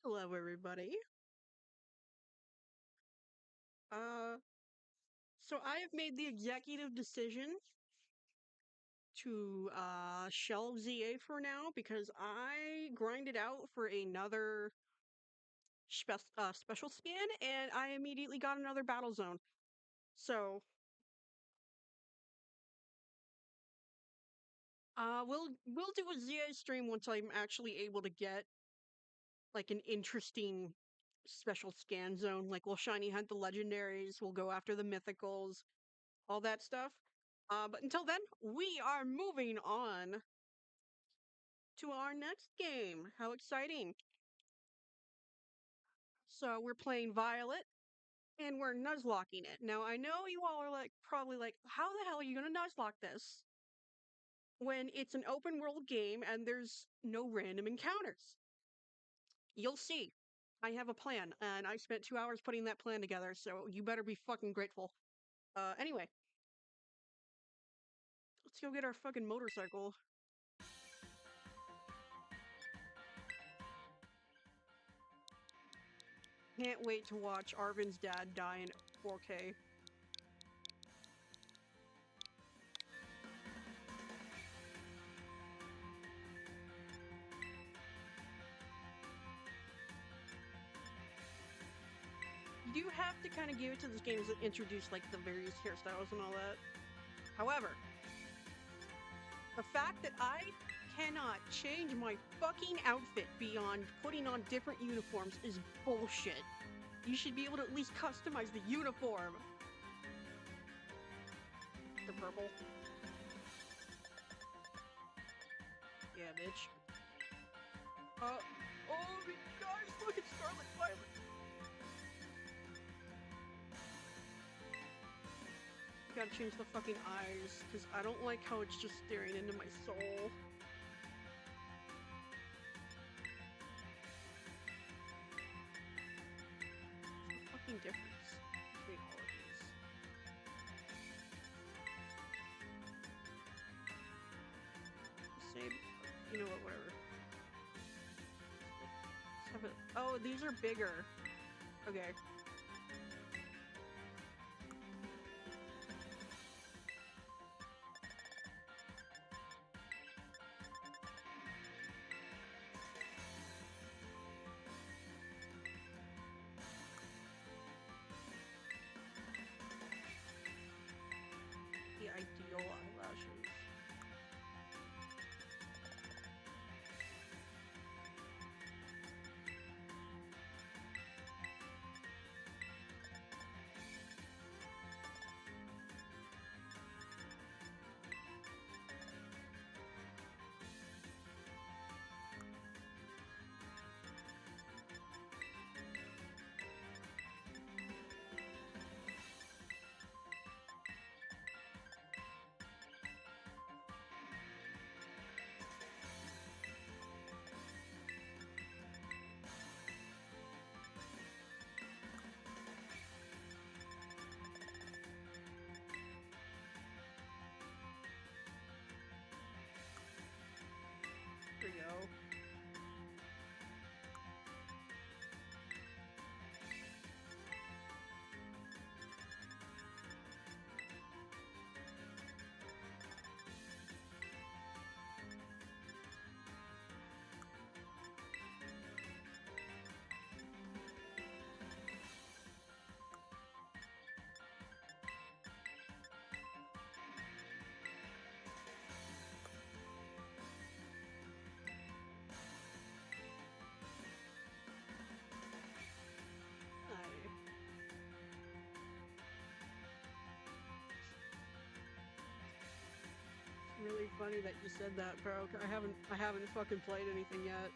Hello, everybody. Uh, so I have made the executive decision to shelve ZA for now because I grinded out for another special scan and I immediately got another battle zone. So we'll do a ZA stream once I'm actually able to get like an interesting special scan zone. Like we'll shiny hunt the legendaries, we'll go after the mythicals, all that stuff. But until then, we are moving on to our next game. How exciting! So we're playing Violet, and we're nuzlocking it. Now, I know you all are probably like, how the hell are you gonna nuzlock this? When it's an open world game and there's no random encounters. You'll see. I have a plan, and I spent 2 hours putting that plan together, so you better be fucking grateful. Anyway. Let's go get our fucking motorcycle. Can't wait to watch Arvin's dad die in 4K. You do have to kind of give it to this game as it introduced like the various hairstyles and all that. However, the fact that I cannot change my fucking outfit beyond putting on different uniforms is bullshit. You should be able to at least customize the uniform. The purple. Yeah, bitch. Oh my gosh, look at Scarlet Violet. Gotta change the fucking eyes, because I don't like how it's just staring into my soul. What's the fucking difference between all of these? Same. You know what, whatever. Let's have it. Oh, these are bigger. Okay. The ideal eyelashes. There we go. Really funny that you said that, bro. I haven't fucking played anything yet.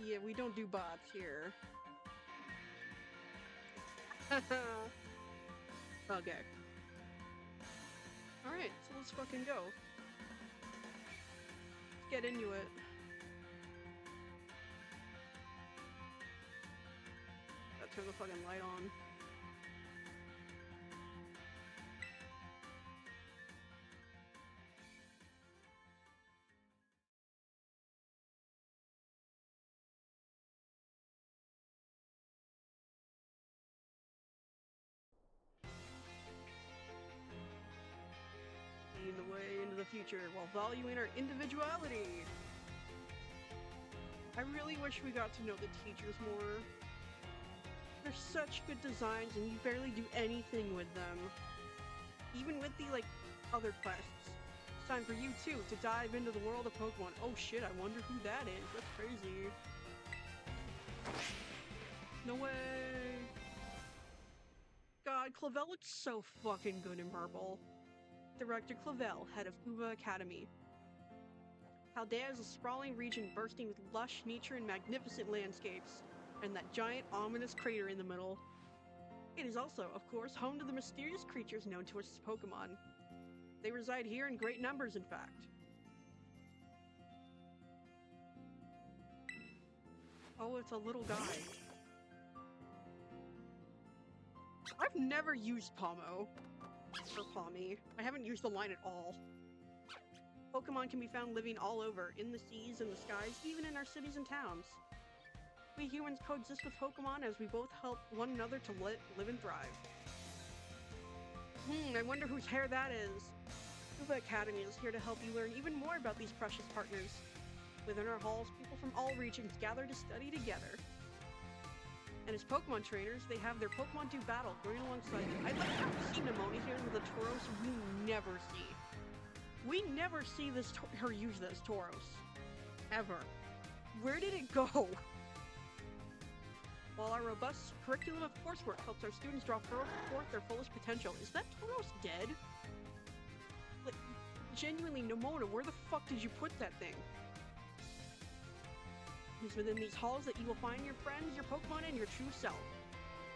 Yeah, we don't do bots here. Okay. Alright, so let's fucking go. Let's get into it. Gotta turn the fucking light on. Leading the way into the future while valuing our individuality. I really wish we got to know the teachers more. They're such good designs and you barely do anything with them. Even with the, like, other quests. It's time for you, too, to dive into the world of Pokemon. Oh shit, I wonder who that is. That's crazy. No way! God, Clavel looks so fucking good in purple. Director Clavel, head of Uva Academy. Paldea is a sprawling region bursting with lush nature and magnificent landscapes, and that giant ominous crater in the middle. It is also, of course, home to the mysterious creatures known to us as Pokemon. They reside here in great numbers, in fact. Oh, it's a little guy. I've never used Pomo. Or Pommy. I haven't used the line at all. Pokemon can be found living all over, in the seas and the skies, even in our cities and towns. We humans coexist with Pokemon as we both help one another to live and thrive. I wonder whose hair that is. Uva Academy is here to help you learn even more about these precious partners. Within our halls, people from all regions gather to study together. And as Pokemon trainers, they have their Pokemon do battle going alongside them. I'd like to see Nemona here with a Tauros we never see. We never see her use this Tauros. Ever. Where did it go? While our robust curriculum of coursework helps our students draw forth their fullest potential, is that Tauros dead? Like, genuinely, Nemona, where the fuck did you put that thing? It is within these halls that you will find your friends, your Pokemon, and your true self.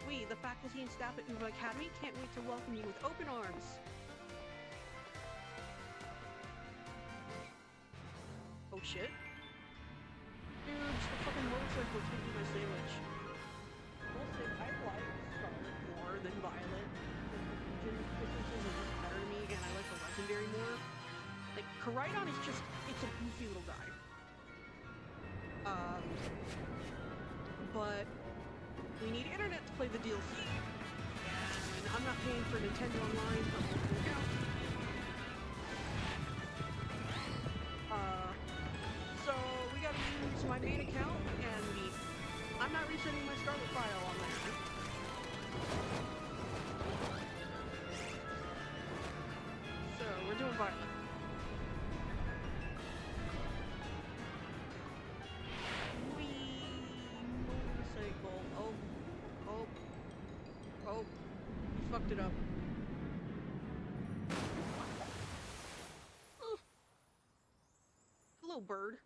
We, the faculty and staff at Uva Academy, can't wait to welcome you with open arms. Oh shit. Dude, just a fucking motorcycle taking my sandwich. I will say, I like Scarlet more than Violet. The differences are just better to me, and I like the legendary more. Like, Koraidon is just, it's a goofy little guy. But we need internet to play the DLC, and I'm not paying for Nintendo Online for multiple accounts. So we gotta use my main account, and I'm not resetting my Scarlet file on there. So we're doing Violet. Oh, you fucked it up. Oh. Hello, bird.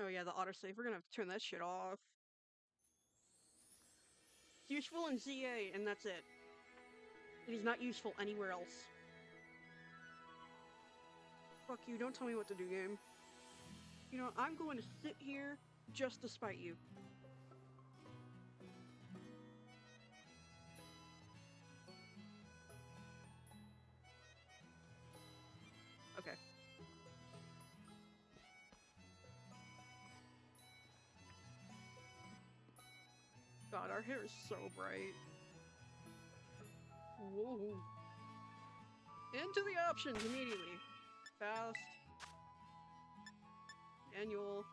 Oh yeah, the autosave. We're gonna have to turn that shit off. It's useful in ZA, and that's it. It is not useful anywhere else. Fuck you, don't tell me what to do, game. You know, I'm going to sit here just to spite you. Okay. God, our hair is so bright. Whoa. Into the options immediately. Fast. Annual.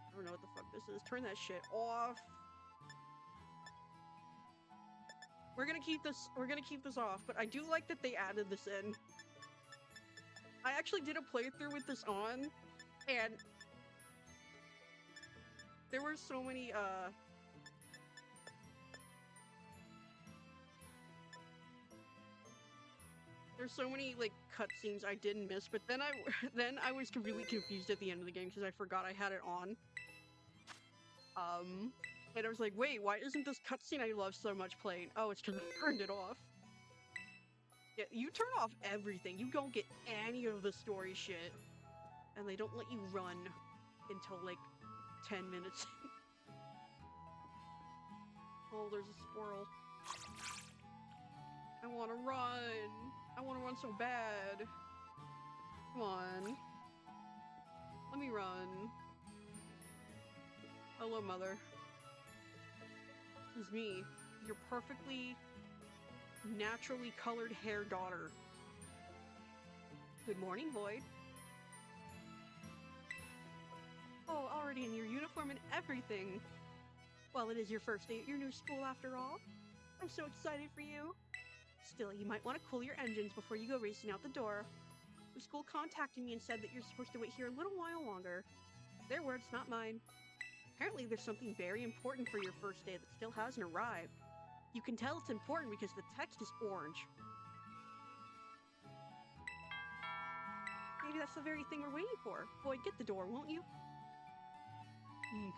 I don't know what the fuck this is. Turn that shit off. We're gonna keep this off, but I do like that they added this in. I actually did a playthrough with this on, and There were so many, there's so many, like, cutscenes I didn't miss, but then then I was really confused at the end of the game because I forgot I had it on. And I was like, wait, why isn't this cutscene I love so much playing? Oh, it's because I turned it off. Yeah, you turn off everything. You don't get any of the story shit. And they don't let you run until, like, 10 minutes. Oh, there's a squirrel. I want to run. I want to run so bad. Come on. Let me run. Hello, mother. This is me, your perfectly, naturally colored hair daughter. Good morning, Void. Oh, already in your uniform and everything. Well, it is your first day at your new school after all. I'm so excited for you. Still, you might want to cool your engines before you go racing out the door. The school contacted me and said that you're supposed to wait here a little while longer. Their words, not mine. Apparently there's something very important for your first day that still hasn't arrived. You can tell it's important because the text is orange. Maybe that's the very thing we're waiting for. Boy, get the door, won't you?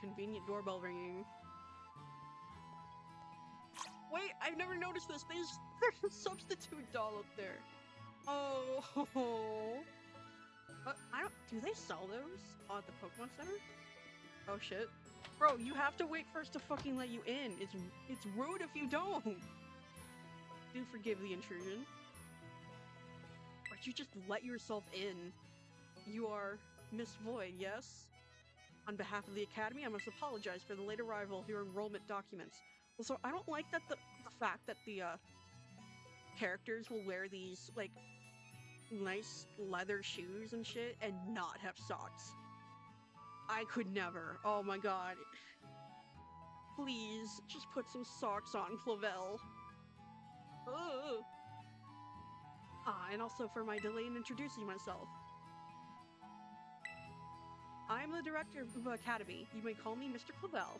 Convenient doorbell ringing. Wait, I've never noticed this. There's a substitute doll up there. Oh. Do they sell those at the Pokemon Center? Oh shit. Bro, you have to wait for us to fucking let you in. It's rude if you don't. Do forgive the intrusion. But you just let yourself in. You are Miss Void, yes? On behalf of the Academy, I must apologize for the late arrival of your enrollment documents. Also, I don't like that the fact that the characters will wear these, like, nice leather shoes and shit and not have socks. I could never. Oh my god. Please, just put some socks on, Clavel. Ugh. And also for my delay in introducing myself. I'm the director of the Academy. You may call me Mr. Clavel.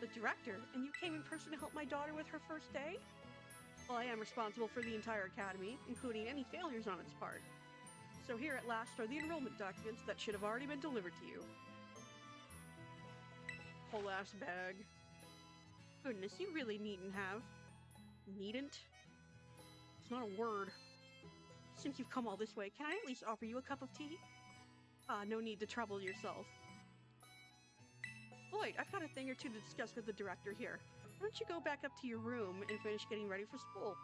The director? And you came in person to help my daughter with her first day? Well, I am responsible for the entire Academy, including any failures on its part. So here at last are the enrollment documents that should have already been delivered to you. Whole ass bag. Goodness, you really needn't have. Needn't? It's not a word. Since you've come all this way, can I at least offer you a cup of tea? No need to trouble yourself. Lloyd, I've got a thing or two to discuss with the director here. Why don't you go back up to your room and finish getting ready for school?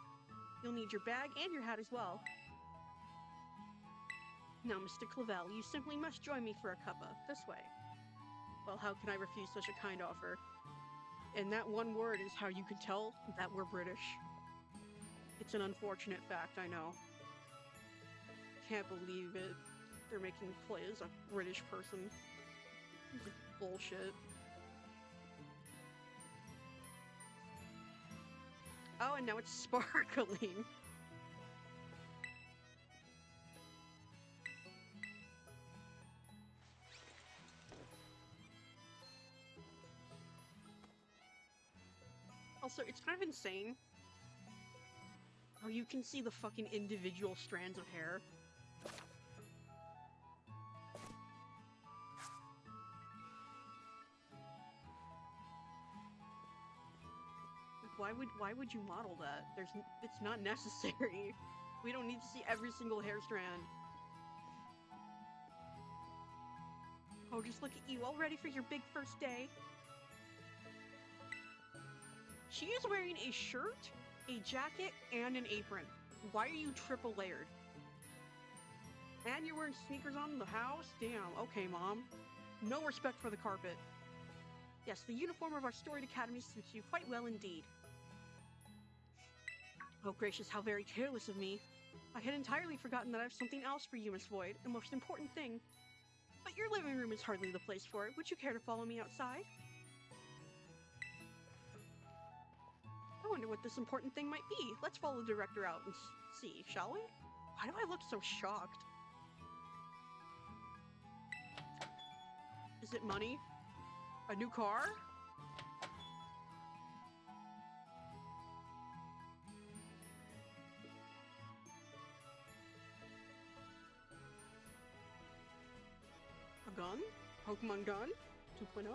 You'll need your bag and your hat as well. Now, Mr. Clavel, you simply must join me for a cuppa. This way. Well, how can I refuse such a kind offer? And that one word is how you can tell that we're British. It's an unfortunate fact, I know. Can't believe it. They're making me play as a British person. This is bullshit. Oh, and now it's sparkling. Also, it's kind of insane how you can see the fucking individual strands of hair. Why would you model that? It's not necessary. We don't need to see every single hair strand. Oh, just look at you, all ready for your big first day. She is wearing a shirt, a jacket, and an apron. Why are you triple layered? And you're wearing sneakers on the house? Damn, okay, Mom. No respect for the carpet. Yes, the uniform of our storied academy suits you quite well indeed. Oh gracious, how very careless of me. I had entirely forgotten that I have something else for you, Miss Void, a most important thing. But your living room is hardly the place for it. Would you care to follow me outside? I wonder what this important thing might be. Let's follow the director out and see, shall we? Why do I look so shocked? Is it money? A new car? A gun? Pokemon gun? 2.0?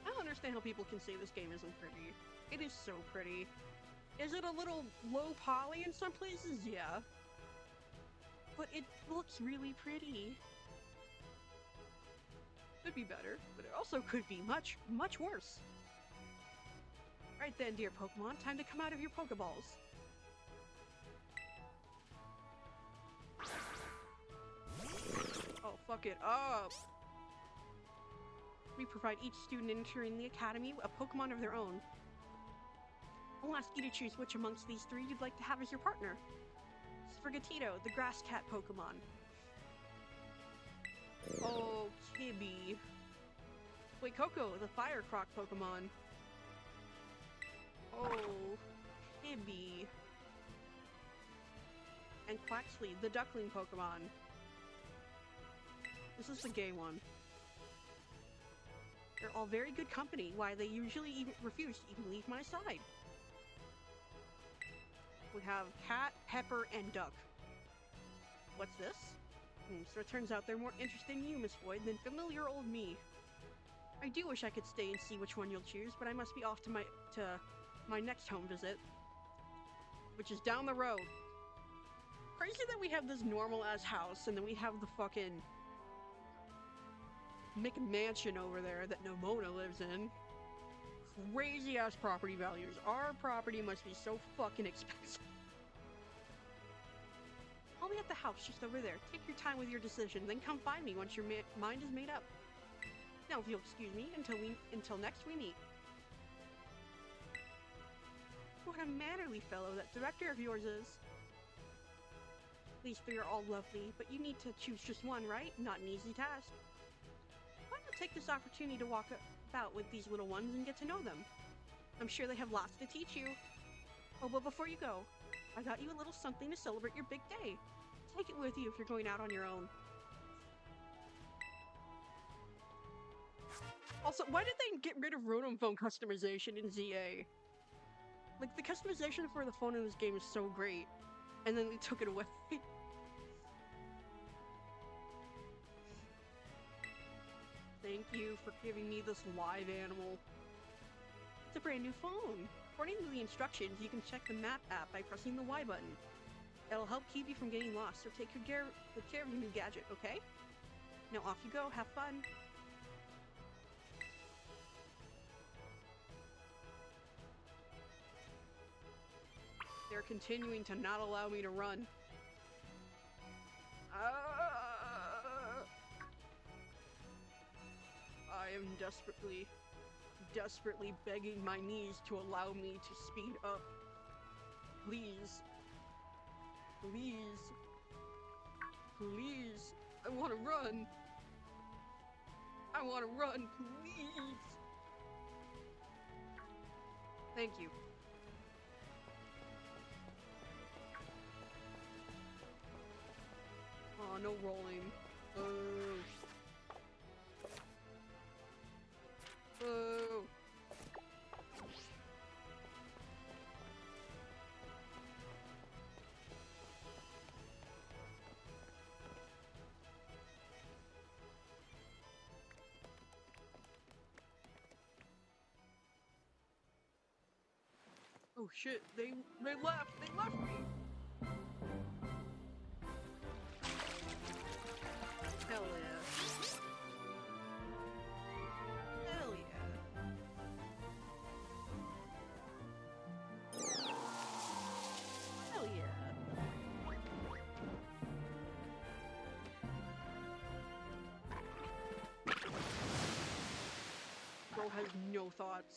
I don't understand how people can say this game isn't pretty. It is so pretty. Is it a little low poly in some places? Yeah. But it looks really pretty. Could be better, but it also could be much, much worse. Right then, dear Pokemon, time to come out of your Pokeballs. Oh, fuck it up. We provide each student entering the academy a Pokemon of their own. I'll ask you to choose which amongst these three you'd like to have as your partner. Sprigatito, the grass cat Pokemon. Oh, Kibby. Wait, Coco, the fire croc Pokemon. Oh, Kibby. And Quaxley, the duckling Pokemon. This is the gay one. They're all very good company, why they usually even refuse to even leave my side. We have Cat, Pepper, and Duck. What's this? So it turns out they're more interested in you, Miss Floyd, than familiar old me. I do wish I could stay and see which one you'll choose, but I must be off to my next home visit, which is down the road. Crazy that we have this normal-ass house, and then we have the fucking McMansion over there that Nomona lives in. Crazy-ass property values. Our property must be so fucking expensive. I'll be at the house just over there. Take your time with your decision, then come find me once your mind is made up. Now, if you'll excuse me, until next we meet. What a mannerly fellow that director of yours is. These three are all lovely, but you need to choose just one, right? Not an easy task. Why not take this opportunity to walk about with these little ones and get to know them? I'm sure they have lots to teach you. Oh, but before you go, I got you a little something to celebrate your big day. Take it with you if you're going out on your own. Also, why did they get rid of Rotom phone customization in ZA? Like, the customization for the phone in this game is so great, and then they took it away. Thank you for giving me this live animal. It's a brand new phone. According to the instructions, you can check the map app by pressing the Y button. It'll help keep you from getting lost, so take good care of your new gadget, okay? Now off you go, have fun. They're continuing to not allow me to run. I am desperately begging my knees to allow me to speed up. Please. Please. Please. I want to run. I want to run, please. Thank you. Oh, no rolling. Boo. Boo. Oh shit, they left me! Hell yeah. Hell yeah. Hell yeah. Bro has no thoughts.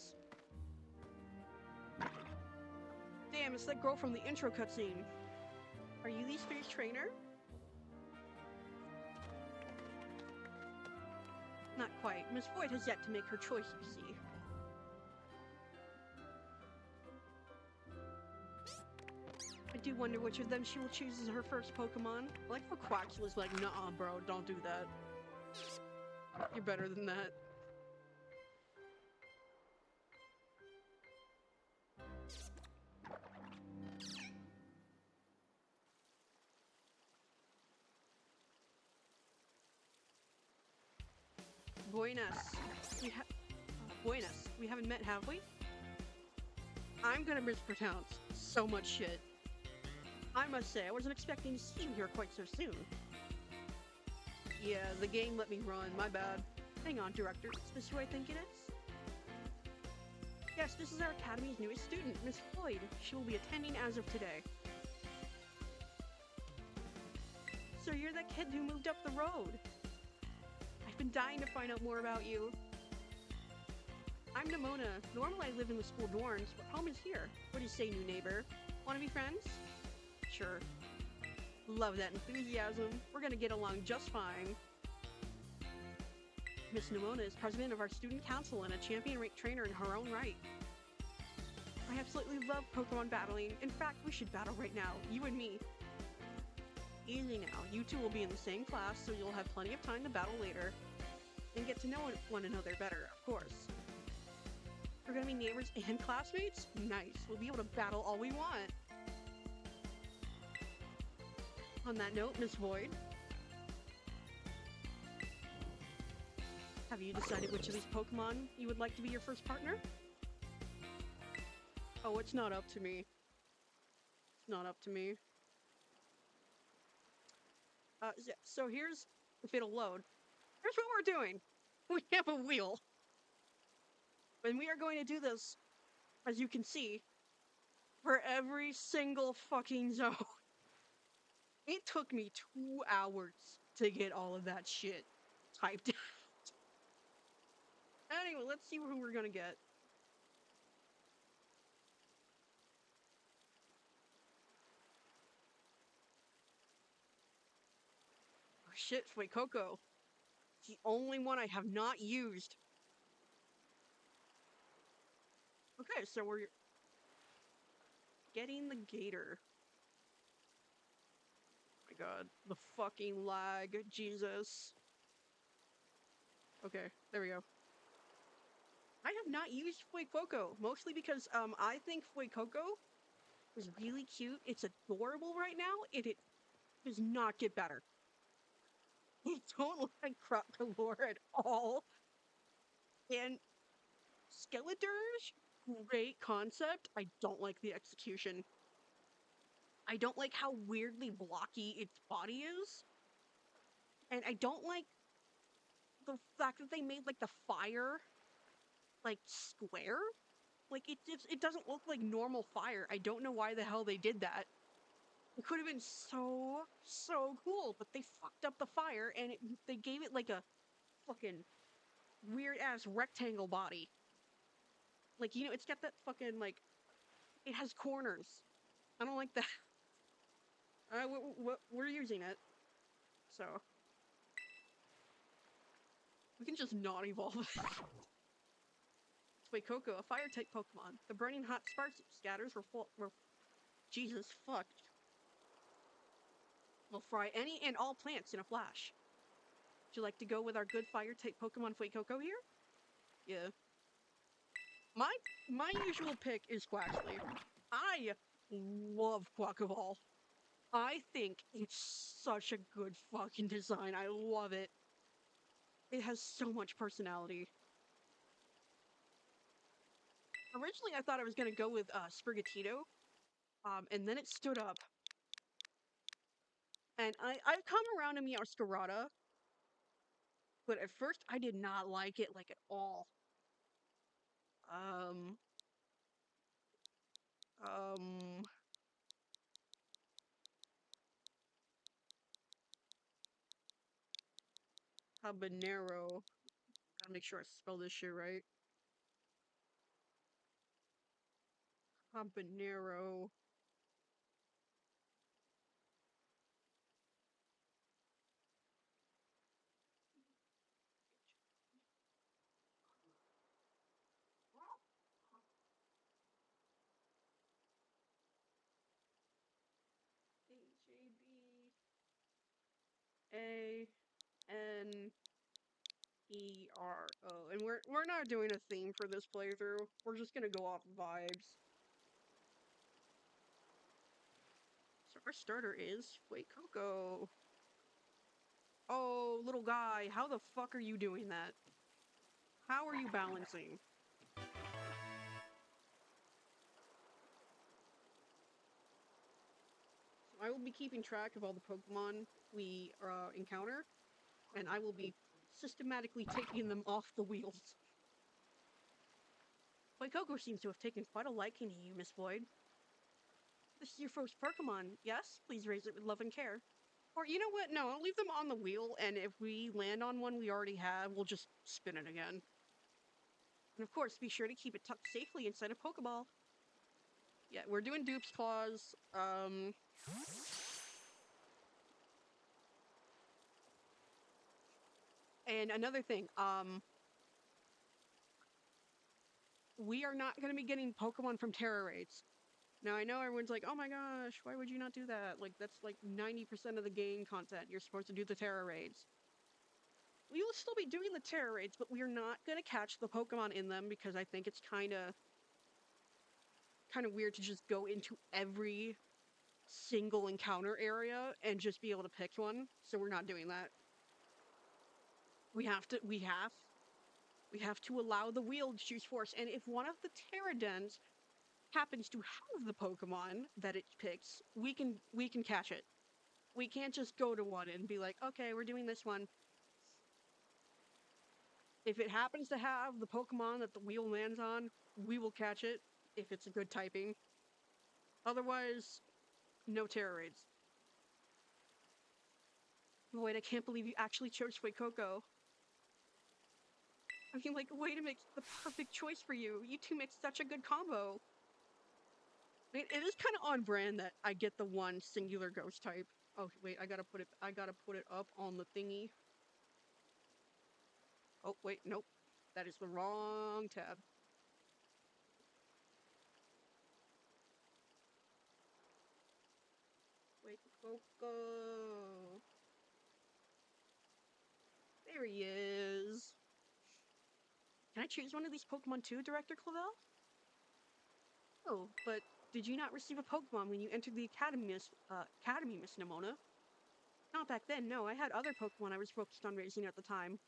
Damn, it's that girl from the intro cutscene. Are you these three's trainer? Not quite. Miss Void has yet to make her choice, you see. I do wonder which of them she will choose as her first Pokemon. I like how Quaxley's like, nuh-uh, bro, don't do that. You're better than that. Buenas. Buenas. We haven't met, have we? I'm gonna mispronounce so much shit. I must say, I wasn't expecting to see you here quite so soon. Yeah, the game let me run, my bad. Hang on, Director, is this who I think it is? Yes, this is our Academy's newest student, Miss Floyd. She will be attending as of today. So you're that kid who moved up the road. I've been dying to find out more about you. I'm Nimona. Normally I live in the school dorms, but home is here. What do you say, new neighbor? Want to be friends? Sure. Love that enthusiasm. We're gonna get along just fine. Miss Nimona is president of our student council and a champion-ranked trainer in her own right. I absolutely love Pokemon battling. In fact, we should battle right now, you and me. Easy now. You two will be in the same class, so you'll have plenty of time to battle later. And get to know one another better, of course. We're gonna be neighbors and classmates? Nice. We'll be able to battle all we want. On that note, Miss Void, have you decided which of these Pokemon you would like to be your first partner? Oh, it's not up to me. It's not up to me. So here's, if it'll load, here's what we're doing. We have a wheel. And we are going to do this, as you can see, for every single fucking zone. It took me 2 hours to get all of that shit typed out. Anyway, let's see who we're gonna get. Oh shit, Fuecoco. The only one I have not used. Okay, so we're getting the gator. Oh my god, the fucking lag, Jesus. Okay, there we go. I have not used Fuecoco, mostly because I think Fuecoco is really cute. It's adorable right now, and it does not get better. I don't like Crop Galore at all. And Skeledirge, great concept. I don't like the execution. I don't like how weirdly blocky its body is. And I don't like the fact that they made like the fire like square. Like it doesn't look like normal fire. I don't know why the hell they did that. It could have been so cool, but they fucked up the fire and they gave it like a fucking weird ass rectangle body. Like, you know, it's got that fucking like it has corners. I don't like that. We're using it, so we can just not evolve. Wait, Coco, a fire type Pokemon. The burning hot sparks it scatters were Jesus fuck. Will fry any and all plants in a flash. Would you like to go with our good fire type Pokemon Fuecoco here? Yeah. My usual pick is Quaxley. I love Quackaball. I think it's such a good fucking design. I love it. It has so much personality. Originally, I thought I was gonna go with Sprigatito, and then it stood up. And I've come around to Meowscarada, but at first I did not like it like at all. Um, um, Habanero. Gotta make sure I spell this shit right. Habanero. H-A-B-A-N are. Oh, and we're not doing a theme for this playthrough. We're just gonna go off vibes. So our starter is Wait Coco. Oh, little guy, how the fuck are you doing that? How are you balancing? So I will be keeping track of all the Pokemon we encounter, and I will be systematically taking them off the wheels. Coco seems to have taken quite a liking to you, Miss Boyd. This is your first Pokemon, yes? Please raise it with love and care. Or you know what? No, I'll leave them on the wheel, and if we land on one we already have, we'll just spin it again. And of course, be sure to keep it tucked safely inside a Pokeball. Yeah, we're doing Dupes Clause. And another thing, we are not going to be getting Pokemon from Terra Raids. Now, I know everyone's like, oh my gosh, why would you not do that? Like, that's like 90% of the game content. You're supposed to do the Terra Raids. We will still be doing the Terra Raids, but we are not going to catch the Pokemon in them because I think it's kind of weird to just go into every single encounter area and just be able to pick one. So we're not doing that. We have to allow the wheel to choose force. And if one of the Terradens happens to have the Pokemon that it picks, we can catch it. We can't just go to one and be like, okay, we're doing this one. If it happens to have the Pokemon that the wheel lands on, we will catch it if it's a good typing. Otherwise, no Terra Raids. Wait, I can't believe you actually chose Fuecoco. I mean, like, way to make the perfect choice for you. You two make such a good combo. It is kind of on brand that I get the one singular ghost type. Oh wait, I gotta put it up on the thingy. Oh wait, nope. That is the wrong tab. Wait, Coco. There he is. Can I choose one of these Pokemon too, Director Clavel? Oh, but did you not receive a Pokemon when you entered the Academy, Miss Nimona? Not back then, no. I had other Pokemon I was focused on raising at the time.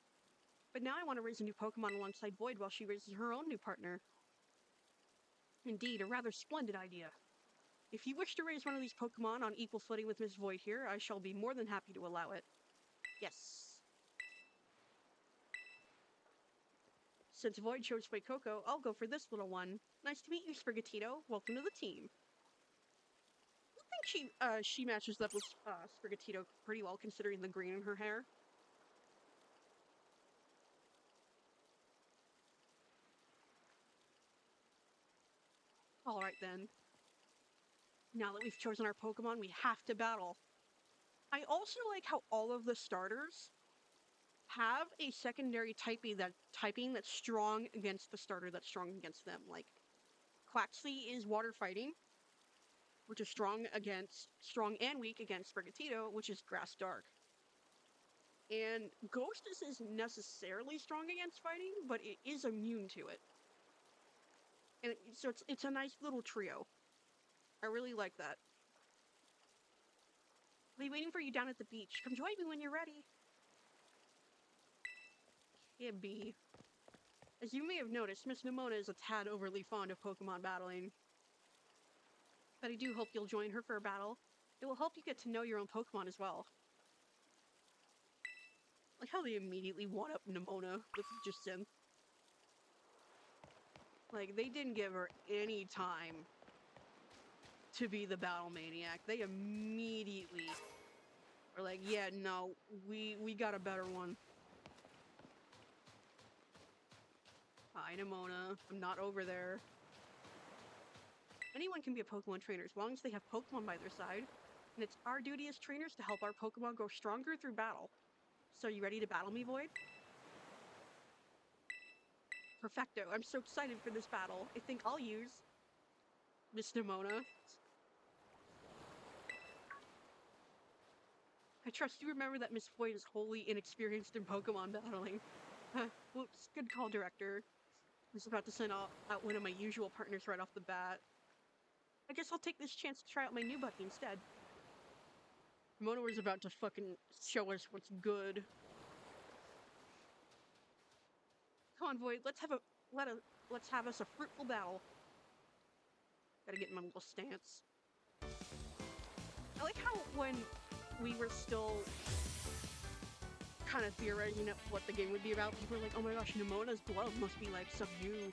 But now I want to raise a new Pokemon alongside Void while she raises her own new partner. Indeed, a rather splendid idea. If you wish to raise one of these Pokemon on equal footing with Miss Void here, I shall be more than happy to allow it. Yes. Since Void chose Fuecoco, I'll go for this little one. Nice to meet you, Sprigatito. Welcome to the team. I think she matches up with Sprigatito pretty well, considering the green in her hair. Alright then. Now that we've chosen our Pokemon, we have to battle. I also like how all of the starters have a secondary typing that's strong against the starter that's strong against them. Like, Quaxly is water fighting, which is strong and weak against Sprigatito, which is grass dark. And Ghostus isn't necessarily strong against fighting, but it is immune to it. And so it's a nice little trio. I really like that. I'll be waiting for you down at the beach. Come join me when you're ready. Yeah, B. As you may have noticed, Miss Nimona is a tad overly fond of Pokemon battling. But I do hope you'll join her for a battle. It will help you get to know your own Pokemon as well. Like how they immediately one-up Nimona with just Synth. Like, they didn't give her any time to be the battle maniac. They immediately are like, yeah, no, we got a better one. Hi, Nimona. I'm not over there. Anyone can be a Pokemon trainer as long as they have Pokemon by their side. And it's our duty as trainers to help our Pokemon grow stronger through battle. So you ready to battle me, Void? Perfecto. I'm so excited for this battle. I think I'll use Miss Nimona. I trust you remember that Miss Void is wholly inexperienced in Pokemon battling. Whoops, good call, director. I was about to send out one of my usual partners right off the bat. I guess I'll take this chance to try out my new buddy instead. Mona was about to fucking show us what's good. Come on, Void, let's have us a fruitful battle. Gotta get in my little stance. I like how when we were still kind of theorizing what the game would be about, people were like, oh my gosh, Nemona's glove must be like some new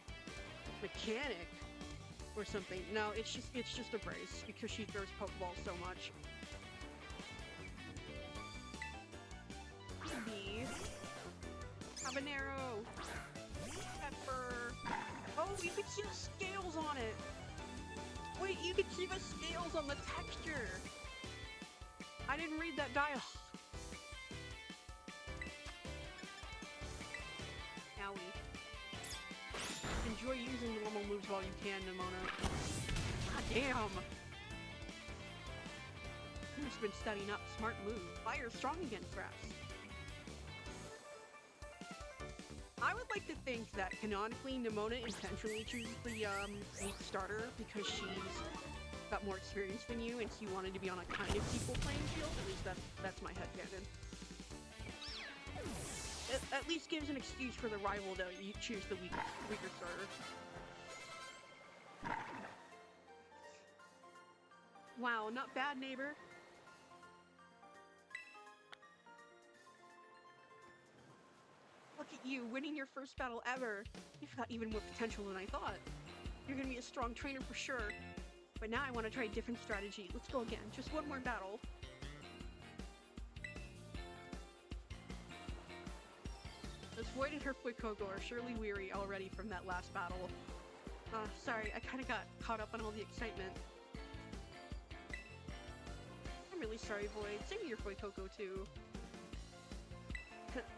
mechanic or something. No, it's just a brace because she throws Pokeballs so much. Bee. Habanero. Pepper. Oh, you can see the scales on it. Wait, you can see the scales on the texture. I didn't read that dialogue. Owie. Enjoy using normal moves while you can, Nemona. God damn! Who's been studying up? Smart move. Fire strong against grass. I would like to think that canonically Nemona intentionally chooses the weak starter because she's got more experience than you and she wanted to be on a kind of equal playing field. At least that's my headcanon. At least gives an excuse for the rival to choose the weaker starter. Wow, not bad, neighbor. Look at you, winning your first battle ever. You've got even more potential than I thought. You're gonna be a strong trainer for sure. But now I want to try a different strategy. Let's go again. Just one more battle. This Void and her Fuecoco are surely weary already from that last battle. Sorry, I kind of got caught up on all the excitement. I'm really sorry, Void. Send me your Fuecoco too.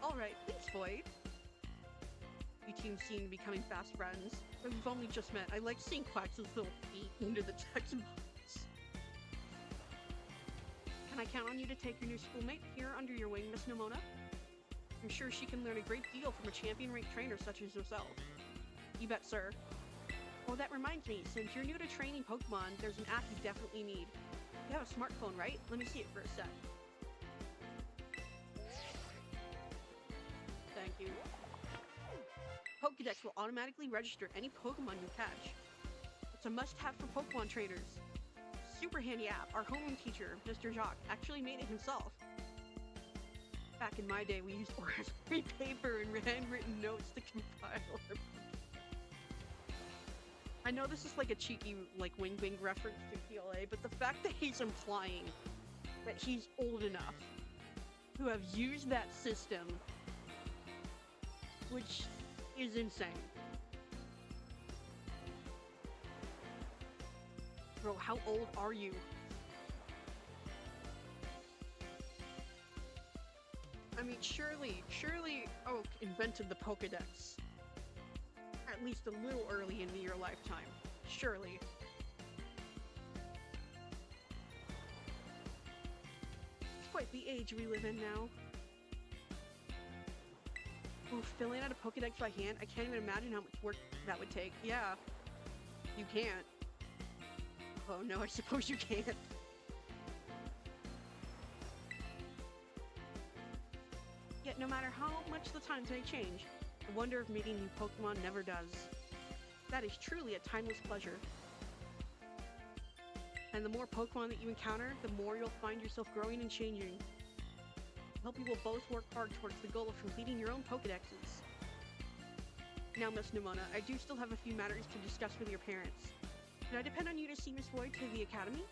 Alright, thanks, Void. You two seem to be becoming fast friends. But we've only just met. I like seeing Quax's little feet under the text box. Can I count on you to take your new schoolmate here under your wing, Miss Nemona? I'm sure she can learn a great deal from a champion-ranked trainer such as yourself. You bet, sir. Oh, that reminds me, since you're new to training Pokemon, there's an app you definitely need. You have a smartphone, right? Let me see it for a sec. Thank you. Pokédex will automatically register any Pokemon you catch. It's a must-have for Pokemon traders. Super handy app. Our homeroom teacher, Mr. Jacques, actually made it himself. Back in my day, we used raspberry paper and handwritten notes to compile our... I know this is like a cheeky, like, wing-wing reference to PLA, but the fact that he's implying that he's old enough to have used that system, which is insane. Bro, how old are you? I mean, surely Oak invented the Pokédex at least a little early into your lifetime. Surely. It's quite the age we live in now. Ooh, filling out a Pokédex by hand? I can't even imagine how much work that would take. Yeah. You can't. Oh no, I suppose you can't. Yet no matter how much the times may change, the wonder of meeting new Pokemon never does. That is truly a timeless pleasure. And the more Pokemon that you encounter, the more you'll find yourself growing and changing. I hope you will both work hard towards the goal of completing your own Pokédexes. Now, Miss Nemona, I do still have a few matters to discuss with your parents. Can I depend on you to see Miss Void to the academy?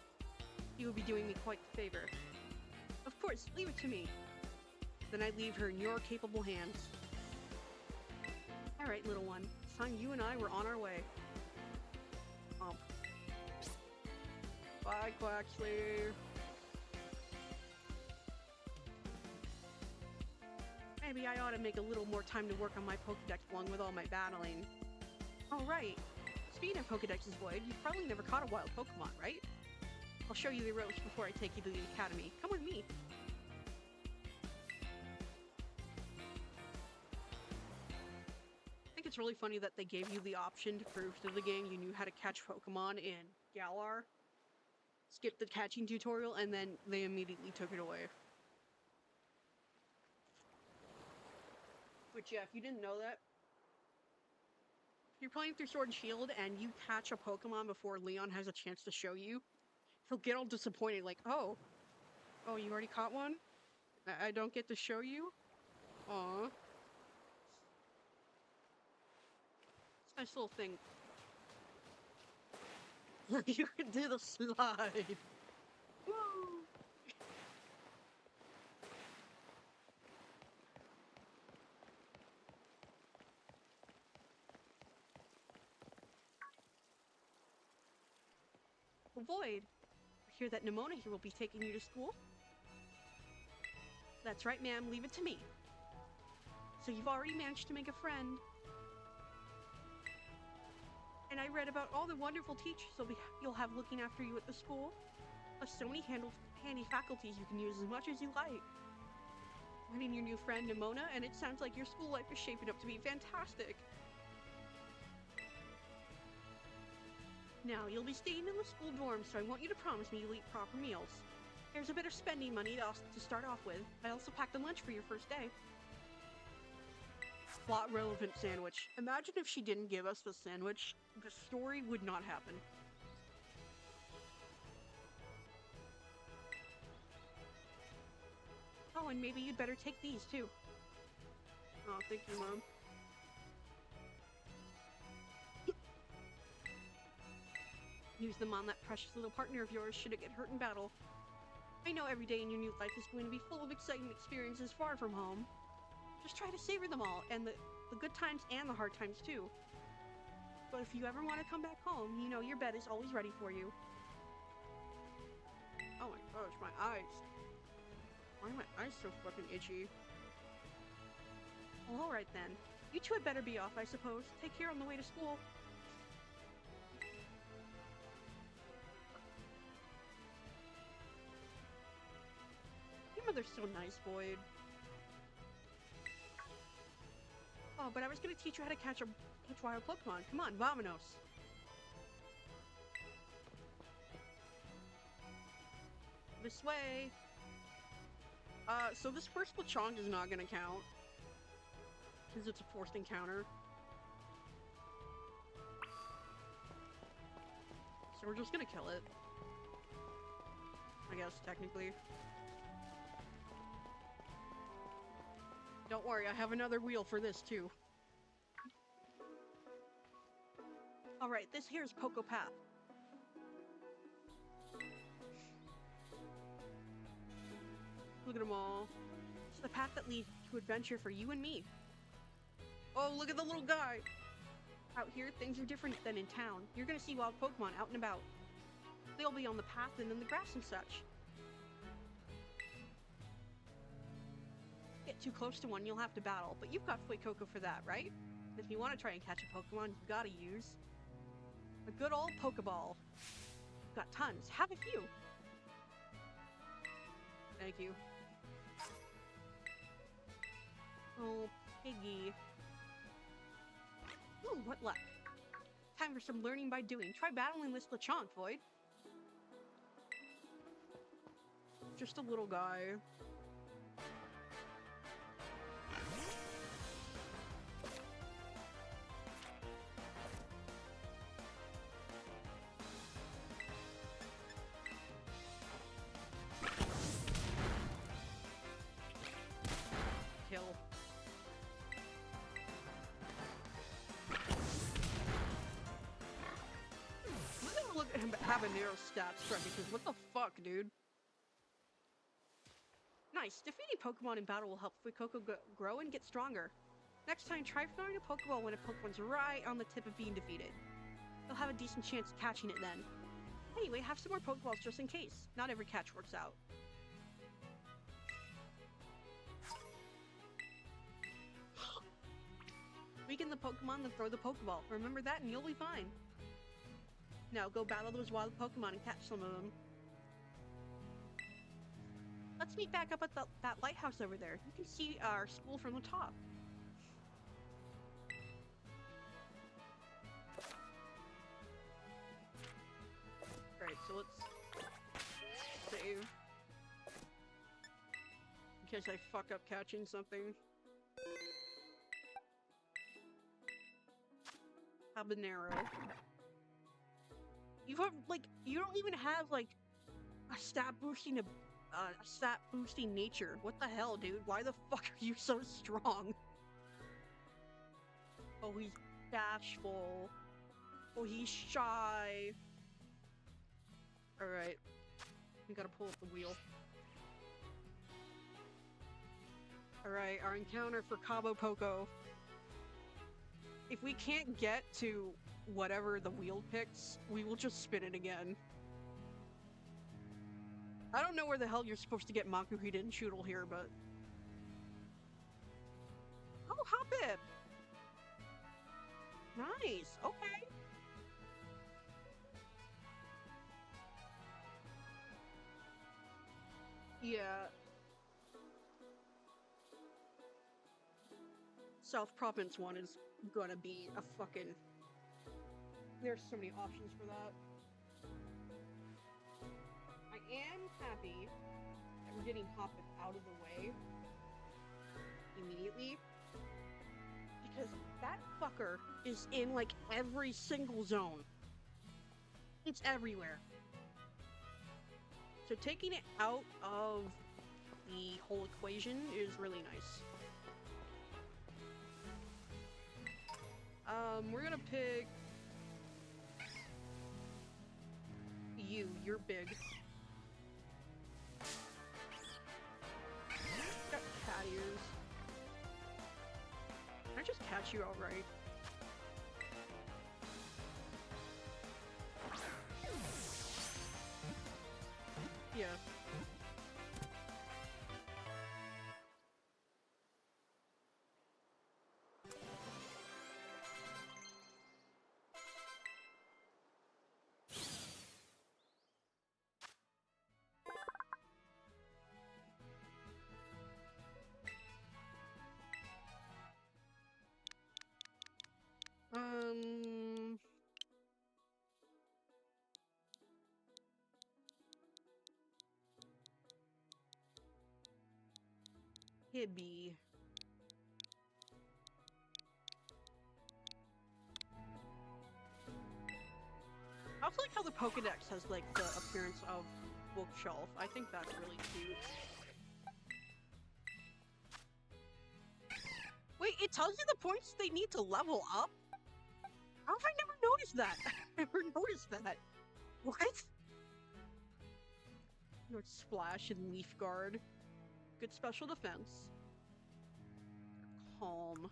You will be doing me quite the favor. Of course, leave it to me. Then I leave her in your capable hands. Alright, little one. It's time you and I were on our way. Bye, Quaxley. Maybe I ought to make a little more time to work on my Pokédex along with all my battling. Oh, right. Speaking of Pokédexes, Void, you've probably never caught a wild Pokemon, right? I'll show you the ropes before I take you to the academy. Come with me. it's really funny that they gave you the option to prove through the game you knew how to catch Pokemon in Galar. Skip the catching tutorial, and then they immediately took it away. But yeah, if you didn't know that, if you're playing through Sword and Shield and you catch a Pokemon before Leon has a chance to show you, he'll get all disappointed, like, oh, you already caught one? I don't get to show you? Aw. It's a nice little thing. You can do the slide. Woo! Void, I hear that Nimona here will be taking you to school. That's right, ma'am. Leave it to me. So you've already managed to make a friend. And I read about all the wonderful teachers you'll have looking after you at the school. Plus so many handy faculties you can use as much as you like. Meeting your new friend Nimona, and it sounds like your school life is shaping up to be fantastic. Now, you'll be staying in the school dorm, so I want you to promise me you'll eat proper meals. Here's a bit of spending money to start off with. I also packed a lunch for your first day. Plot relevant sandwich. Imagine if she didn't give us the sandwich, the story would not happen. Oh, and maybe you'd better take these too. Oh, thank you, Mom. Use them on that precious little partner of yours should it get hurt in battle. I know every day in your new life is going to be full of exciting experiences far from home. Just try to savor them all, and the good times and the hard times too. But if you ever want to come back home, you know your bed is always ready for you. Oh my gosh, my eyes. Why are my eyes so fucking itchy? Well, alright then. You two had better be off, I suppose. Take care on the way to school. Your mother's so nice, Boyd. Oh, but I was gonna teach you how to catch wild Pokemon. Come on, vamonos. This way. So this first Lechonk is not gonna count. Because it's a forced encounter. So we're just gonna kill it. I guess, technically. Don't worry, I have another wheel for this too. Alright, this here's Poco Path. Look at them all. It's the path that leads to adventure for you and me. Oh, look at the little guy! Out here, things are different than in town. You're gonna see wild Pokemon out and about. They'll be on the path and in the grass and such. Get too close to one, you'll have to battle, but you've got Fuecoco for that, right? If you want to try and catch a Pokemon, you gotta use a good old Pokeball. Got tons. Have a few. Thank you. Oh, piggy. Ooh, what luck. Time for some learning by doing. Try battling this Lechonk, Void. Just a little guy. Kill. Look at him habanero stats struck because what the fuck, dude? Nice. Defeating Pokemon in battle will help Fuecoco grow and get stronger. Next time, try throwing a Pokeball when a Pokemon's right on the tip of being defeated. You'll have a decent chance of catching it then. Anyway, have some more Pokeballs just in case. Not every catch works out. Weaken the Pokemon, then throw the Pokeball. Remember that and you'll be fine. Now go battle those wild Pokemon and catch some of them. Let's meet back up at that lighthouse over there. You can see our school from the top. case I fuck up catching something. Habanero. You have, like, you don't even have, like, a stat boosting nature. What the hell, dude? Why the fuck are you so strong? Oh, he's bashful. Oh, he's shy. Alright. We gotta pull up the wheel. Alright, our encounter for Cabo Poco. If we can't get to whatever the wheel picks, we will just spin it again. I don't know where the hell you're supposed to get Makuhita and Choodle here, but... Oh, Hoppip! Nice, okay. Yeah. South Province one is gonna be a fucking... There's so many options for that. I am happy that we're getting Hoppip out of the way immediately, because that fucker is in like every single zone. It's everywhere. So taking it out of the whole equation is really nice. We're gonna pick you. You're big. Got cat ears. Can I just catch you outright? Yeah. Hibby. I also like how the Pokedex has like the appearance of bookshelf. I think that's really cute. Wait, it tells you the points they need to level up? How have I never noticed that? I never noticed that. What? You know, Splash and Leaf Guard. Good special defense. Calm.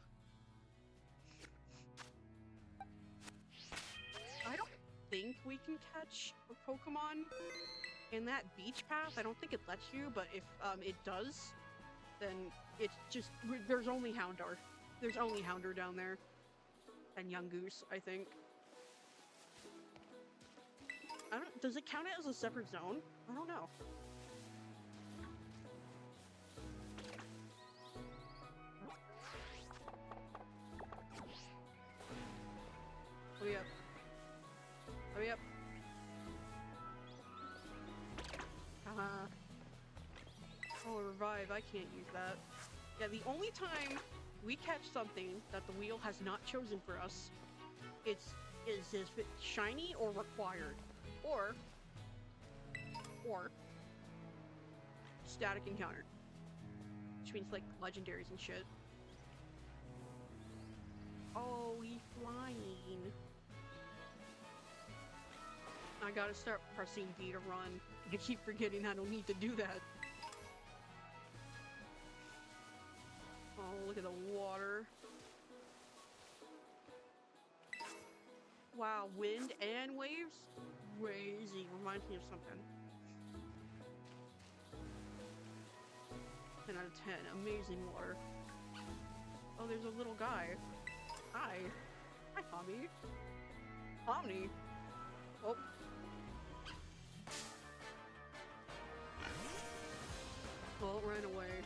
I don't think we can catch a Pokemon in that beach path. I don't think it lets you, but if it does, then it's just... There's only Houndour. There's only Houndour down there. And Young Goose, I think. I don't... Does it count it as a separate zone? I don't know. Hurry up. Hurry up. Haha. Oh, revive. I can't use that. Yeah, the only time we catch something that the wheel has not chosen for us is if it's shiny or required. Or static encounter. Which means like legendaries and shit. Oh, he's flying. I gotta start pressing B to run. I keep forgetting I don't need to do that. Oh, look at the water. Wow, wind and waves? Crazy. Reminds me of something. 10 out of 10. Amazing water. Oh, there's a little guy. Hi. Hi, Tommy. Omni. Oh. Well, it ran away.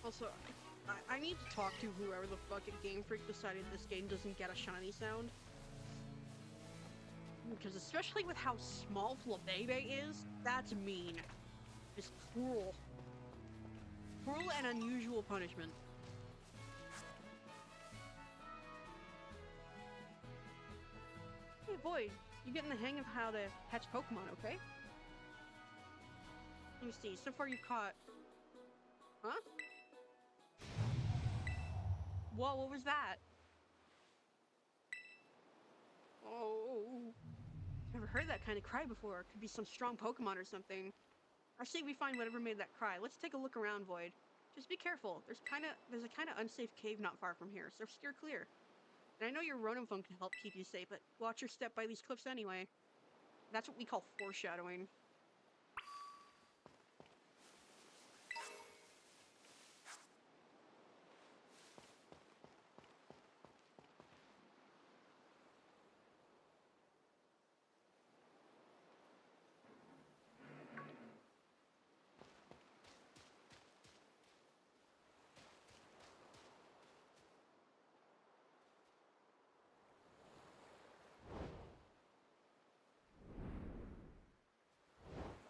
Also, I need to talk to whoever the fuck at Game Freak decided this game doesn't get a shiny sound. Because especially with how small Flabebe is, that's mean. It's cruel. Cruel and unusual punishment. Hey boy, you're getting the hang of how to catch Pokemon, okay? Let me see, so far you've caught... Huh? Whoa, what was that? Oh... Never heard that kind of cry before. Could be some strong Pokemon or something. I say we find whatever made that cry. Let's take a look around, Void. Just be careful. There's a kind of unsafe cave not far from here, so steer clear. And I know your Rotom phone can help keep you safe, but watch your step by these cliffs anyway. That's what we call foreshadowing.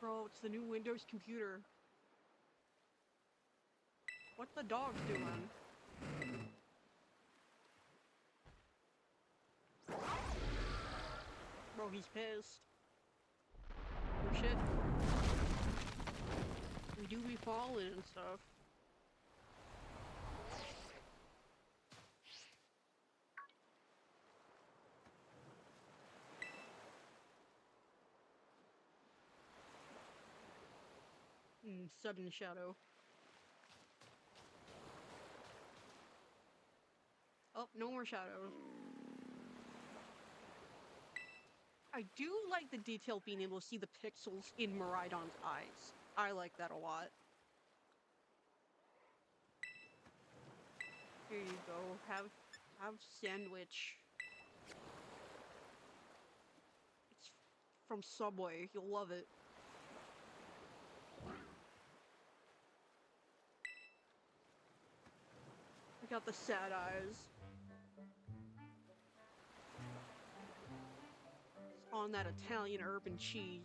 Bro, it's the new Windows computer. What the dog's doing? Bro, he's pissed. Oh shit. We do be falling and stuff. Sudden shadow. Oh, no more shadows. I do like the detail being able to see the pixels in Miraidon's eyes. I like that a lot. Here you go. Have sandwich. It's from Subway. You'll love it. I got the sad eyes. It's on that Italian urban cheese.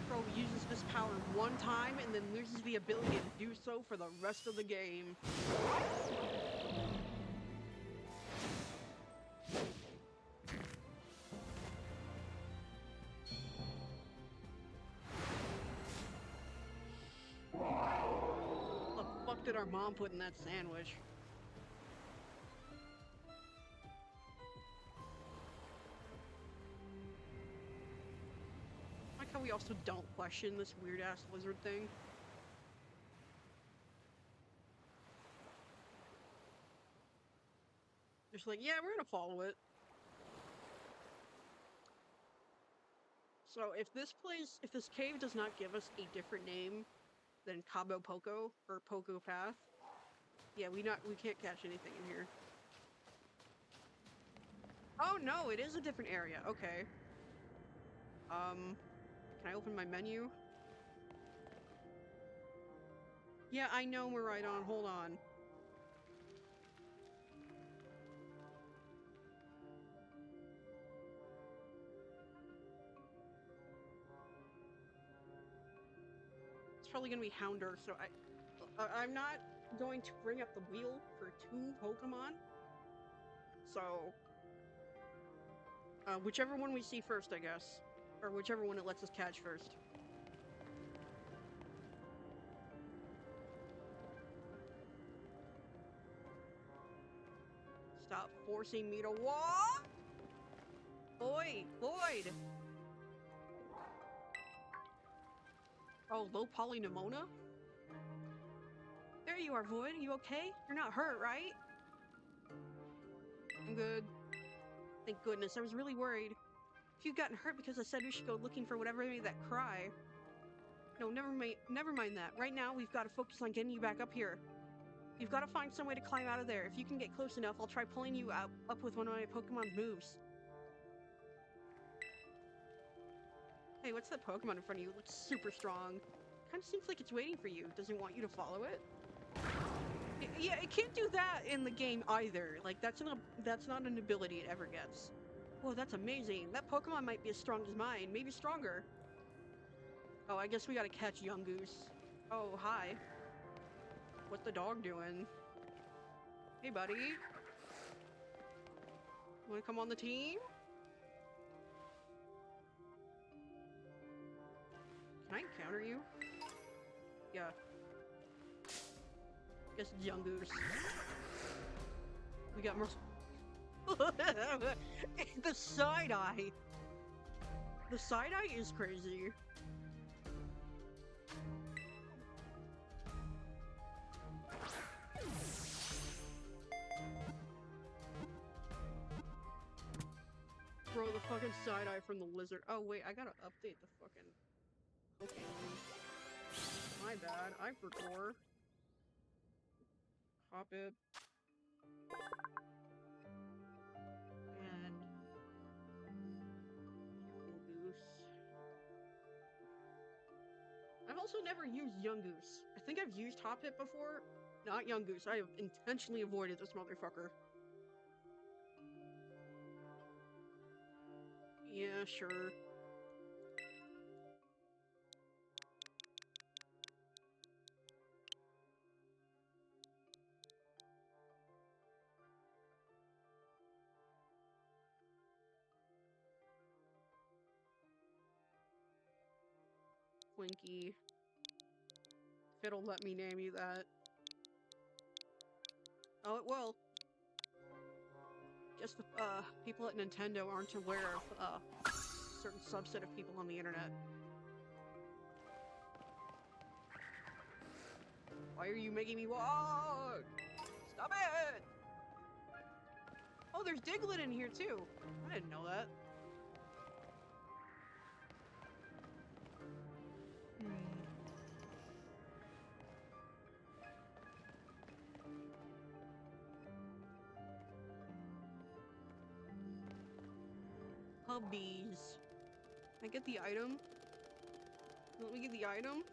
Bro uses this power one time and then loses the ability to do so for the rest of the game. What the fuck did our mom put in that sandwich? I like how we also don't question this weird-ass lizard thing. Just like, yeah, we're gonna follow it. So if this cave does not give us a different name than Cabo Poco or Poco Path, yeah, we can't catch anything in here. Oh no, it is a different area. Okay. Can I open my menu? Yeah, I know we're right on. Hold on. It's probably gonna be Houndour, so I'm not going to bring up the wheel for 2 Pokemon. So, whichever one we see first, I guess. Or whichever one it lets us catch first. Stop forcing me to walk! Lloyd! Oh, low polypneumonia? There you are, Void. You okay? You're not hurt, right? I'm good. Thank goodness. I was really worried. If you'd gotten hurt because I said we should go looking for whatever made that cry. No, never mind that. Right now, we've got to focus on getting you back up here. You've got to find some way to climb out of there. If you can get close enough, I'll try pulling you up with one of my Pokemon's moves. Hey, what's that Pokemon in front of you? It looks super strong. Kind of seems like it's waiting for you. Does it want you to follow it? Yeah, it can't do that in the game either. Like, that's not an ability it ever gets. Whoa, that's amazing. That Pokemon might be as strong as mine, maybe stronger. Oh, I guess we gotta catch Young Goose. Oh, hi. What's the dog doing? Hey, buddy. Wanna come on the team? Can I encounter you? Yeah. Guess it's Young Goose. We got more. The side eye. The side eye is crazy. Bro, the fucking side eye from the lizard. Oh wait, I gotta update the fucking Pokemon. My bad, I forgot. Hop it. And Goose. I've also never used Young Goose. I think I've used Hoppip before. Not Young Goose. I have intentionally avoided this motherfucker. Yeah, sure. Twinkie. If it'll let me name you that. Oh, it will. Guess the people at Nintendo aren't aware of a certain subset of people on the internet. Why are you making me walk? Stop it! Oh, there's Diglett in here too. I didn't know that. Hubbies. Can I get the item? Let me get the item.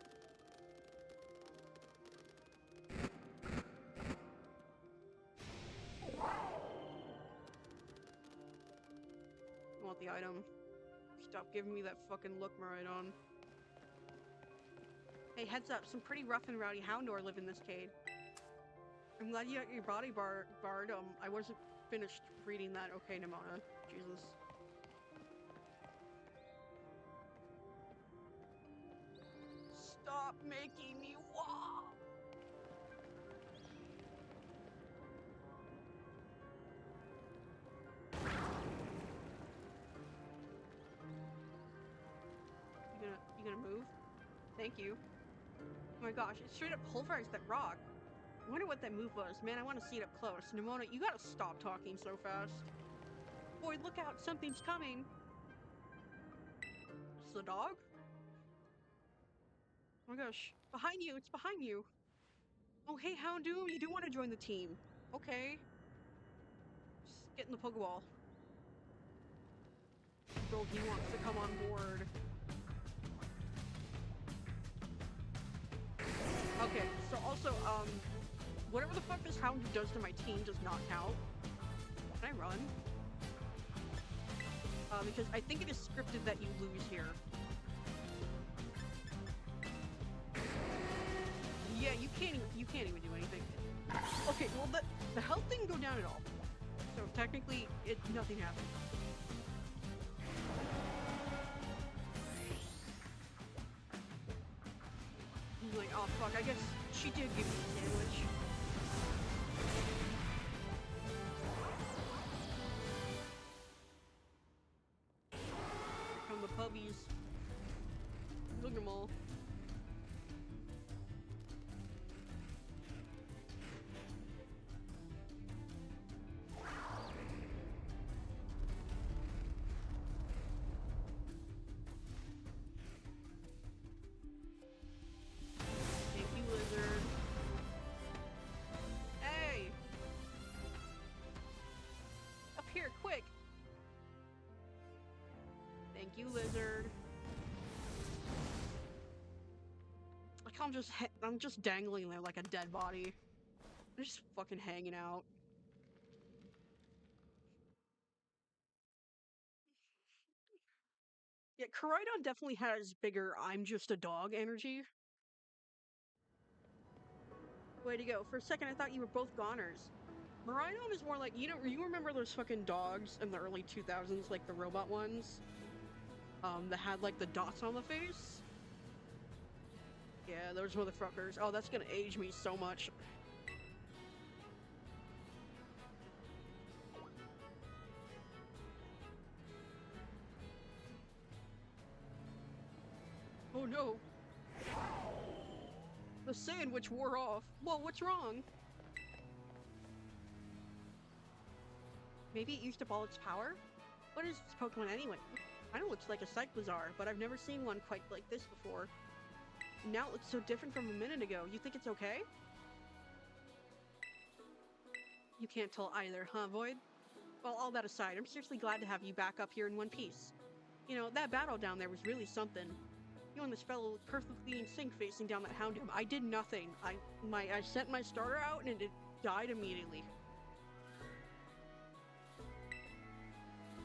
I want the item. Stop giving me that fucking look, Maridon. Hey, heads up, some pretty rough and rowdy Houndour live in this cave. I'm glad you got your body barred. I wasn't finished reading that. Okay, Nimona. Jesus. Stop making me walk! You gonna move? Thank you. Oh my gosh, it straight up pulverized that rock. I wonder what that move was. Man, I want to see it up close. Nimona, you gotta stop talking so fast. Boy, look out, something's coming. It's the dog? Oh my gosh. Behind you, it's behind you. Oh, hey, Houndoom, you do want to join the team. Okay. Just get in the Pokeball. Bro, he wants to come on board. Okay, so also, whatever the fuck this Houndoom does to my team does not count. Can I run? Because I think it is scripted that you lose here. Yeah, you can't even do anything. Okay, well the health didn't go down at all. So technically nothing happened. He's like, oh fuck, I guess she did give me a sandwich. W's. Look at them all. Thank you, lizard. Hey! Up here, quick! Thank you, lizard. Like I'm just dangling there like a dead body. I'm just fucking hanging out. Yeah, Koraidon definitely has bigger I'm just a dog energy. Way to go. For a second I thought you were both goners. Koraidon is more like, you remember those fucking dogs in the early 2000s, like the robot ones? That had like the dots on the face? Yeah, those motherfuckers. Oh, that's gonna age me so much. Oh no. The sandwich wore off. Whoa, what's wrong? Maybe it used up all its power? What is this Pokemon anyway? I know it looks like a Cyclizar, but I've never seen one quite like this before. Now it looks so different from a minute ago. You think it's okay? You can't tell either, huh, Void? Well, all that aside, I'm seriously glad to have you back up here in one piece. You know, that battle down there was really something. You and this fellow looked perfectly in sync facing down that Houndoom. I did nothing. I sent my starter out and it died immediately.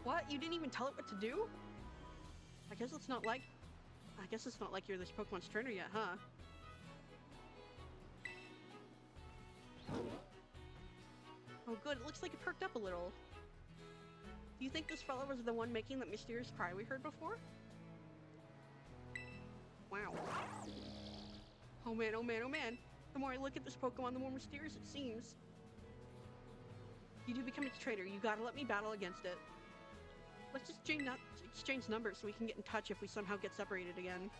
What? You didn't even tell it what to do? I guess it's not like you're this Pokemon's trainer yet, huh? Oh good, it looks like it perked up a little. Do you think this fellow was the one making that mysterious cry we heard before? Wow. Oh man, oh man, oh man. The more I look at this Pokemon, the more mysterious it seems. You do become its trainer, you gotta let me battle against it. Let's just exchange numbers so we can get in touch if we somehow get separated again.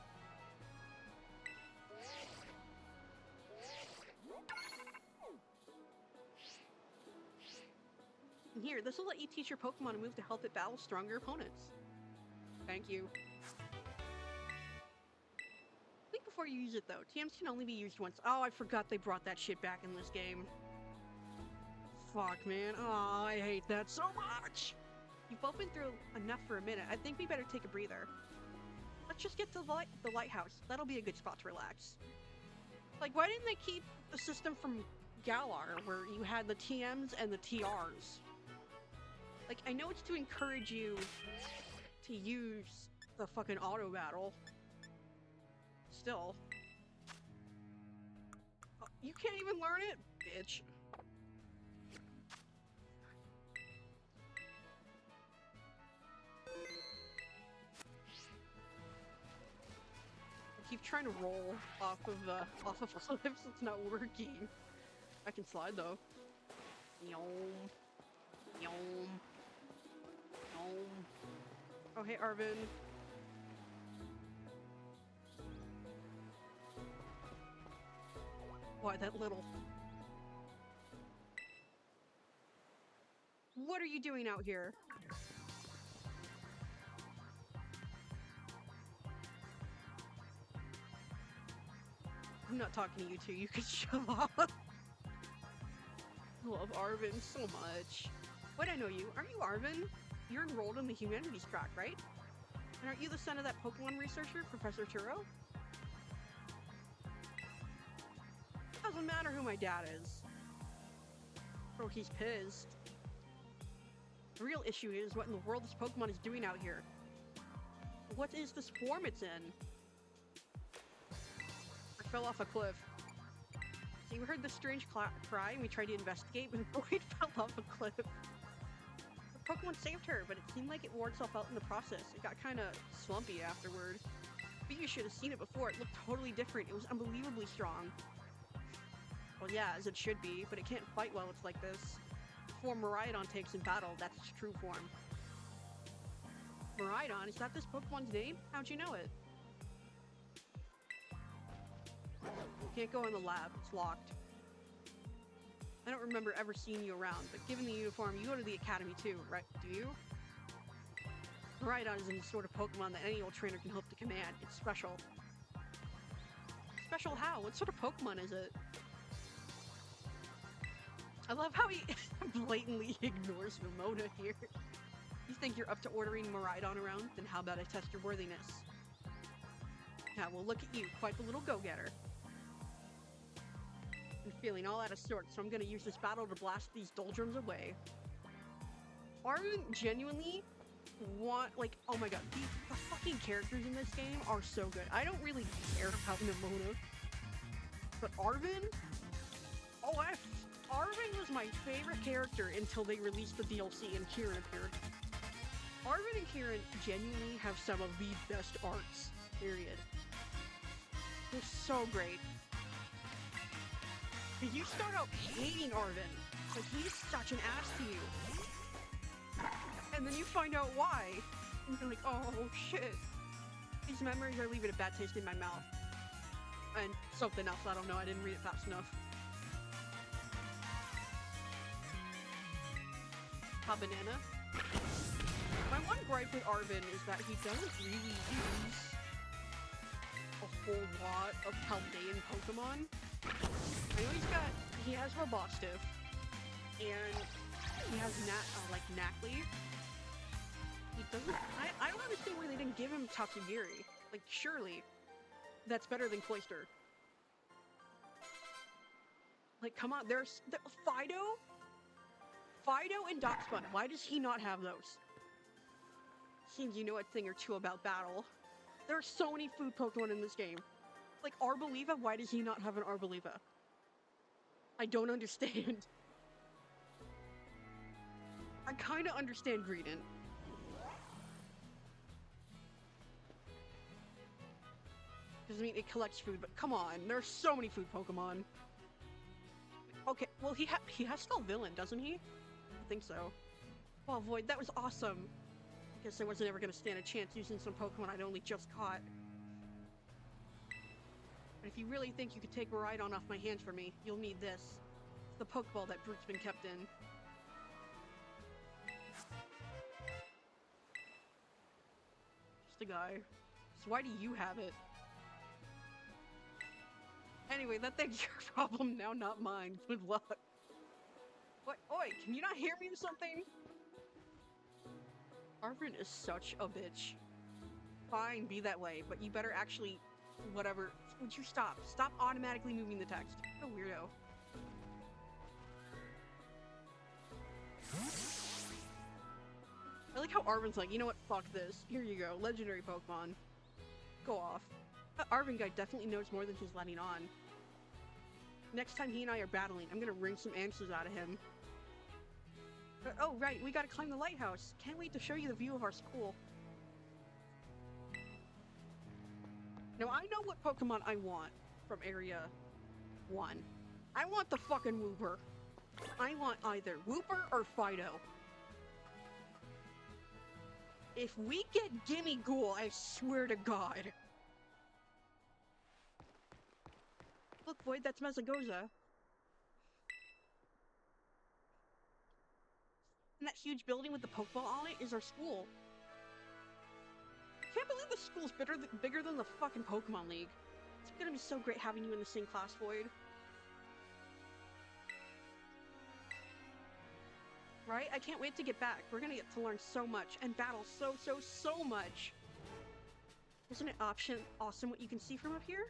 Here, this will let you teach your Pokemon a move to help it battle stronger opponents. Thank you. Think before you use it though. TMs can only be used once. Oh, I forgot they brought that shit back in this game. Fuck, man. Oh, I hate that so much! You've both been through enough for a minute. I think we better take a breather. Let's just get to the lighthouse. That'll be a good spot to relax. Like, why didn't they keep the system from Galar, where you had the TMs and the TRs? Like, I know it's to encourage you to use the fucking auto battle. Still. Oh, you can't even learn it? Bitch. I keep trying to roll off of cliffs, it's not working. I can slide though. Yom. Yom. Yom. Oh hey Arvin. Why that little... What are you doing out here? I'm not talking to you two, you can shut up. I love Arvin so much. Wait, I know you. Aren't you Arvin? You're enrolled in the humanities track, right? And aren't you the son of that Pokemon researcher, Professor Turo? Doesn't matter who my dad is. Oh, he's pissed. The real issue is what in the world this Pokemon is doing out here. What is this form it's in? I fell off a cliff. See, we heard this strange cry and we tried to investigate, but Void fell off a cliff. The Pokemon saved her, but it seemed like it wore itself out in the process. It got kind of slumpy afterward. But you should have seen it before. It looked totally different. It was unbelievably strong. Well, yeah, as it should be, but it can't fight well it's like this. The form Miraidon takes in battle, that's its true form. Miraidon, is that this Pokemon's name? How'd you know it? Can't go in the lab, it's locked. I don't remember ever seeing you around, but given the uniform, you go to the academy too, right? Do you? Miraidon is any sort of Pokemon that any old trainer can hope to command. It's special. Special how? What sort of Pokemon is it? I love how he blatantly ignores Ramona here. You think you're up to ordering Miraidon around? Then how about I test your worthiness? Now, well, look at you, quite the little go-getter. I'm feeling all out of sorts, so I'm gonna use this battle to blast these doldrums away. Arvin genuinely like, oh my god, the fucking characters in this game are so good. I don't really care about Nimona, but Arvin, Arvin was my favorite character until they released the DLC and Kieran appeared. Arvin and Kieran genuinely have some of the best arts, period. They're so great. You start out hating Arvin, like he's such an ass to you. And then you find out why. And you're like, oh shit. These memories are leaving a bad taste in my mouth. And something else, I don't know, I didn't read it fast enough. A banana. My one gripe with Arvin is that he doesn't really use a whole lot of Chaldean Pokemon. I know he has Robostiff, and he has Knackley. He doesn't, I don't understand why they didn't give him Tatsugiri. Like, surely, that's better than Cloyster. Like, come on, Fido and Darkspun, why does he not have those? Seems you know a thing or two about battle. There are so many food Pokemon in this game. Like, Arboliva, why does he not have an Arboliva? I don't understand. I kinda understand Greedent. Because, I mean, it collects food, but come on, there are so many food Pokemon. Okay, well, he has still Villain, doesn't he? I think so. Well, Void, that was awesome. Guess I wasn't ever gonna stand a chance using some Pokemon I'd only just caught. But if you really think you could take Miraidon off my hands for me, you'll need this. It's the Pokeball that Brute's been kept in. Just a guy. So why do you have it? Anyway, that thing's your problem now, not mine. Good luck. What? Oi, can you not hear me or something? Arvin is such a bitch. Fine, be that way, but you better actually... whatever. Would you stop? Stop automatically moving the text. What a weirdo. I like how Arvin's like, you know what? Fuck this. Here you go. Legendary Pokemon. Go off. That Arvin guy definitely knows more than he's letting on. Next time he and I are battling, I'm gonna wring some answers out of him. Oh, right, we gotta climb the lighthouse. Can't wait to show you the view of our school. Now, I know what Pokemon I want from Area 1. I want the fucking Wooper. I want either Wooper or Fido. If we get Gimme Ghoul, I swear to God. Look, Void, that's Mesagoza. And that huge building with the Pokeball on it is our school. I can't believe the school's bigger than the fucking Pokemon League. It's gonna be so great having you in the same class, Void. Right? I can't wait to get back. We're gonna get to learn so much and battle so much. Isn't it awesome what you can see from up here?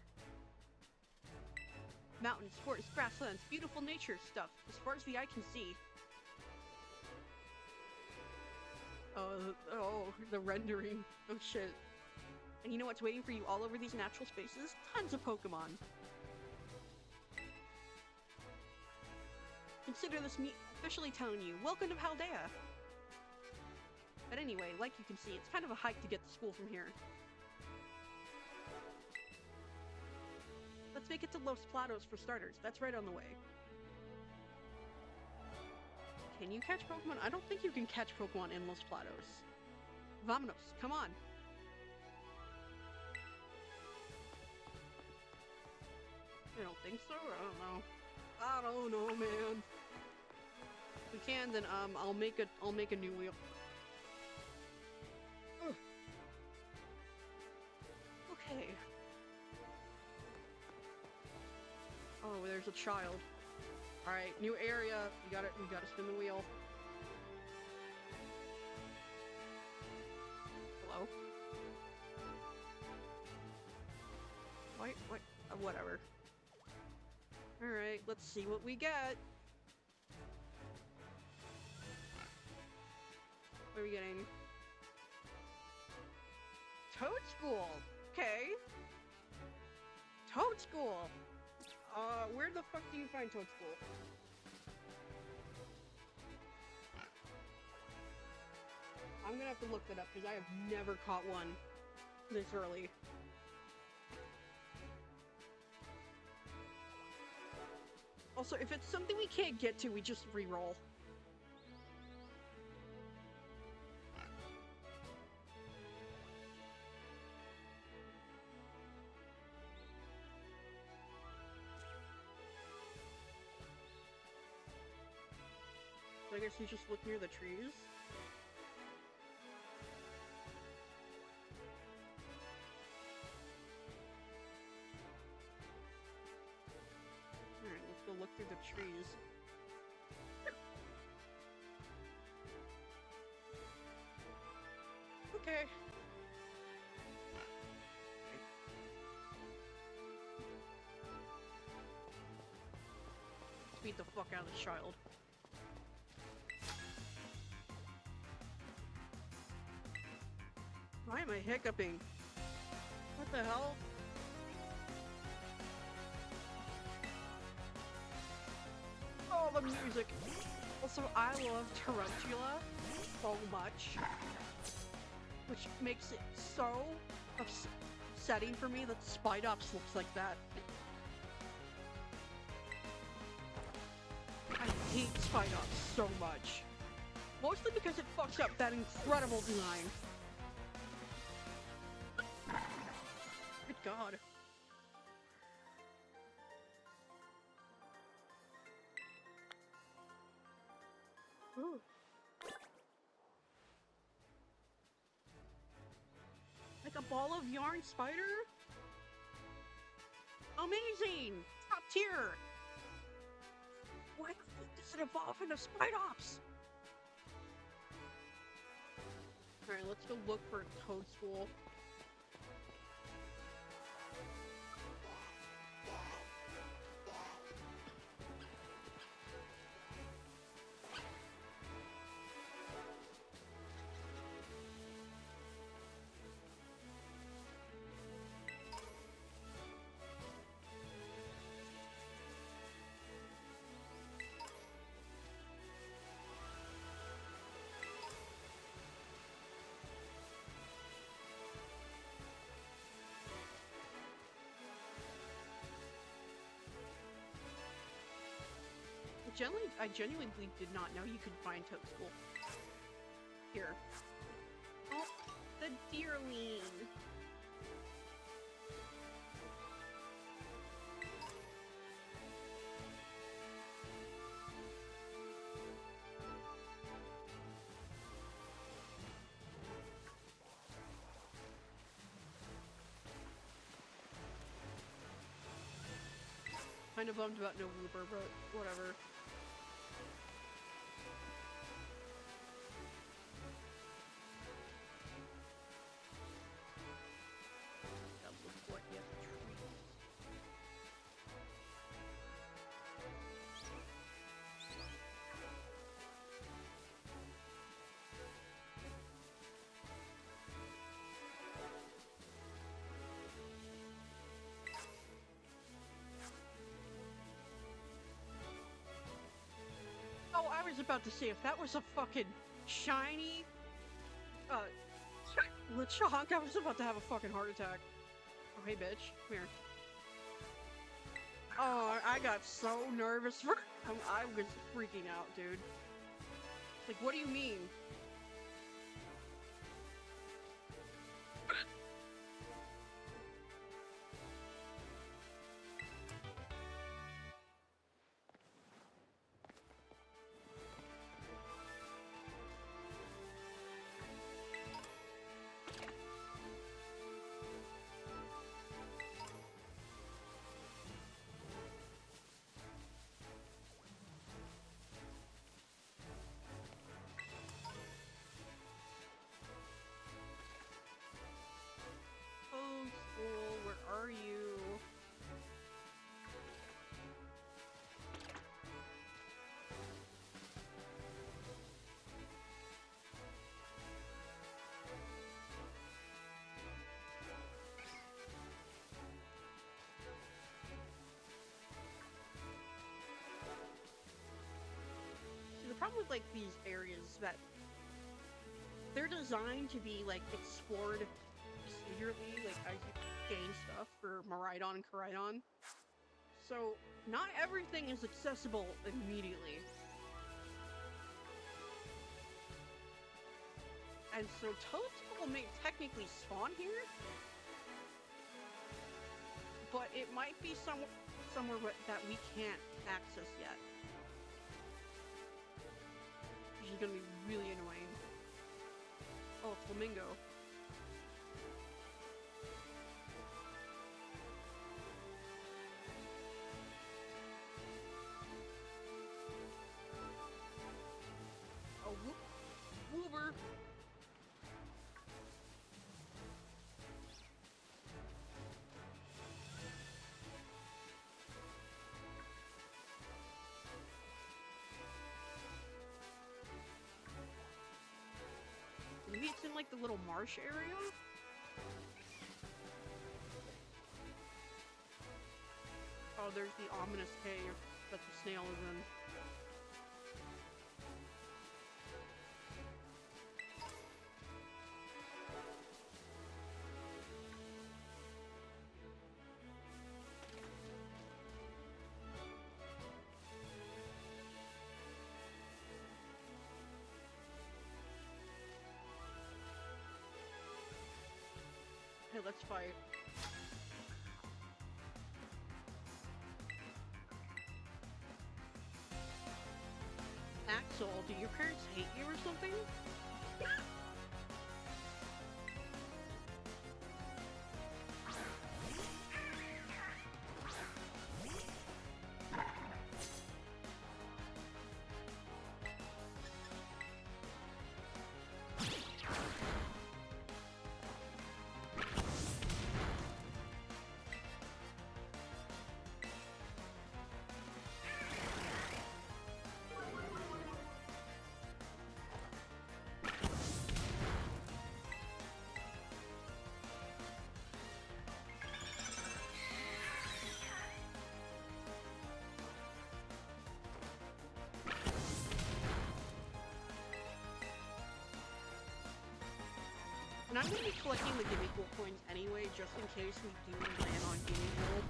Mountains, forests, grasslands, beautiful nature stuff, as far as the eye can see. Oh, the rendering. Oh shit. And you know what's waiting for you all over these natural spaces? Tons of Pokemon. Consider this me officially telling you, welcome to Paldea! But anyway, like you can see, it's kind of a hike to get to school from here. Let's make it to Los Platos for starters. That's right on the way. Can you catch Pokemon? I don't think you can catch Pokemon in Los Platos. Vamonos, come on. I don't think so. I don't know. I don't know, man. If we can, then I'll make a new wheel. Ugh. Okay. Oh, there's a child. All right, new area. You gotta spin the wheel. Hello. What? Whatever. All right, let's see what we get. What are we getting? Toadstool. Okay. Toadstool. Where the fuck do you find Toadstool? I'm gonna have to look that up because I have never caught one this early. Also, if it's something we can't get to, we just re-roll. So I guess you just look near the trees. Alright, let's go look through the trees. Okay. Let's beat the fuck out of the child. Why am I hiccuping? What the hell? Oh, the music! Also, I love Tarantula so much, which makes it so upsetting for me that Spidops looks like that. I hate Spidops so much. Mostly because it fucks up that incredible design. Good God. Ooh. Like a ball of yarn spider? Amazing! Top tier! Why the fuck does it evolve into Spidops? Alright, let's go look for a Toadstool. I genuinely did not know you could find Toadstool. Here. Oh, the deerling. Kind of bummed about no Wooper, but whatever. Oh, I was about to say, if that was a fucking shiny, Lechonk, I was about to have a fucking heart attack. Oh, hey, bitch. Come here. Oh, I got so nervous for- I was freaking out, dude. Like, what do you mean? with like these areas that they're designed to be like explored procedurally, like as you gain stuff for Miraidon and Koraidon. So not everything is accessible immediately. And so Toadstool may technically spawn here, but it might be somewhere that we can't access yet. Which is gonna be really annoying. Oh, Flamingo. Oh, Woober. Maybe it's in like the little marsh area? Oh, there's the ominous cave that the snail is in. Hey, let's fight. Axel, do your parents hate you or something? And I'm going to be collecting the Gimme Gold coins anyway, just in case we do land on Gimme Gold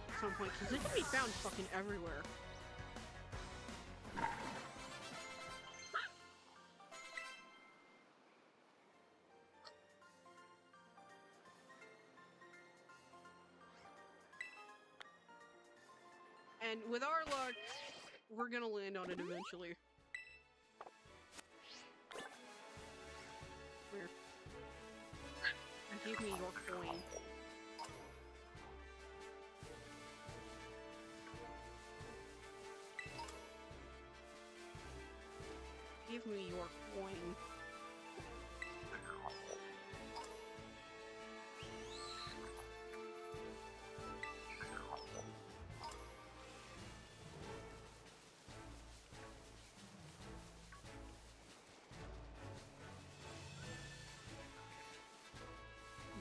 at some point, because it can be found fucking everywhere. And with our luck, we're gonna land on it eventually. Where? Give me your coin. Give me your coin.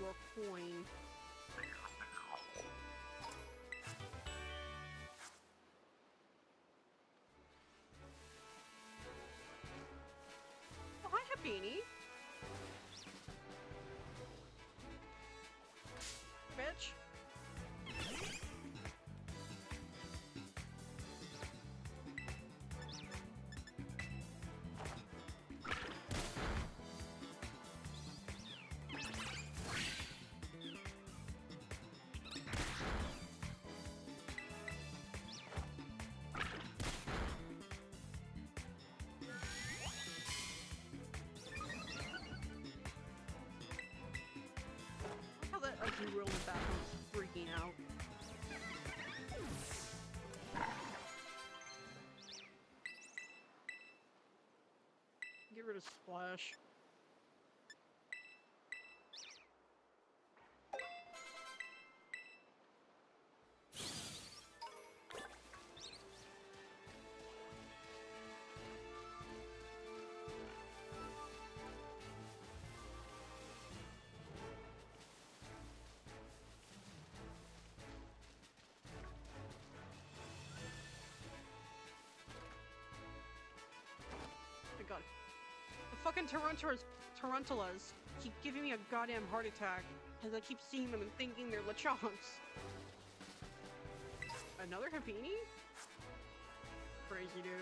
Your coin. Oh, hi, Beanie. Bitch. How that Azura in the background is freaking out. Get rid of Splash. god. The fucking tarantulas keep giving me a goddamn heart attack as I keep seeing them and thinking they're Lechonks. Another Hapini? Crazy dude.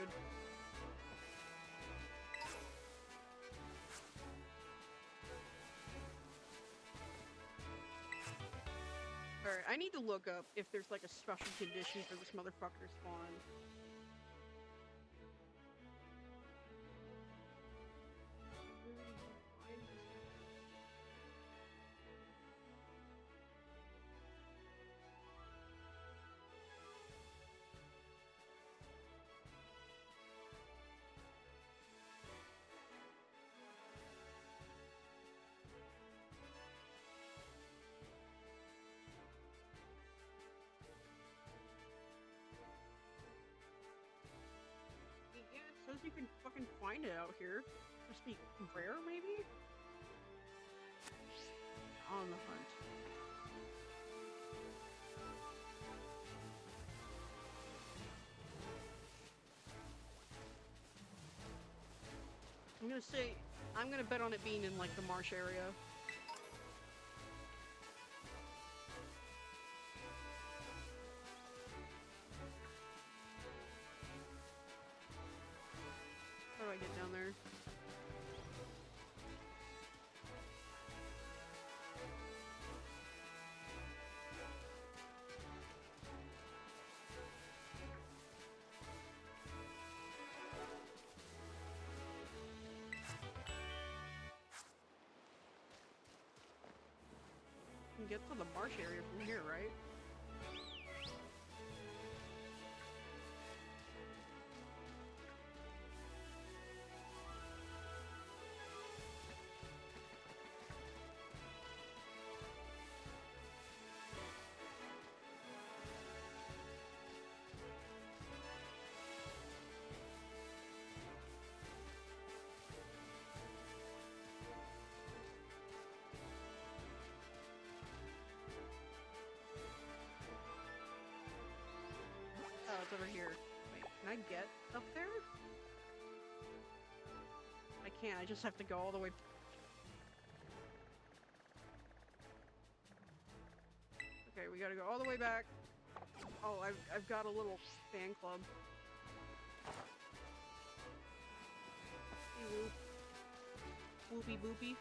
Alright, I need to look up if there's like a special condition for this motherfucker spawn. Yeah, it says you can fucking find it out here. Must be rare, maybe? On the hunt. I'm gonna bet on it being in like the marsh area. How do I get down there? You can get to the marsh area from here, right? Oh, it's over here. Wait, can I get up there? I can't, I just have to go all the way. Okay, we gotta go all the way back. Oh, I've got a little fan club. Hey, whoop. Whoopie boopie.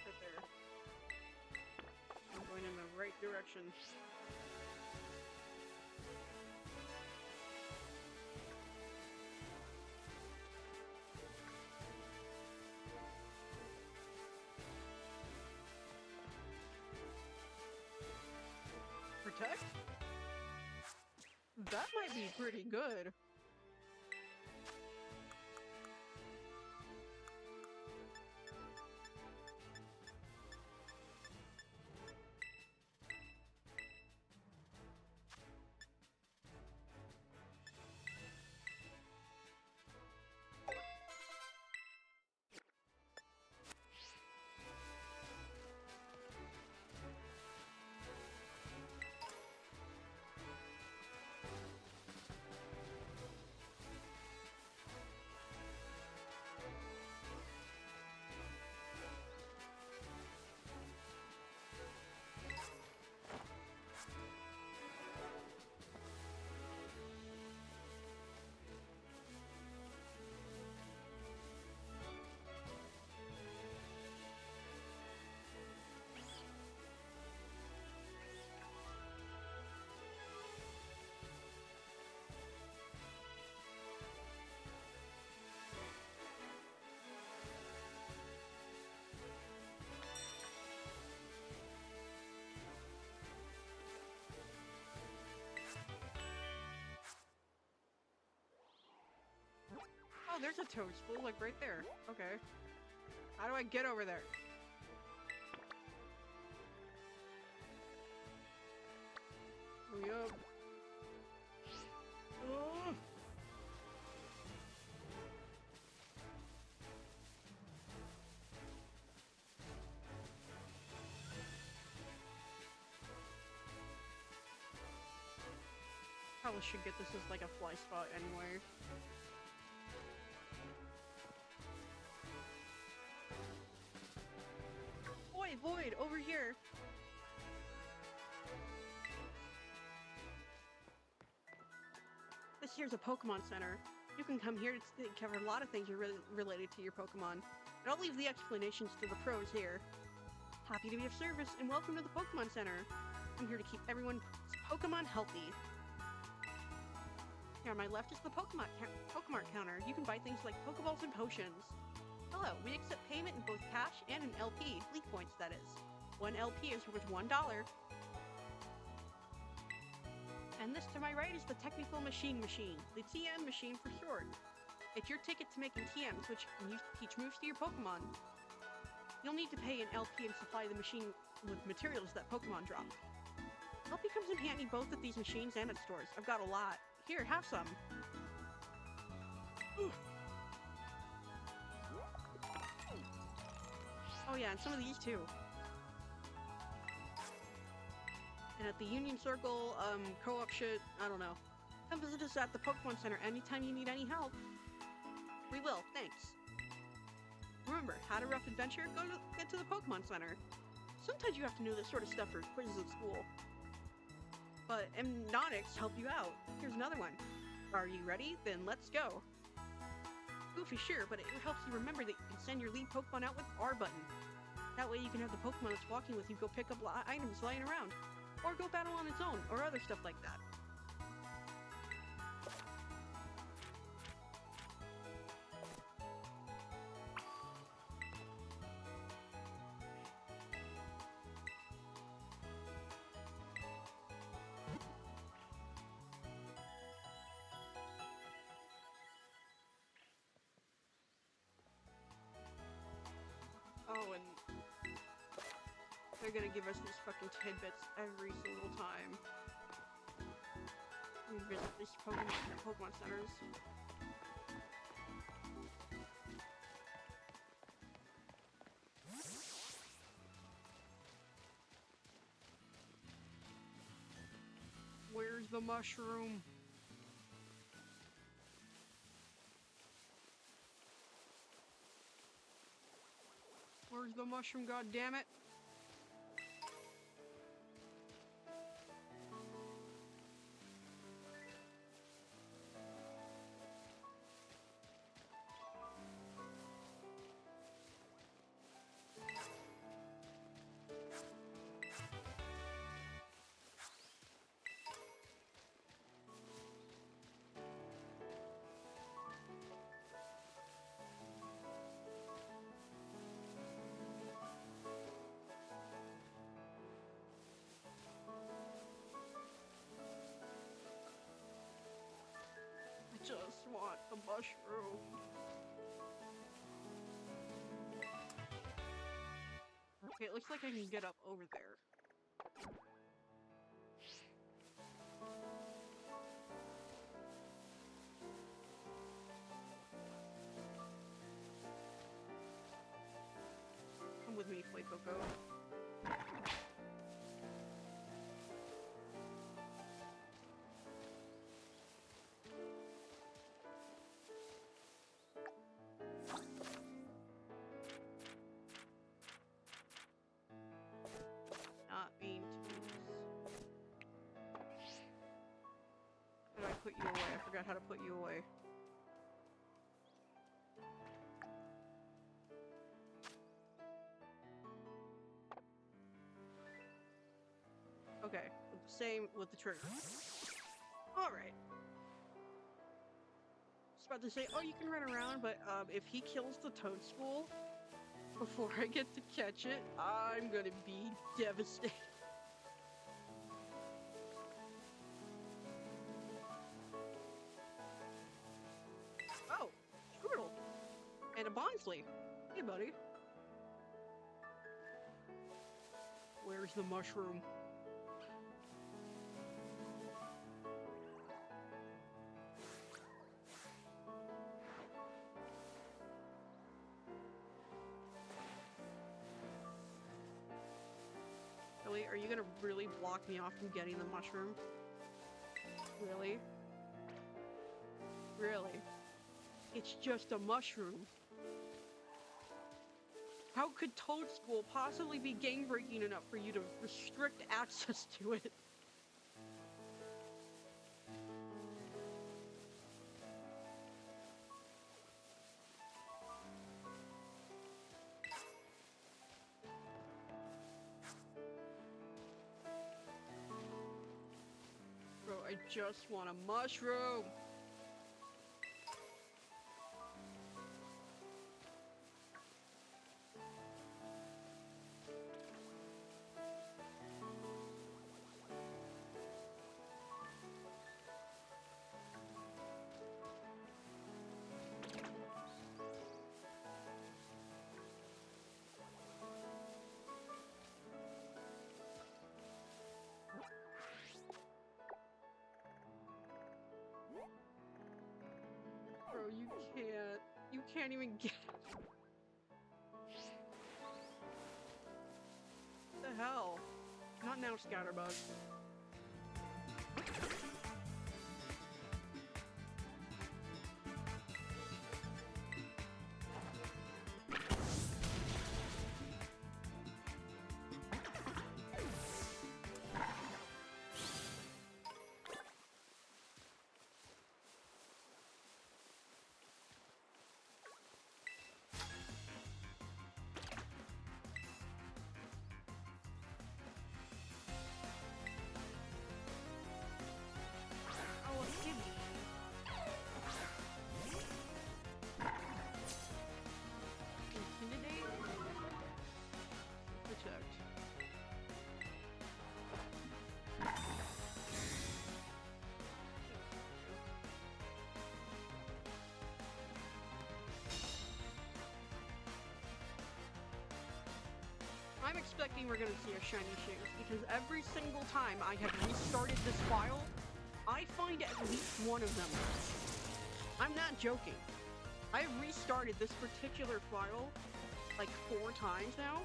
Right there. I'm going in the right direction. Protect? That might be pretty good. there's a toadstool, like right there. Okay. How do I get over there? Hurry up. Oh. Probably should get this as like a fly spot anyway. Boy, Void, over here. This here's a Pokemon Center. You can come here to cover a lot of things related to your Pokemon. And I'll leave the explanations to the pros here. Happy to be of service, and welcome to the Pokemon Center. I'm here to keep everyone's Pokemon healthy. Here on my left is the Pokemon counter. You can buy things like Pokeballs and potions. Hello, we accept payment in both cash and in LP, Leaf Points that is. 1 LP is worth $1. And this to my right is the Technical Machine, the TM machine for short. It's your ticket to making TMs, which you can use to teach moves to your Pokemon. You'll need to pay an LP and supply the machine with materials that Pokemon drop. LP comes in handy both at these machines and at stores. I've got a lot. Here, have some. Ooh. Oh yeah, and some of these too. And at the Union Circle, co-op shit, I don't know. Come visit us at the Pokemon Center anytime you need any help. We will, thanks. Remember, had a rough adventure? Get to the Pokemon Center. Sometimes you have to know this sort of stuff for quizzes at school. But Mnemonics help you out. Here's another one. Are you ready? Then let's go. Goofy, sure, but it helps you remember that you can send your lead Pokemon out with R button. That way you can have the Pokemon that's walking with you go pick up items lying around. Or go battle on its own, or other stuff like that. Oh, and they're gonna give us these fucking tidbits every single time we visit these Pokemon centers. Where's the mushroom? Where's the mushroom, goddammit? I just want the mushroom. Okay, it looks like I can get up over there. Come with me, Play Coco. Not being too... How did I put you away? I forgot how to put you away. Okay, same with the trigger. Alright. I was about to say, oh, you can run around, but if he kills the Toadstool before I get to catch it, I'm gonna be devastated. Oh, Squirtle. seriously. Hey, buddy. Where's the mushroom? Really? Are you gonna really block me off from getting the mushroom? Really? Really? It's just a mushroom. How could Toadstool possibly be game-breaking enough for you to restrict access to it? Bro, I just want a mushroom! Bro, you can't even get it. What the hell? Not now, Scatterbug. Oh, a kidney. Intimidate? Protect. I'm expecting we're gonna see a shiny shoes, because every single time I have restarted this file, I find at least one of them. I'm not joking. I've restarted this particular file like 4 times now,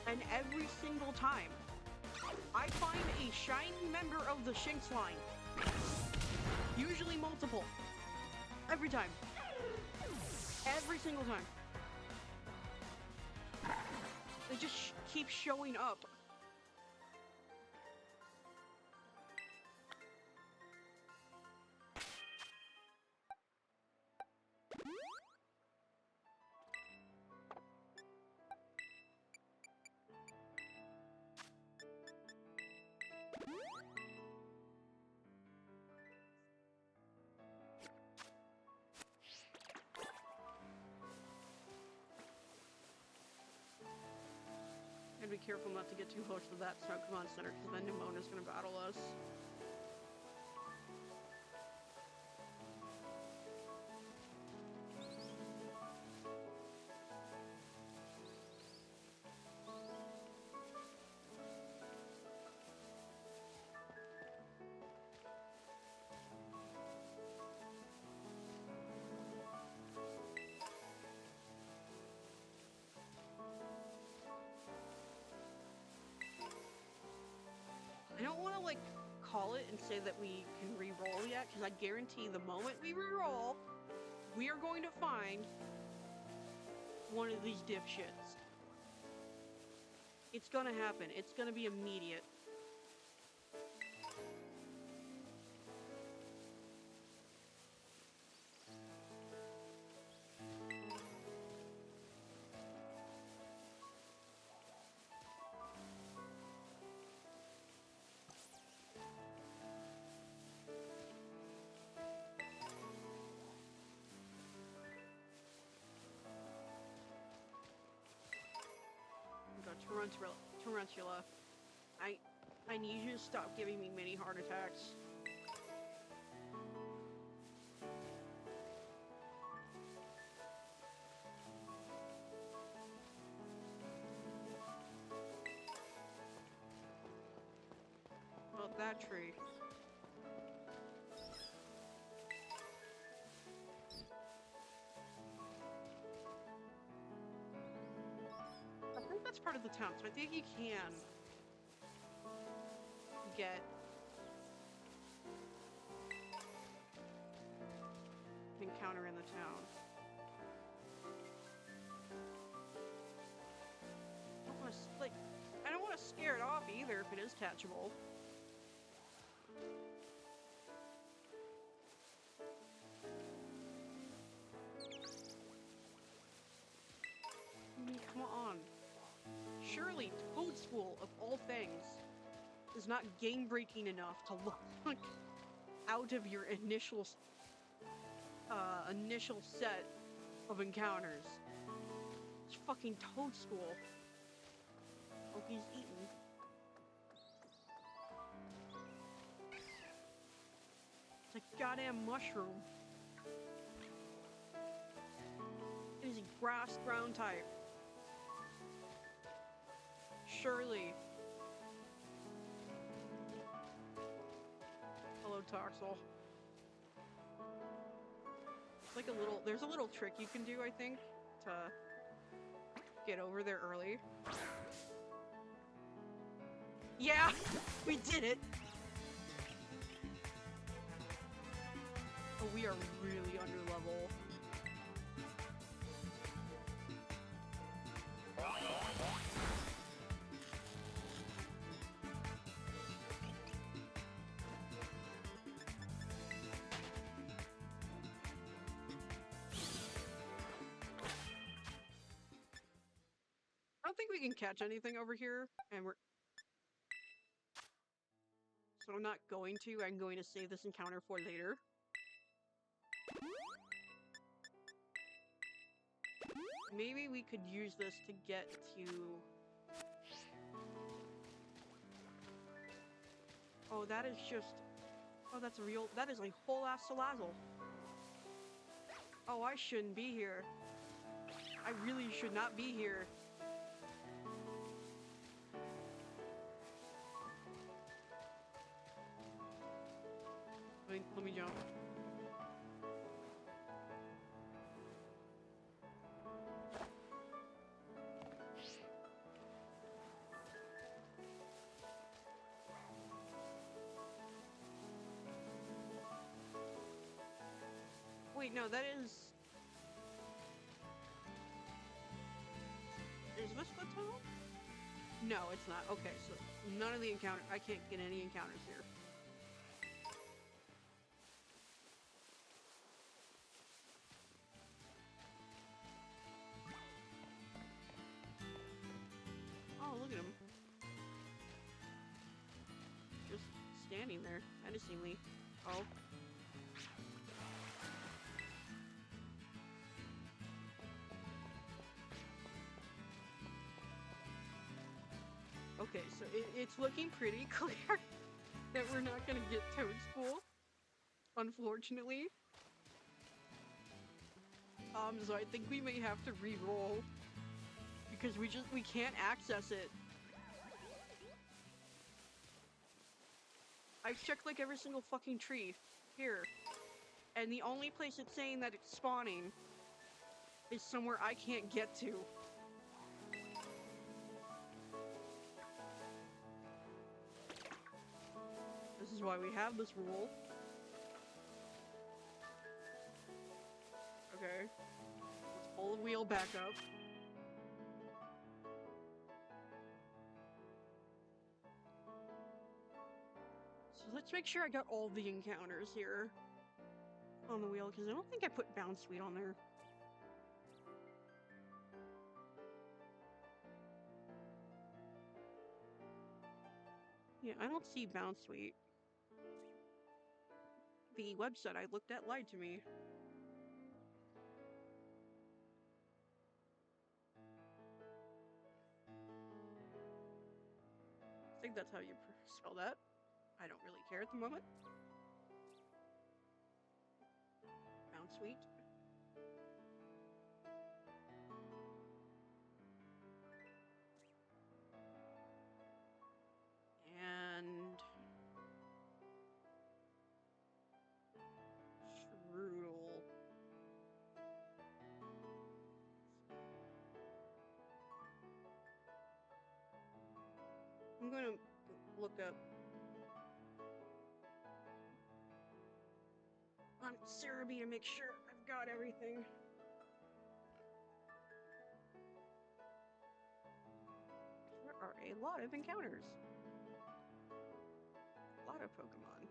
and every single time, I find a shiny member of the Shinx line. Usually multiple. Every time. Every single time. They just keep showing up. And be careful not to get too close to that Pokemon Center, because then Nemona's gonna battle us. I don't want to, like, call it and say that we can re-roll yet, because I guarantee the moment we re-roll, we are going to find one of these dipshits. It's gonna happen. It's gonna be immediate. Tarantula. I need you to stop giving me mini heart attacks. that tree. I think that's part of the town, so I think you can get an encounter in the town. I don't want to scare it off either if it is catchable. I mean, come on. Surely Toadstool, of all things, is not game-breaking enough to look out of your initial set of encounters. It's fucking Toadstool. Oh, he's eaten. It's a goddamn mushroom. It is a grass ground type. Surely. Hello, Toxel. It's like there's a little trick you can do, I think, to get over there early. Yeah, we did it. Oh, we are really under level. I don't think we can catch anything over here, and so I'm not going to. I'm going to save this encounter for later. Maybe we could use this to get to... Oh, that is just... Oh, that's a real... That is a whole-ass Salazzle. Oh, I shouldn't be here. I really should not be here. Let me jump. Wait, no, that is... Is this the tunnel? No, it's not. Okay, so none of the encounters... I can't get any encounters here. Oh, look at him. Just standing there, menacingly. Oh. Okay, so it's looking pretty clear that we're not gonna get Toadstool, unfortunately. So I think we may have to re-roll because we can't access it. I've checked like every single fucking tree here, and the only place it's saying that it's spawning is somewhere I can't get to. This is why we have this rule. Okay. Let's pull the wheel back up. So let's make sure I got all the encounters here on the wheel, because I don't think I put Bounce Sweet on there. Yeah, I don't see Bounce Sweet. The website I looked at lied to me. I think that's how you spell that. I don't really care at the moment. Bounce Sweet. And look up on Cerebi and make sure I've got everything. There are a lot of encounters. A lot of Pokemon.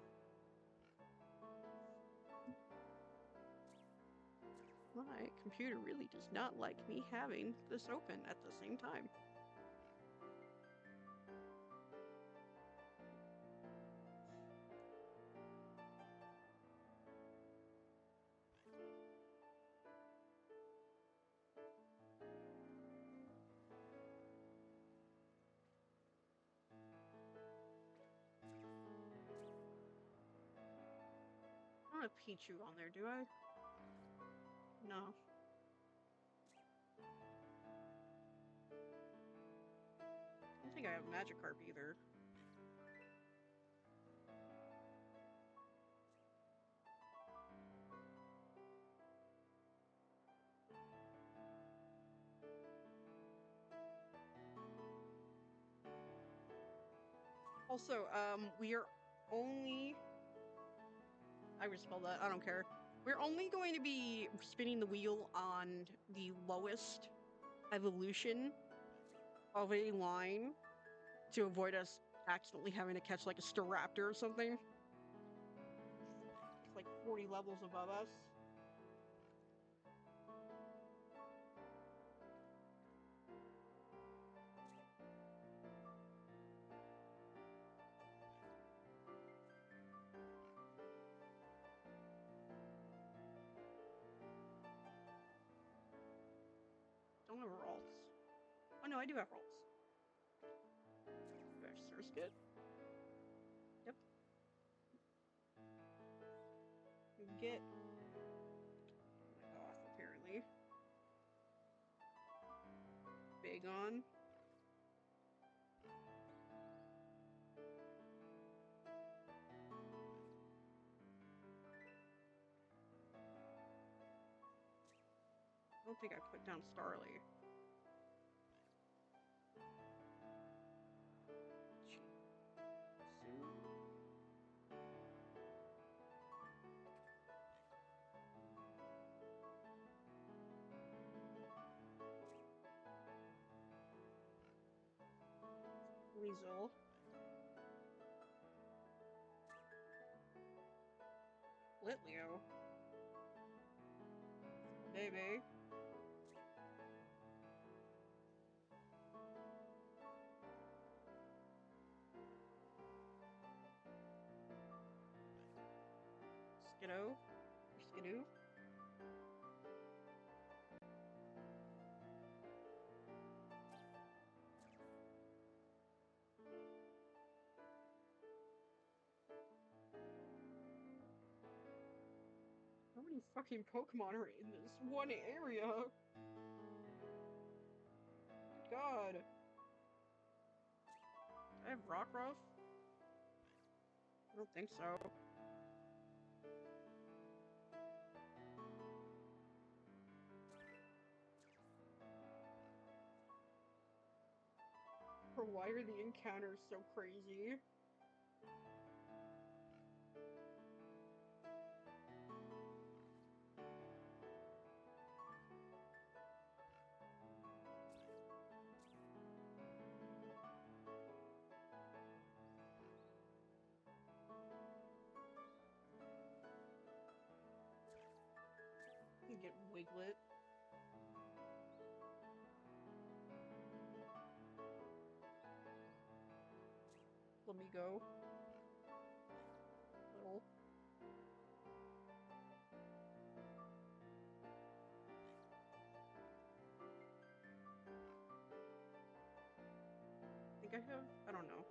My computer really does not like me having this open at the same time. I don't have Pichu on there, do I? No. I don't think I have Magikarp either. Also, we are only... I would spell that, I don't care. We're only going to be spinning the wheel on the lowest evolution of a line to avoid us accidentally having to catch like a Staraptor or something. It's like 40 levels above us. Don't have Ralts. Oh no, I do have Ralts. Do I have Surskit? Yep. Get off, apparently. Bagon. I don't think I put down Starly. Weasel. Litleo. Baby. Skiddo. Skidoo. How many fucking Pokemon are in this one area? Good God. I have Rockruff? I don't think so. Or why are the encounters so crazy? You get Wiglet. Let me go. Little. I think I have... I don't know.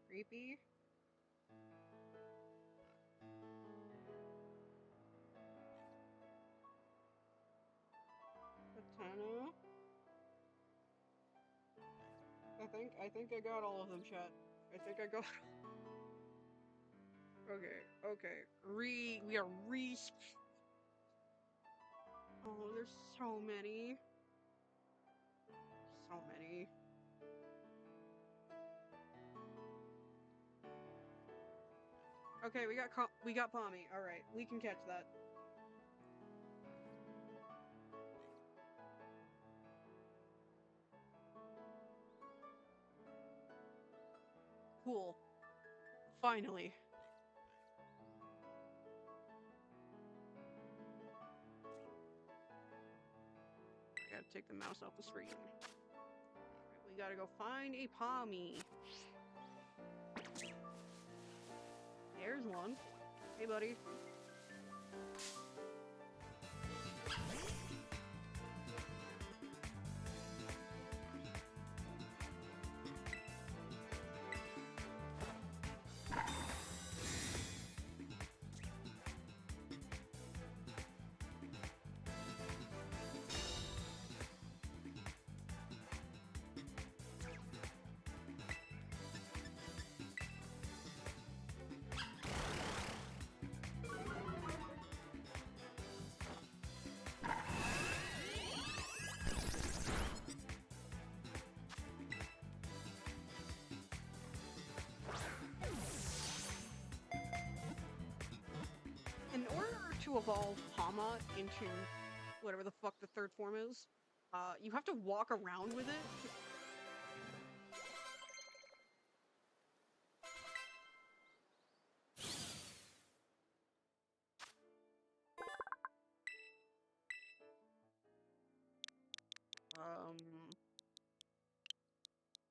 Creepy. Katana. I think I got all of them, chat. I think I got... Okay. We are Oh, there's so many. So many. Okay, we got Pommy. All right, we can catch that. Cool. Finally. I gotta take the mouse off the screen. Alright, we gotta go find a Pommy. There's one. Hey, buddy. In order to evolve Pama into whatever the fuck the third form is, you have to walk around with it.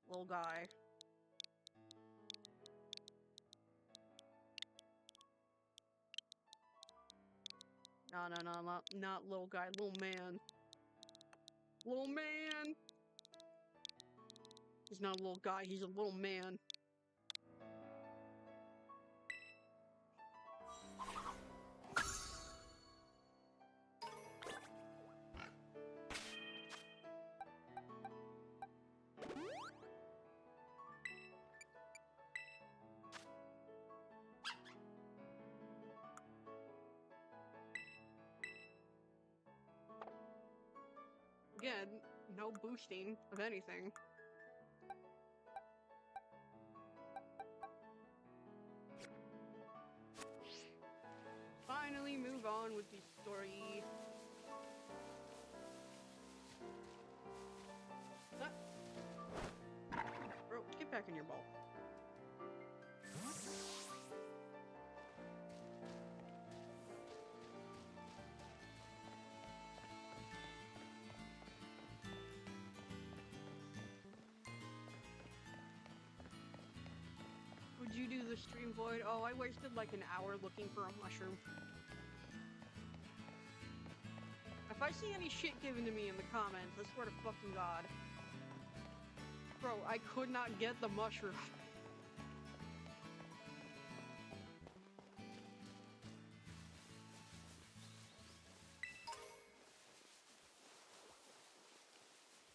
Little guy. No, not little guy, little man. Little man! He's not a little guy, he's a little man. Again, no boosting of anything. Finally move on with the story. Ah. Bro, get back in your ball. Would you do the stream void? Oh, I wasted like an hour looking for a mushroom. If I see any shit given to me in the comments, I swear to fucking God. Bro, I could not get the mushroom.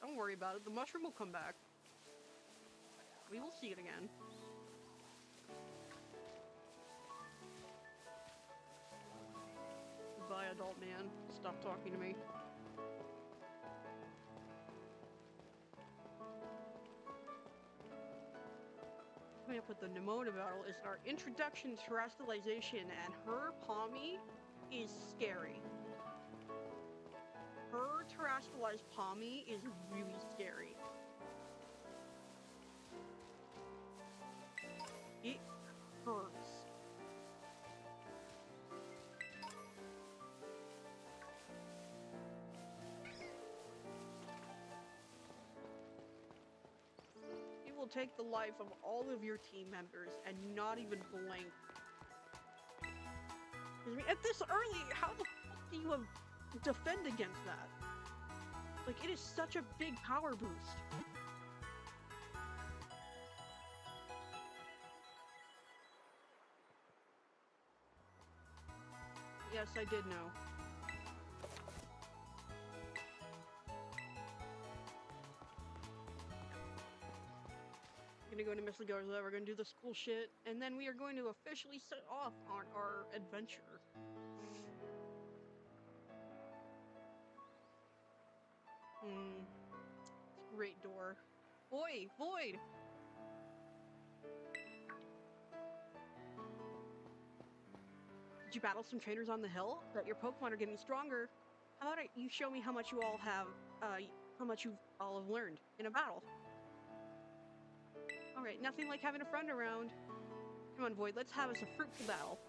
Don't worry about it, the mushroom will come back. We will see it again. Goodbye, adult man. Stop talking to me. Coming up with the Nemona battle is our introduction to terrestrialization, and her Pommy is scary. Her terrestrialized Pommy is really scary. It hurts. It will take the life of all of your team members and not even blink. I mean, at this early, how the fuck do you defend against that? Like, it is such a big power boost. Yes, I did know. We're gonna go to Miss Lagarza, we're gonna do the school shit, and then we are going to officially set off on our adventure. Great door. Oi, Void! Did you battle some trainers on the hill? But your Pokemon are getting stronger. How about you show me how much you all have, how much you all have learned in a battle? Alright, nothing like having a friend around. Come on, Void, let's have us a fruitful battle.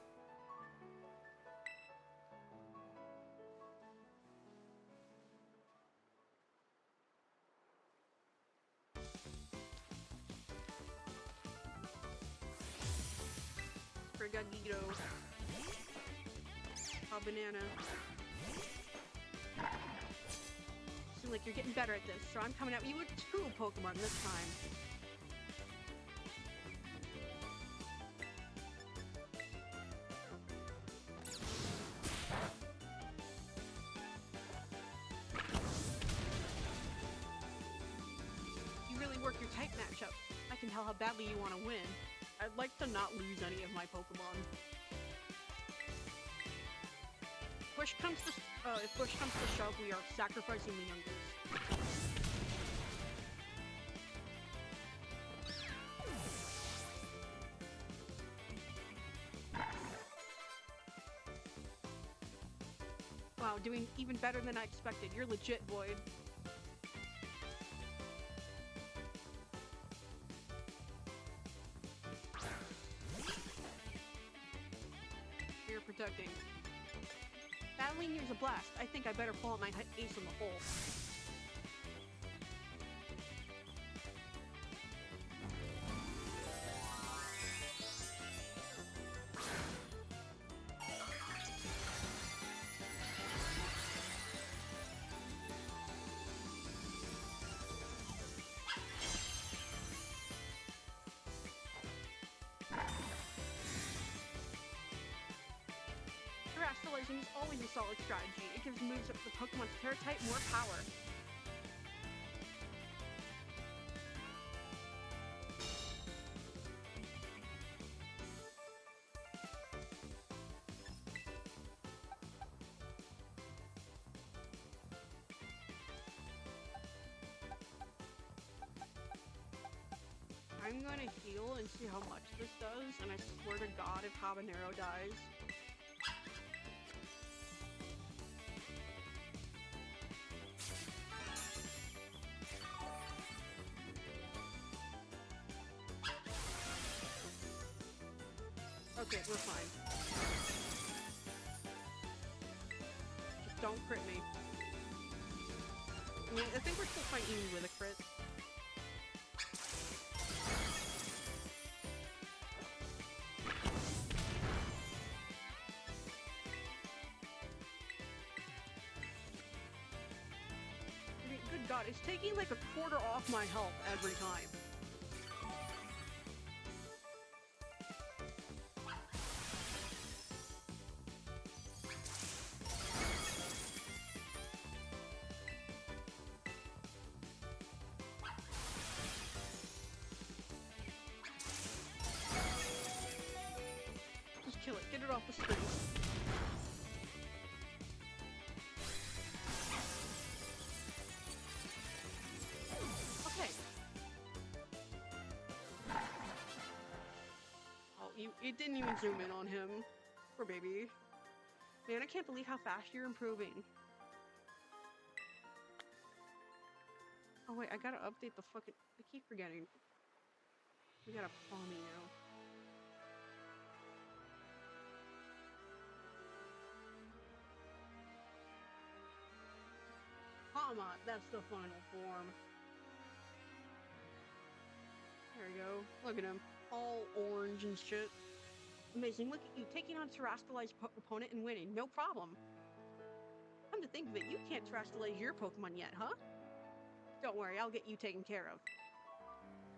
Frigagito. A banana. Seems like you're getting better at this, so I'm coming at you with 2 Pokemon this time. You really work your type matchup. I can tell how badly you want to win. I'd like to not lose any of my Pokemon. If push comes to shove, we are sacrificing the youngest. Wow, doing even better than I expected. You're legit, Void. You're protecting. Battling you's a blast. I think I better pull out my ace in the hole. Terastallizing is always a solid strategy. It gives moves up the Pokemon's Terra type more power. I'm gonna heal and see how much this does, and I swear to God if Habanero dies. Okay, we're fine. Just don't crit me. I mean, I think we're still fine even with a crit. I mean, good God, it's taking like a quarter off my health every time. Just kill it, get it off the screen. Okay. Oh, it didn't even zoom in on him. Poor baby. Man, I can't believe how fast you're improving. Oh wait, I gotta update the fucking... I keep forgetting. We gotta Palmy now. Palma, that's the final form. There we go. Look at him. All orange and shit. Amazing. Look at you taking on a Terastallized opponent and winning. No problem. Come to think of it, you can't Terastallize your Pokemon yet, huh? Don't worry, I'll get you taken care of.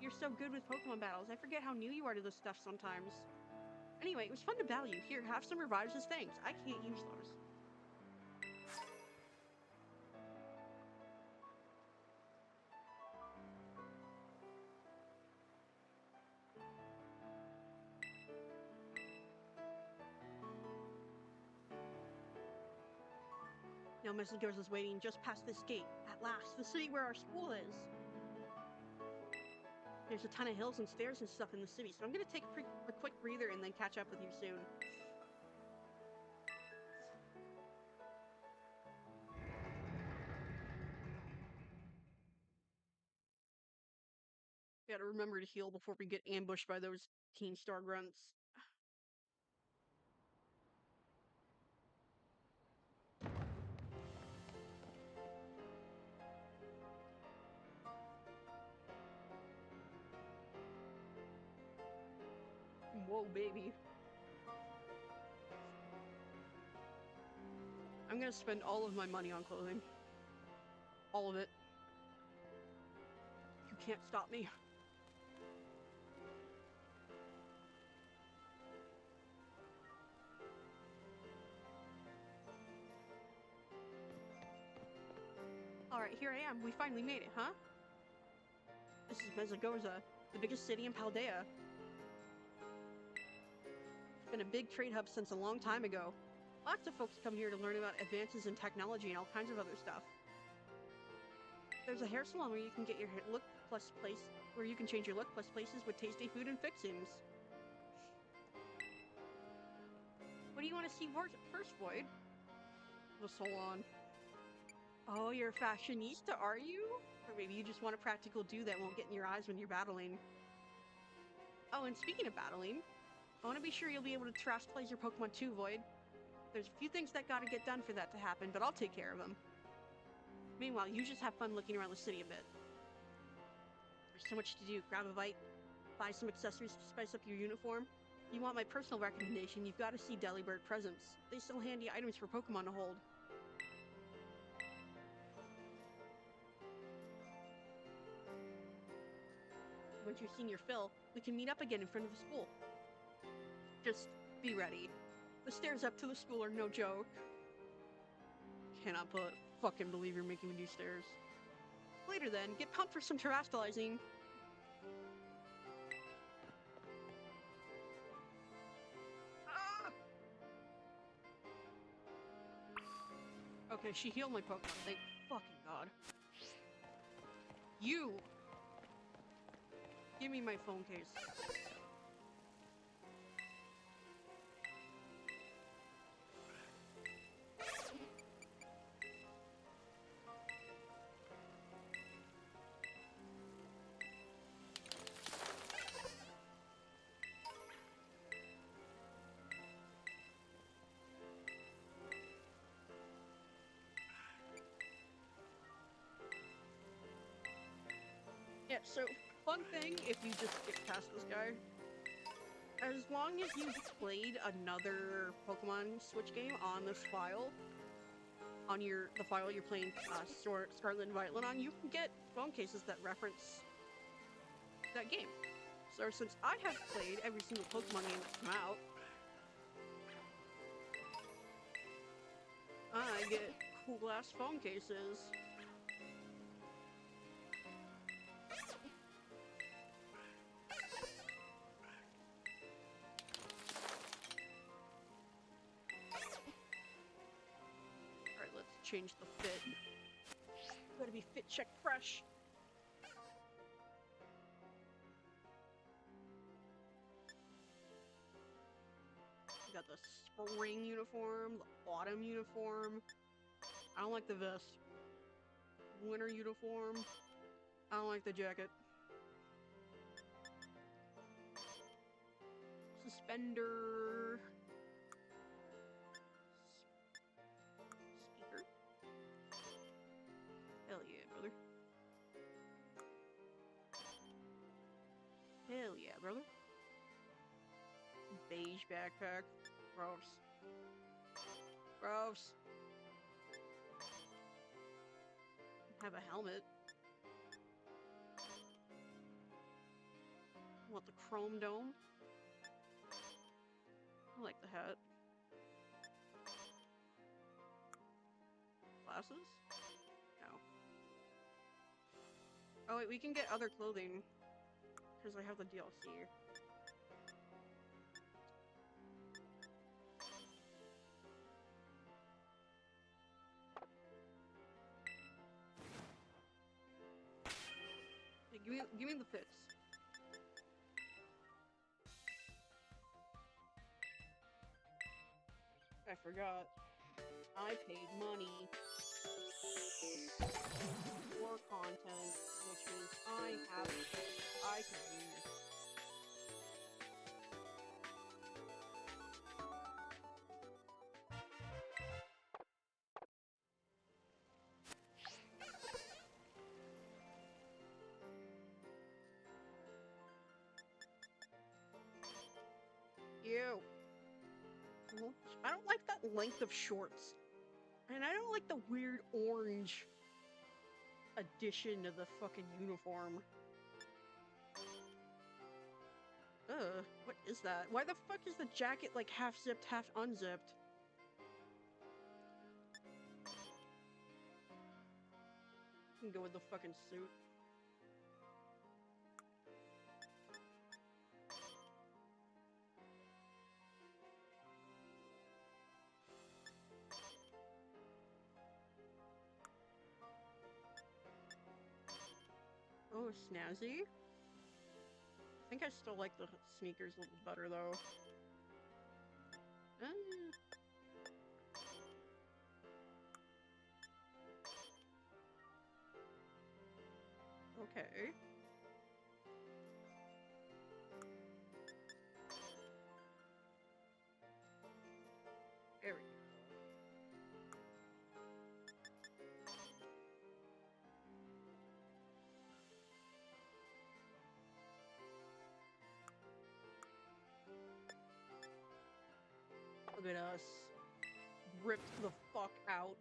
You're so good with Pokemon battles. I forget how new you are to this stuff sometimes. Anyway, it was fun to battle you. Here, have some revives as thanks. I can't use those. Now Messengers is waiting just past this gate. At last, the city where our school is. There's a ton of hills and stairs and stuff in the city, so I'm gonna take a quick breather and then catch up with you soon. Gotta remember to heal before we get ambushed by those teen star grunts. Whoa, baby. I'm gonna spend all of my money on clothing. All of it. You can't stop me. Alright, here I am. We finally made it, huh? This is Mezagoza, the biggest city in Paldea. It's been a big trade hub since a long time ago. Lots of folks come here to learn about advances in technology and all kinds of other stuff. There's a hair salon where you can get your look plus place, where you can change your look plus places with tasty food and fixings. What do you want to see first, Void? The salon. Oh, you're a fashionista, are you? Or maybe you just want a practical dude that won't get in your eyes when you're battling. Oh, and speaking of battling, I want to be sure you'll be able to terastallize your Pokemon too, Void. There's a few things that gotta get done for that to happen, but I'll take care of them. Meanwhile, you just have fun looking around the city a bit. There's so much to do. Grab a bite, buy some accessories to spice up your uniform. If you want my personal recommendation, you've got to see Delibird Presents. They sell handy items for Pokemon to hold. Once you've seen your fill, we can meet up again in front of the school. Just be ready. The stairs up to the school are no joke. Cannot fucking believe you're making me do stairs. Later then, get pumped for some terastallizing. Ah! Okay, she healed my Pokemon, thank fucking god. You! Give me my phone case. Yeah, so, fun thing if you just get past this guy. As long as you've played another Pokemon Switch game on this file, on the file you're playing Scarlet and Violet on, you can get phone cases that reference that game. So since I have played every single Pokemon game that's come out, I get cool-ass phone cases. Alright, let's change the fit. Gotta be fit check fresh. We got the spring uniform, the autumn uniform. I don't like the vest. Winter uniform. I don't like the jacket. Suspender. Speaker. Hell yeah, brother. Hell yeah, brother. Beige backpack. Gross. Gross. Have a helmet. Want the chrome dome? I like the hat. Glasses? No. Oh wait, we can get other clothing. Because I have the DLC. Hey, give me the fix. forgot. I paid money for content, which means I have shit I can use. Ew. I don't like that length of shorts. And I don't like the weird orange addition to the fucking uniform. Ugh, what is that? Why the fuck is the jacket like half zipped, half unzipped? I can go with the fucking suit. Oh, snazzy. I think I still like the sneakers a little better though. Eh. Okay. There we go. Look at us. Ripped the fuck out.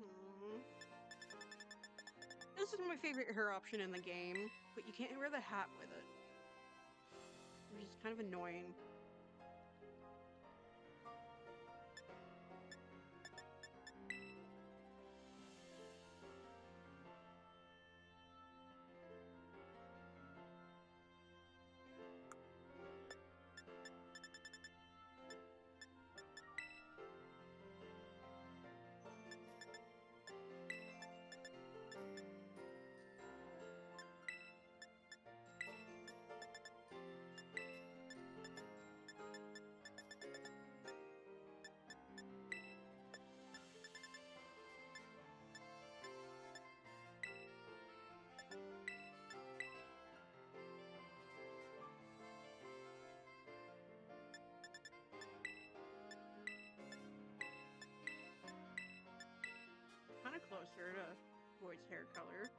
Hmm. This is my favorite hair option in the game, but you can't wear the hat with it, which is kind of annoying. Kind of closer to Void's hair color.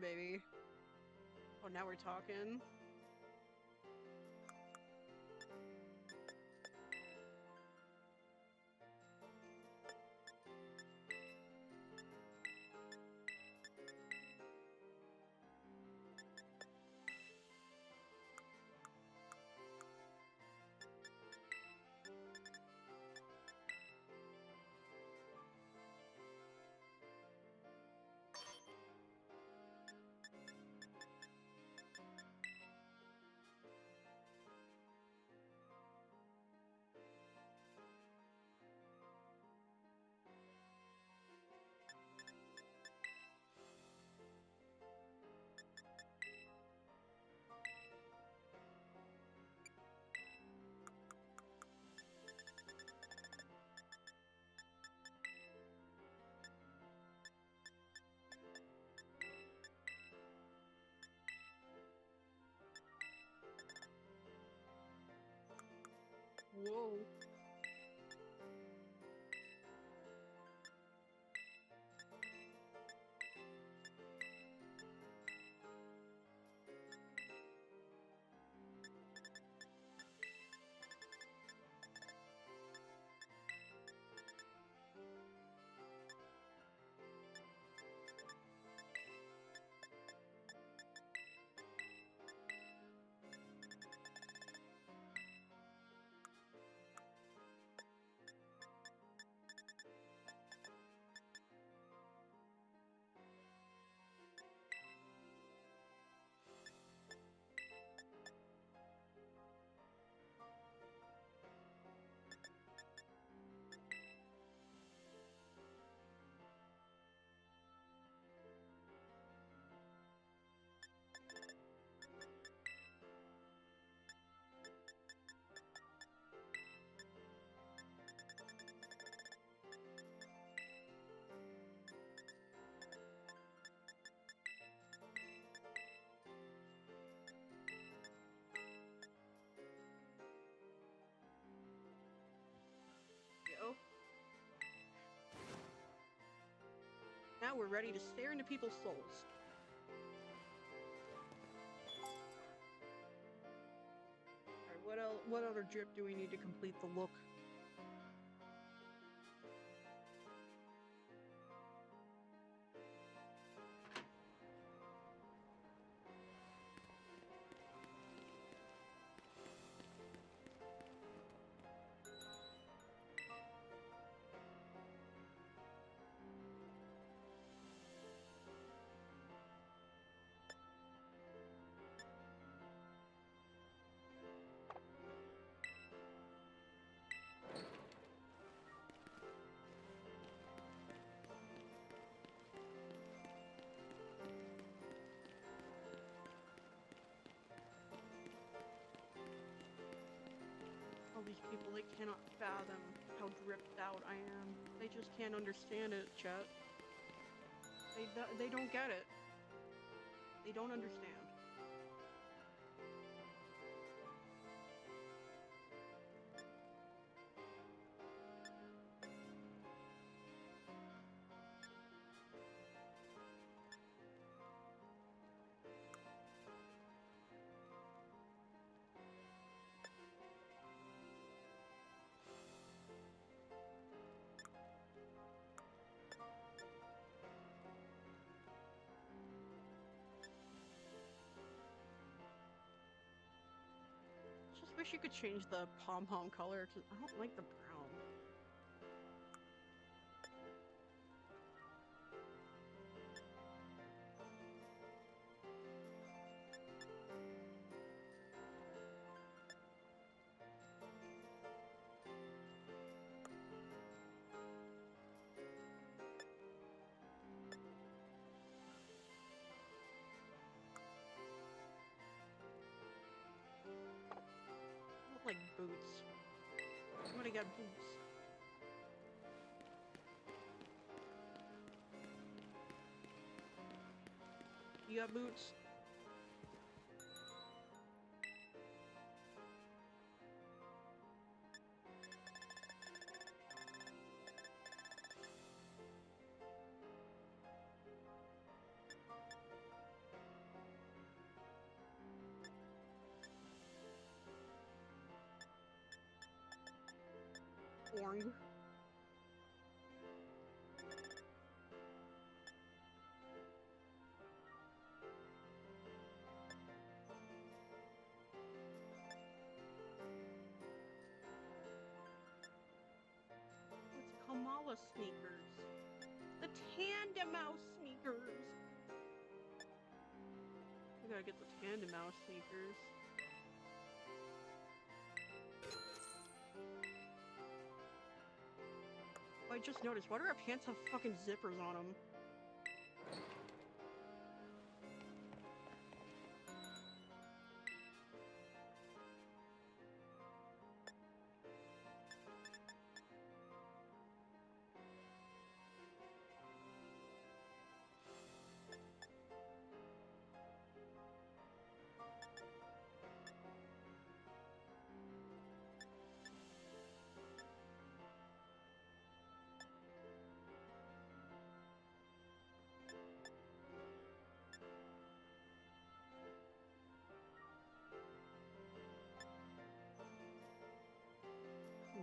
baby. Oh, now we're talking. Whoa. Yo. Now we're ready to stare into people's souls. Alright, what other drip do we need to complete the look? All these people, they cannot fathom how dripped out I am. They just can't understand it, chat. They don't get it. They don't understand. Just wish you could change the pom-pom color, because I don't like the brown. I don't like boots. Somebody got boots. You got boots? Orange. It's Kamala sneakers. The Tandem Mouse sneakers. I gotta get the Tandem Mouse sneakers. I just noticed, why do our pants have fucking zippers on them?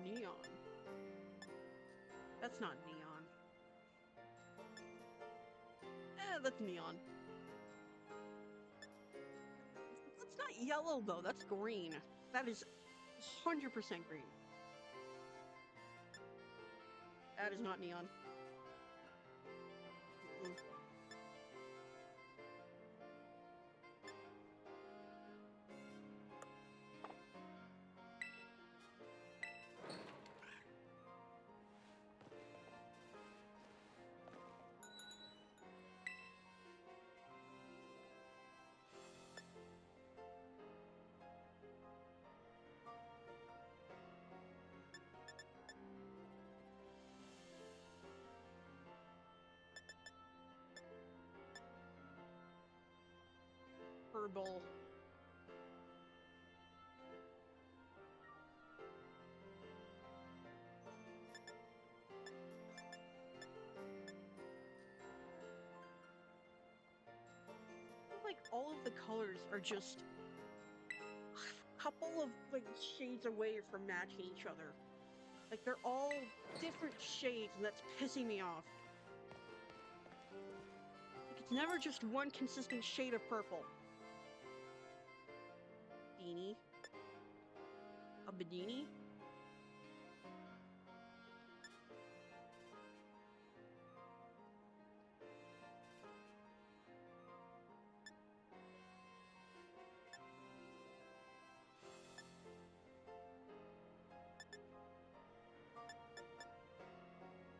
Neon. That's not neon. That's neon. That's not yellow, though. That's green. That is 100% green. That is not neon. Mm-mm. Purple. Like all of the colors are just a couple of like shades away from matching each other. Like they're all different shades, and that's pissing me off. Like it's never just one consistent shade of purple. Beanie. A beanie?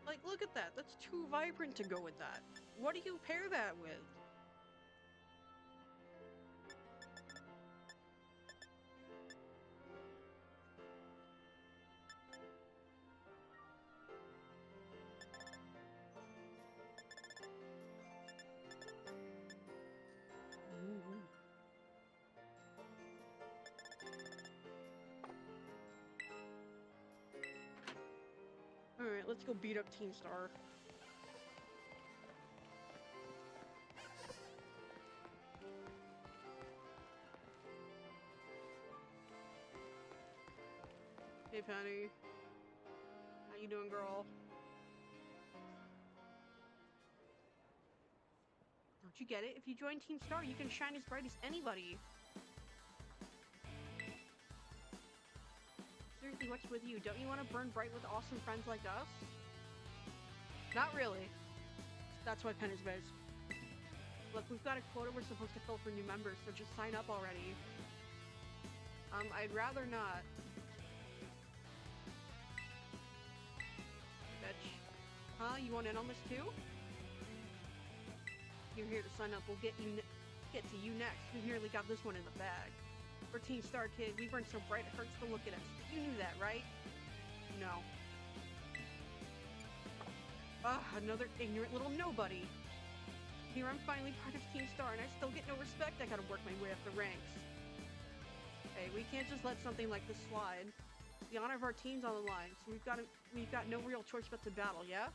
Like, look at that. That's too vibrant to go with that. What do you pair that with? Ooh. Alright, let's go beat up Team Star. Hey, Penny. How you doing, girl? Don't you get it? If you join Team Star, you can shine as bright as anybody. Seriously, what's with you? Don't you want to burn bright with awesome friends like us? Not really. That's why Pen is best. Look, we've got a quota we're supposed to fill for new members, so just sign up already. I'd rather not. Bitch. Huh? You want in on this too? You're here to sign up. We'll get to you next. We've nearly got this one in the bag. We're Team Star, kid. We burn so bright it hurts to look at us. You knew that, right? No. Another ignorant little nobody. Here I'm finally part of Team Star, and I still get no respect. I gotta work my way up the ranks. Hey, we can't just let something like this slide. The honor of our team's on the line, so we've got no real choice but to battle, yeah?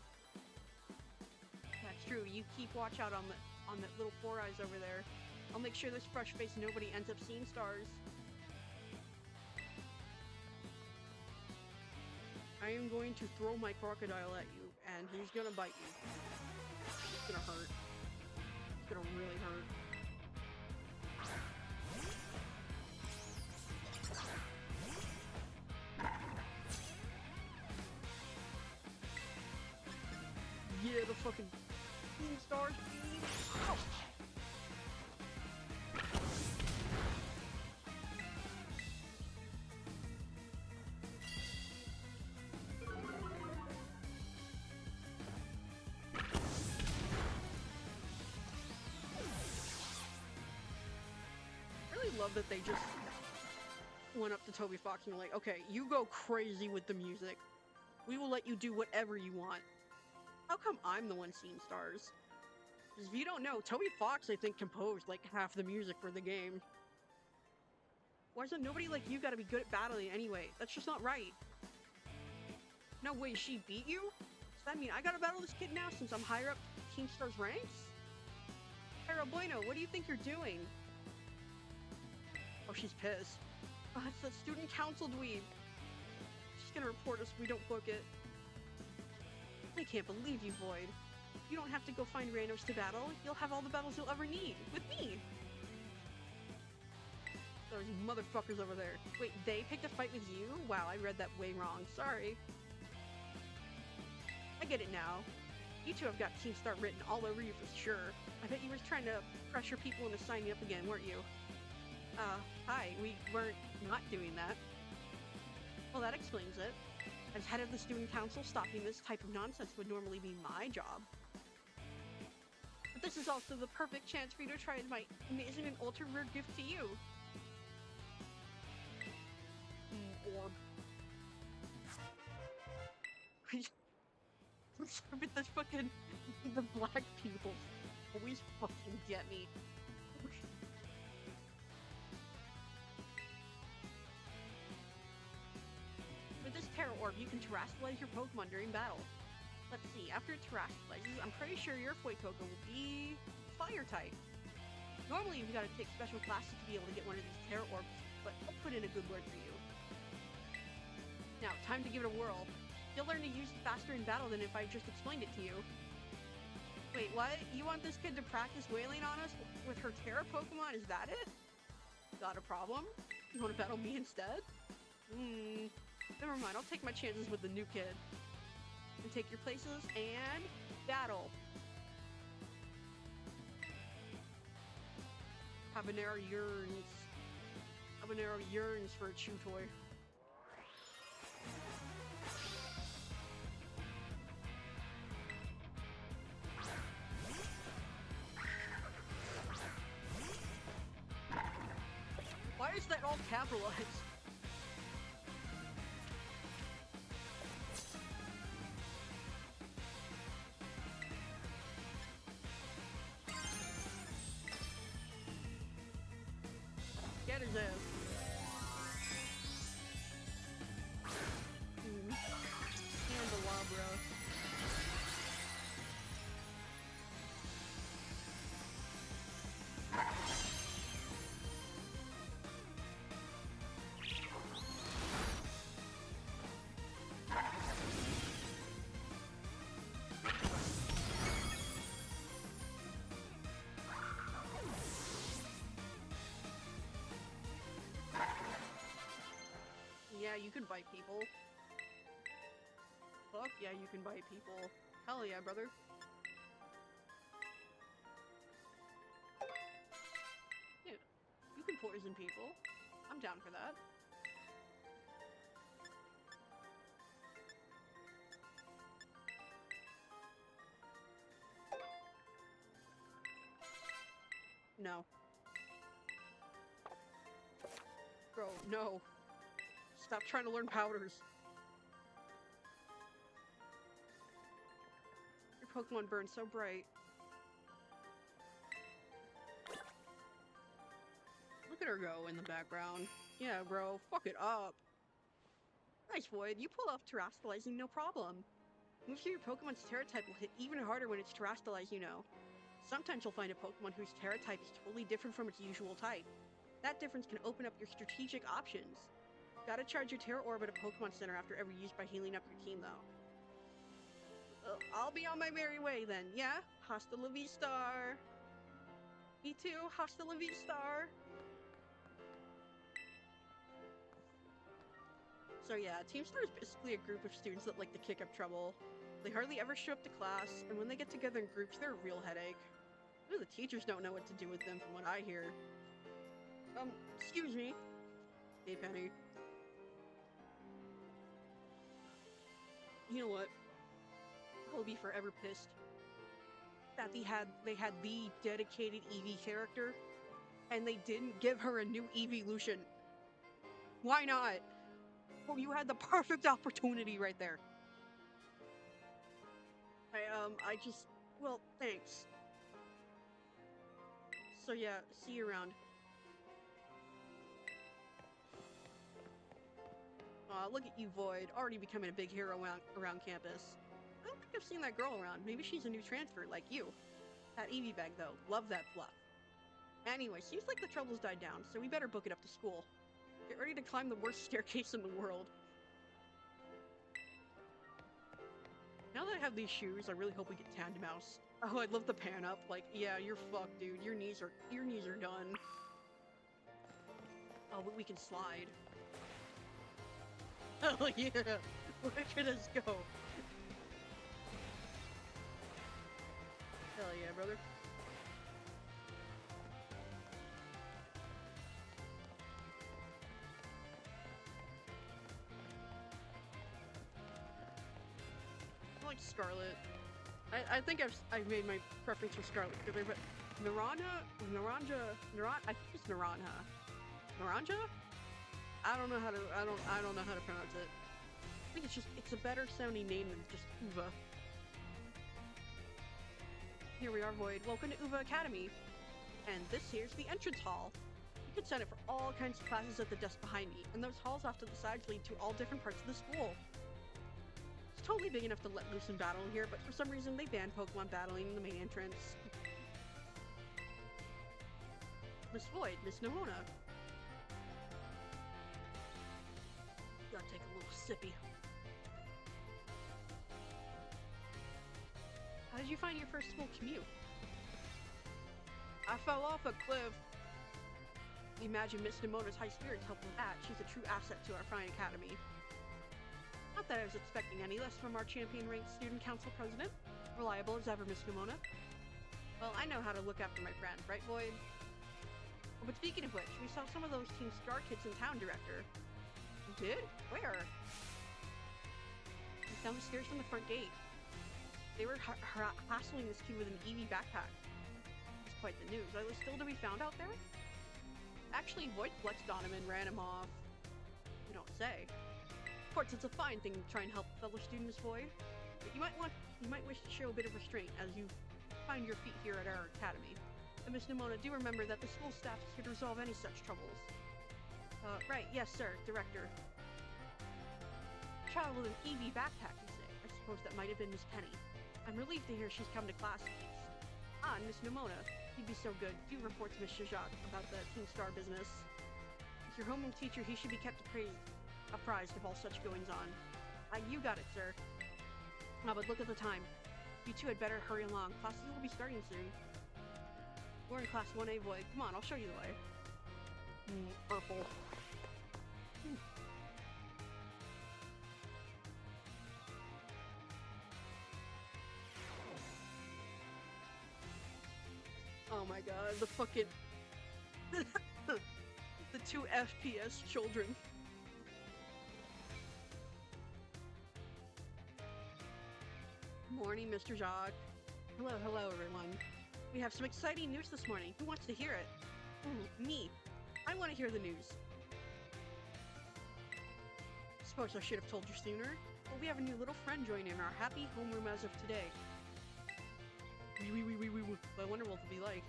That's true. You keep watch out on the little four eyes over there. I'll make sure this fresh-faced nobody ends up seeing stars. I am going to throw my crocodile at you, and he's gonna bite you. It's gonna hurt. It's gonna really hurt. Yeah, the fucking Team Stars, baby. Ow! I really love that they just went up to Toby Fox and were like, okay, you go crazy with the music. We will let you do whatever you want. How come I'm the one seeing stars? Because if you don't know, Toby Fox, I think, composed like half the music for the game. Why isn't nobody like you gotta be good at battling anyway? That's just not right. No way, she beat you? Does that mean I gotta battle this kid now since I'm higher up Team Star's ranks? Pero Bueno, what do you think you're doing? Oh, she's pissed. Oh, it's that student council dweeb. She's gonna report us if we don't book it. I can't believe you, Void. You don't have to go find randos to battle. You'll have all the battles you'll ever need, with me! Those motherfuckers over there. Wait, they picked a fight with you? Wow, I read that way wrong. Sorry. I get it now. You two have got Team Star written all over you for sure. I bet you were trying to pressure people into signing up again, weren't you? Hi, we weren't not doing that. Well, that explains it. As head of the student council, stopping this type of nonsense would normally be my job. But this is also the perfect chance for you to try my amazing and ultra rare gift to you. Orb. With this fucking the black people always fucking get me. With this Terra Orb, you can terrestrialize your Pokemon during battle. Let's see, after it terrestrializes, I'm pretty sure your Fuecoco will be Fire type. Normally, you've got to take special classes to be able to get one of these Terra Orbs, but I'll put in a good word for you. Now, time to give it a whirl. You'll learn to use it faster in battle than if I just explained it to you. Wait, what? You want this kid to practice wailing on us with her Terra Pokemon? Is that it? Got a problem? You want to battle me instead? Never mind, I'll take my chances with the new kid. And take your places, and battle. Habanero yearns. Habanero yearns for a chew toy. Why is that all capitalized? Get his ass. Candelabra. Yeah, you can bite people. Fuck yeah, you can bite people. Hell yeah, brother. Yeah, you can poison people. I'm down for that. No. Bro, no. Stop trying to learn powders. Your Pokemon burn so bright. Look at her go in the background. Yeah, bro, fuck it up. Nice, Void. You pull off terrestrializing no problem. Moves to your Pokemon's Terra type will hit even harder when it's terrestrialized, you know. Sometimes you'll find a Pokemon whose Terra type is totally different from its usual type. That difference can open up your strategic options. Gotta charge your Terra Orb at a Pokemon Center after every use by healing up your team, though. I'll be on my merry way then, yeah? Hasta la vista. Me too, hasta la vista. So yeah, Team Star is basically a group of students that like to kick up trouble. They hardly ever show up to class, and when they get together in groups, they're a real headache. Ooh, the teachers don't know what to do with them from what I hear. Excuse me. Hey, Penny. You know what? I'll be forever pissed that they had the dedicated Eevee character, and they didn't give her a new evolution. Why not? Well, you had the perfect opportunity right there. Well, thanks. So yeah, see you around. Look at you, Void, already becoming a big hero around campus. I don't think I've seen that girl around. Maybe she's a new transfer, like you. That Eevee bag, though. Love that fluff. Anyway, seems like the trouble's died down, so we better book it up to school. Get ready to climb the worst staircase in the world. Now that I have these shoes, I really hope we get Tandemaus. Oh, I'd love the pan up. Like, yeah, you're fucked, dude. Your knees are done. Oh, but we can slide. Oh yeah! Look at us go! Hell yeah, brother. I like Scarlet. I think I've made my preference for Scarlet, but Naranja, I think it's Naranja? I don't know how to pronounce it. I think it's a better sounding name than just Uva. Here we are, Void. Welcome to Uva Academy. And this here's the entrance hall. You can sign up for all kinds of classes at the desk behind me, and those halls off to the sides lead to all different parts of the school. It's totally big enough to let loose and battle in here, but for some reason they banned Pokemon battling in the main entrance. Miss Void, Miss Nimona. Gotta take a little sippy. How did you find your first school commute? I fell off a cliff. Imagine Miss Nimona's high spirits help with that. She's a true asset to our fine academy. Not that I was expecting any less from our champion-ranked student council president. Reliable as ever, Miss Nimona. Well, I know how to look after my friend, right, Void? Oh, but speaking of which, we saw some of those Team Star kids in town, Director. You did? Where? Down the stairs from the front gate. They were hassling this kid with an Eevee backpack. It's quite the news. Are they still to be found out there? Actually, Void flexed on him and ran him off. You don't say. Of course, it's a fine thing to try and help fellow students, Void. But you might wish to show a bit of restraint as you find your feet here at our academy. And Miss Nimona, do remember that the school staff is here to resolve any such troubles. Right, yes, sir, Director. Child with an Eevee backpack, you say? I suppose that might have been Miss Penny. I'm relieved to hear she's come to class with us. And Miss Nimona, you'd be so good. Do report to Miss Shijak about the Team Star business. As your homeroom teacher, he should be kept apprised of all such goings on. You got it, sir. Oh, but look at the time. You two had better hurry along. Classes will be starting soon. We're in class 1A, Void. Come on, I'll show you the way. Purple. Oh my god, the fucking... the 2 FPS children. Morning, Mr. Jacques. Hello, everyone. We have some exciting news this morning. Who wants to hear it? Me. I want to hear the news. Suppose I should have told you sooner, but we have a new little friend joining our happy homeroom as of today. I wonder what it'll be like.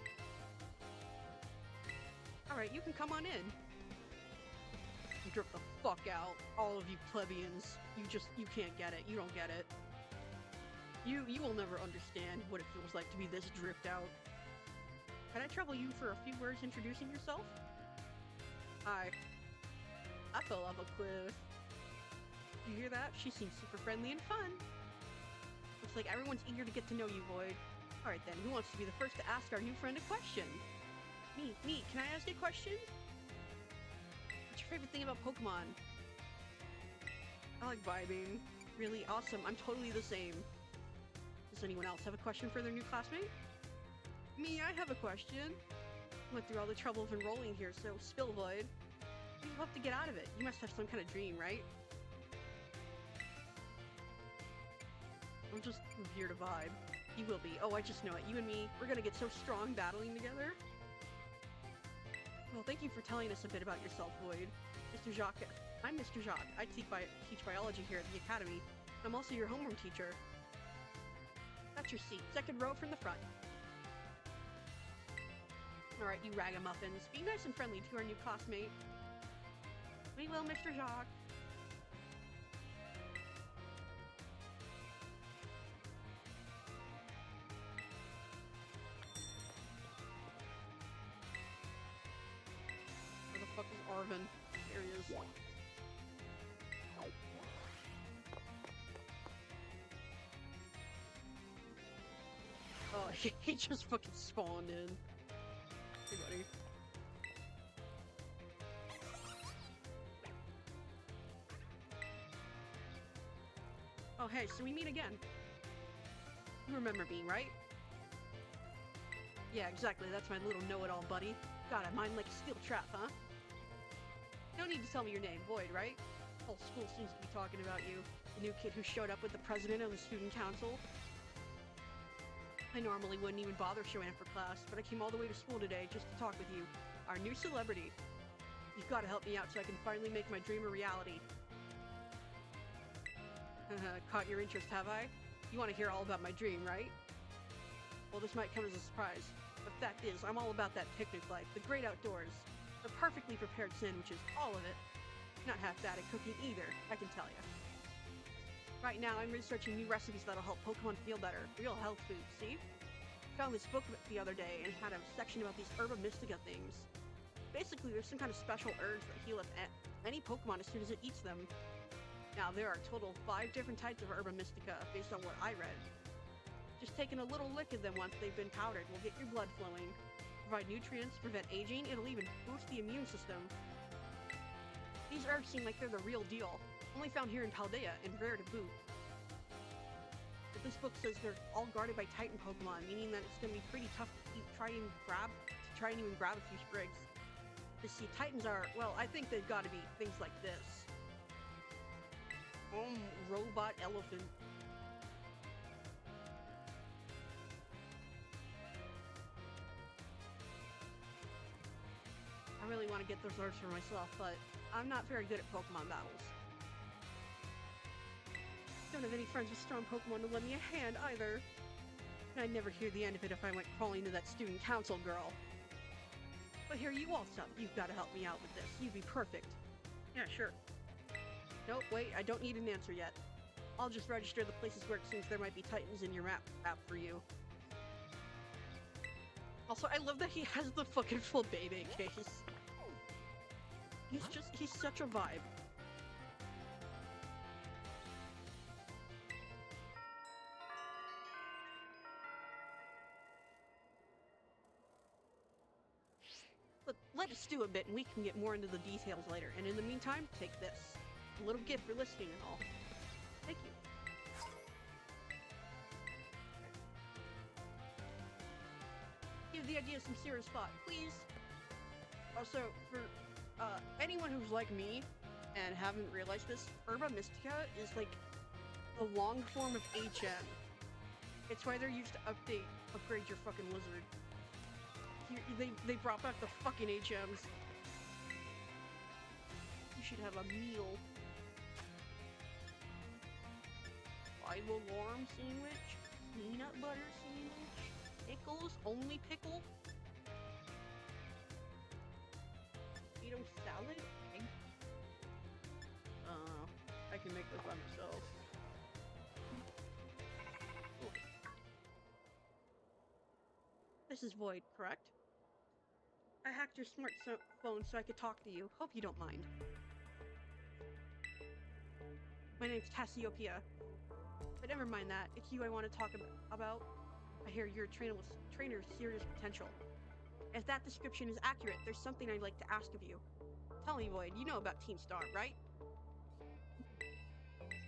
Alright, you can come on in. Drip the fuck out, all of you plebeians. You can't get it. You don't get it. You will never understand what it feels like to be this dripped out. Can I trouble you for a few words introducing yourself? Hi. I fell off a cliff. Did you hear that? She seems super friendly and fun. Looks like everyone's eager to get to know you, Void. Alright then, who wants to be the first to ask our new friend a question? Me, can I ask you a question? What's your favorite thing about Pokemon? I like vibing. Really awesome, I'm totally the same. Does anyone else have a question for their new classmate? Me, I have a question. Went through all the trouble of enrolling here, so spill, Void. What do you hope to get out of it? You must have some kind of dream, right? I'm just here to vibe. You will be. Oh, I just know it. You and me, we're gonna get so strong battling together. Well, thank you for telling us a bit about yourself, Void. Mr. Jacques. I'm Mr. Jacques. I teach biology here at the academy. I'm also your homeroom teacher. That's your seat. Second row from the front. Alright, you ragamuffins. Be nice and friendly to our new classmate. We will, Mr. Jacques. Where the fuck is Arvin? There he is. Oh, he just fucking spawned in. Hey, buddy. Oh, hey, so we meet again. You remember me, right? Yeah, exactly. That's my little know-it-all buddy. God, I mind like a steel trap, huh? No need to tell me your name. Void, right? Whole school seems to be talking about you. The new kid who showed up with the president of the student council. I normally wouldn't even bother showing up for class, but I came all the way to school today just to talk with you. Our new celebrity. You've got to help me out so I can finally make my dream a reality. Caught your interest, have I? You want to hear all about my dream, right? Well, this might come as a surprise. The fact is, I'm all about that picnic life, the great outdoors. The perfectly prepared sandwiches, all of it. Not half bad at cooking either, I can tell you. Right now, I'm researching new recipes that'll help Pokemon feel better. Real health food, see? Found this book the other day and had a section about these Herba Mystica things. Basically, there's some kind of special herbs that heal up any Pokemon as soon as it eats them. Now, there are a total of 5 different types of Herba Mystica based on what I read. Just taking a little lick of them once they've been powdered will get your blood flowing. Provide nutrients, prevent aging, it'll even boost the immune system. These herbs seem like they're the real deal. Only found here in Paldea, and rare to boot. But this book says they're all guarded by Titan Pokemon, meaning that it's gonna be pretty tough to try and even grab a few sprigs. To see, Titans are, well, I think they've gotta be things like this. Robot elephant. I really want to get those herbs for myself, but I'm not very good at Pokemon battles. Don't have any friends with strong Pokemon to lend me a hand either. And I'd never hear the end of it if I went crawling to that student council girl. But here you also, you've got to help me out with this. You'd be perfect. Yeah, sure. Nope, wait, I don't need an answer yet. I'll just register the places where it seems there might be Titans in your map for you. Also, I love that he has the fucking full Bebe case. He's such a vibe. Let us do a bit and we can get more into the details later. And in the meantime, take this. A little gift for listening and all. Thank you. Give the idea some serious thought, please. Also, for anyone who's like me and haven't realized this, Herba Mystica is like the long form of HM. It's why they're used to upgrade your fucking lizard. They brought back the fucking HMs. You should have a meal. Bible warm sandwich, peanut butter sandwich, pickles, only pickle. Potato salad, egg. I can make this by myself. This is Void, correct? I hacked your smartphone so I could talk to you. Hope you don't mind. My name's Cassiopeia. But never mind that. It's you I want to talk about. I hear you're a trainer with serious potential. If that description is accurate, there's something I'd like to ask of you. Tell me, Void, you know about Team Star, right?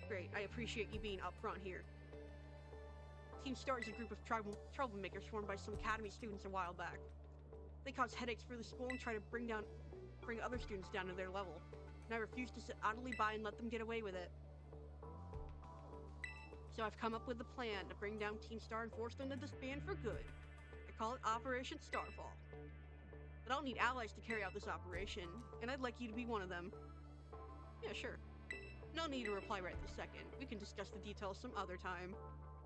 Great, I appreciate you being upfront here. Team Star is a group of troublemakers formed by some academy students a while back. They cause headaches for the school and try to bring other students down to their level. And I refuse to sit idly by and let them get away with it. So I've come up with a plan to bring down Team Star and force them to disband for good. I call it Operation Starfall. But I'll need allies to carry out this operation, and I'd like you to be one of them. Yeah, sure. No need to reply right this second. We can discuss the details some other time.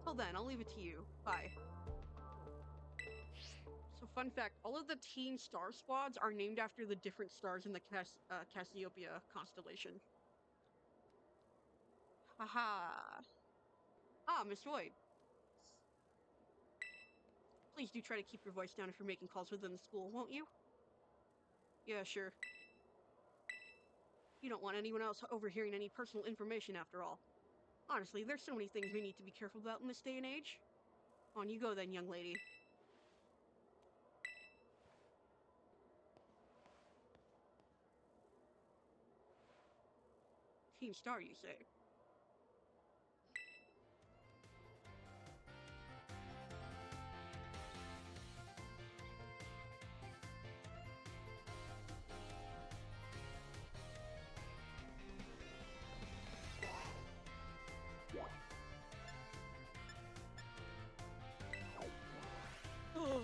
Till then, I'll leave it to you. Bye. So fun fact, all of the Team Star squads are named after the different stars in the Cassiopeia constellation. Haha. Ah, Miss Void. Please do try to keep your voice down if you're making calls within the school, won't you? Yeah, sure. You don't want anyone else overhearing any personal information after all. Honestly, there's so many things we need to be careful about in this day and age. On you go then, young lady. Team Star, you say? Oh.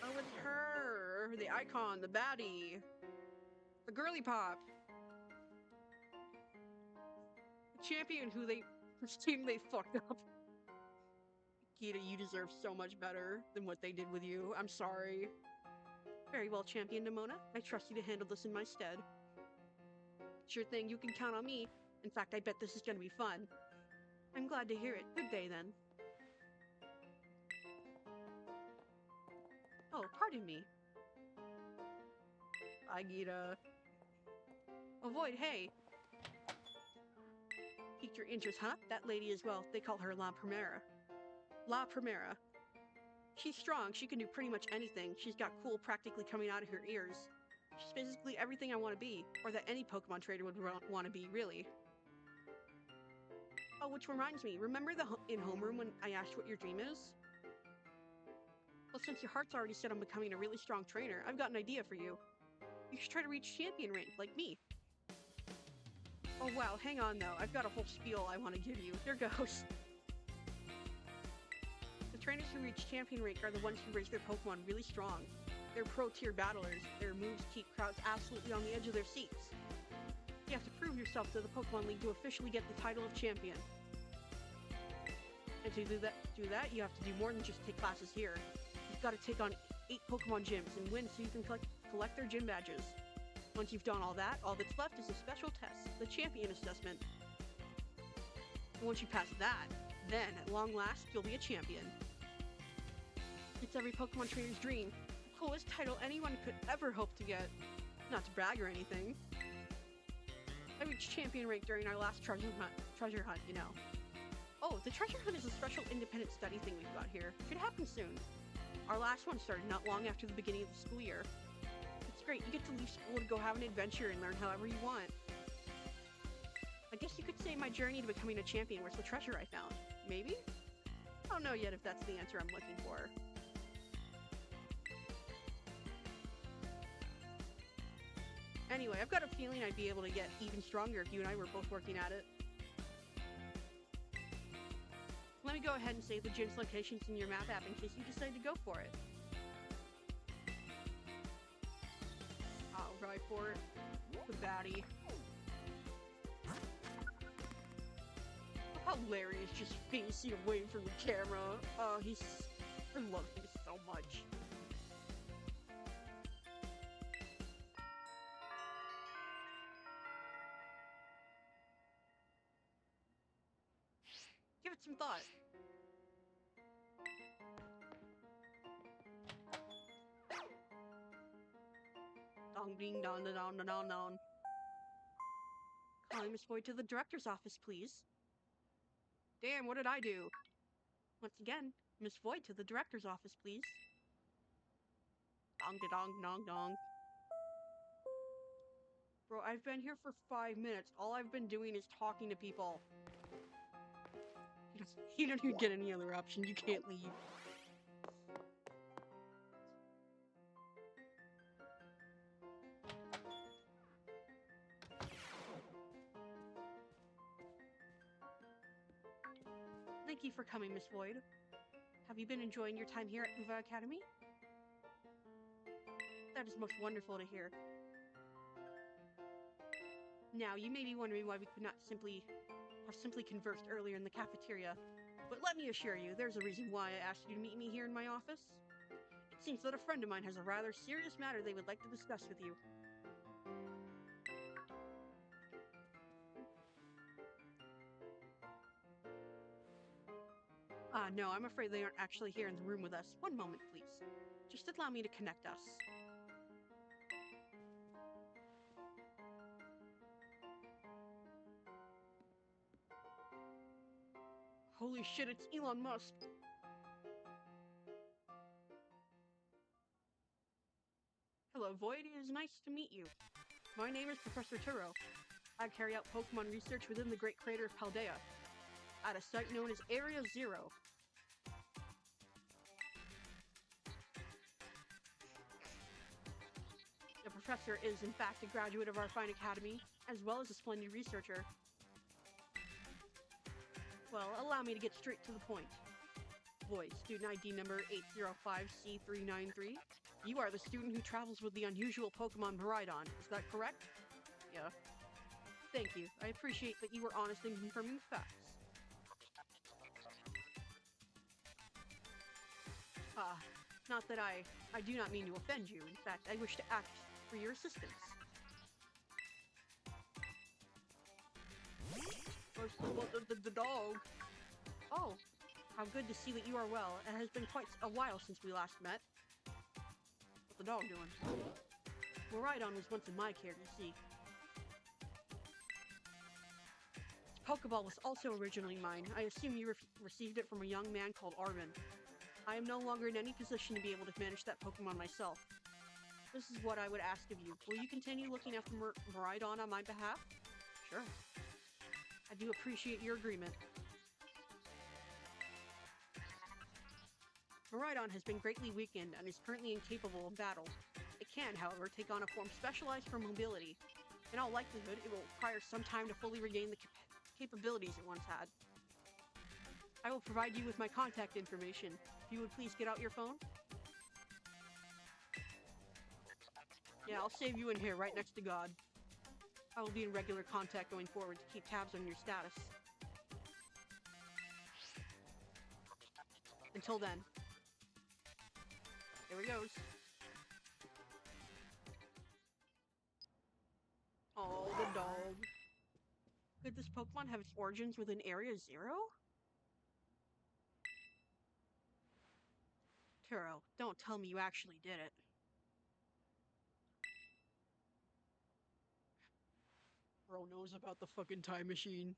Oh, it's her! The icon, the baddie. The girly pop. The champion whose team they fucked up. Gita, you deserve so much better than what they did with you. I'm sorry. Very well, Champion Nimona. I trust you to handle this in my stead. Sure thing, you can count on me. In fact, I bet this is gonna be fun. I'm glad to hear it. Good day, then. Oh, pardon me. Bye, Gita. Avoid, hey! Piqued your interest, huh? That lady as well. They call her La Primera. La Primera. She's strong. She can do pretty much anything. She's got cool practically coming out of her ears. She's basically everything I want to be, or that any Pokemon trader would want to be, really. Oh, which reminds me, remember in homeroom when I asked what your dream is? Well, since your heart's already set on becoming a really strong trainer, I've got an idea for you. You should try to reach champion rank, like me. Oh wow, hang on though, I've got a whole spiel I want to give you. Here goes. The trainers who reach champion rank are the ones who raise their Pokemon really strong. They're pro-tier battlers. Their moves keep crowds absolutely on the edge of their seats. You have to prove yourself to the Pokemon League to officially get the title of champion. And to do that, you have to do more than just take classes here. You've got to take on 8 Pokemon gyms and win so you can collect their gym badges. Once you've done all that, all that's left is a special test, the champion assessment. And once you pass that, then, at long last, you'll be a champion. It's every Pokemon trainer's dream. The coolest title anyone could ever hope to get. Not to brag or anything. I reached champion rank during our last treasure hunt, you know. Oh, the treasure hunt is a special independent study thing we've got here. Should happen soon. Our last one started not long after the beginning of the school year. It's great, you get to leave school to go have an adventure and learn however you want. I guess you could say my journey to becoming a champion was the treasure I found. Maybe? I don't know yet if that's the answer I'm looking for. Anyway, I've got a feeling I'd be able to get even stronger if you and I were both working at it. Let me go ahead and save the gym's locations in your map app in case you decide to go for it. I'll ride for it. The baddie. How Larry is just facing away from the camera. I love him so much. Give it some thought. Dong ding don da don da don don. Calling Miss Void to the director's office, please. Damn, what did I do? Once again, Miss Void to the director's office, please. Dong da dong dong dong. Bro, I've been here for 5 minutes. All I've been doing is talking to people. You don't even get any other option. You can't leave. Thank you for coming, Miss Void. Have you been enjoying your time here at Uva Academy? That is most wonderful to hear. Now, you may be wondering why we could not have simply conversed earlier in the cafeteria, but let me assure you, there's a reason why I asked you to meet me here in my office. It seems that a friend of mine has a rather serious matter they would like to discuss with you. No, I'm afraid they aren't actually here in the room with us. One moment, please. Just allow me to connect us. Holy shit, it's Elon Musk. Hello, Void. It is nice to meet you. My name is Professor Turo. I carry out Pokemon research within the great crater of Paldea, at a site known as Area Zero. The professor is, in fact, a graduate of our fine academy, as well as a splendid researcher. Well, allow me to get straight to the point. Void, student ID number 805C393. You are the student who travels with the unusual Pokemon Miraidon, is that correct? Yeah. Thank you. I appreciate that you were honest in confirming the facts. Not that I do not mean to offend you. In fact, I wish to act for your assistance. The dog. Oh, how good to see that you are well. It has been quite a while since we last met. What's the dog doing? Miraidon was once in my care, you see. This Pokeball was also originally mine. I assume you received it from a young man called Arvin. I am no longer in any position to be able to manage that Pokemon myself. This is what I would ask of you. Will you continue looking after Miraidon on my behalf? Sure. I do appreciate your agreement. Miraidon has been greatly weakened and is currently incapable of battle. It can, however, take on a form specialized for mobility. In all likelihood, it will require some time to fully regain the capabilities it once had. I will provide you with my contact information. If you would please get out your phone. Yeah, I'll save you in here, right next to God. I will be in regular contact going forward to keep tabs on your status. Until then. There he goes. Oh, the dog. Could this Pokemon have its origins within Area Zero? Turo, don't tell me you actually did it. Bro knows about the fucking time machine.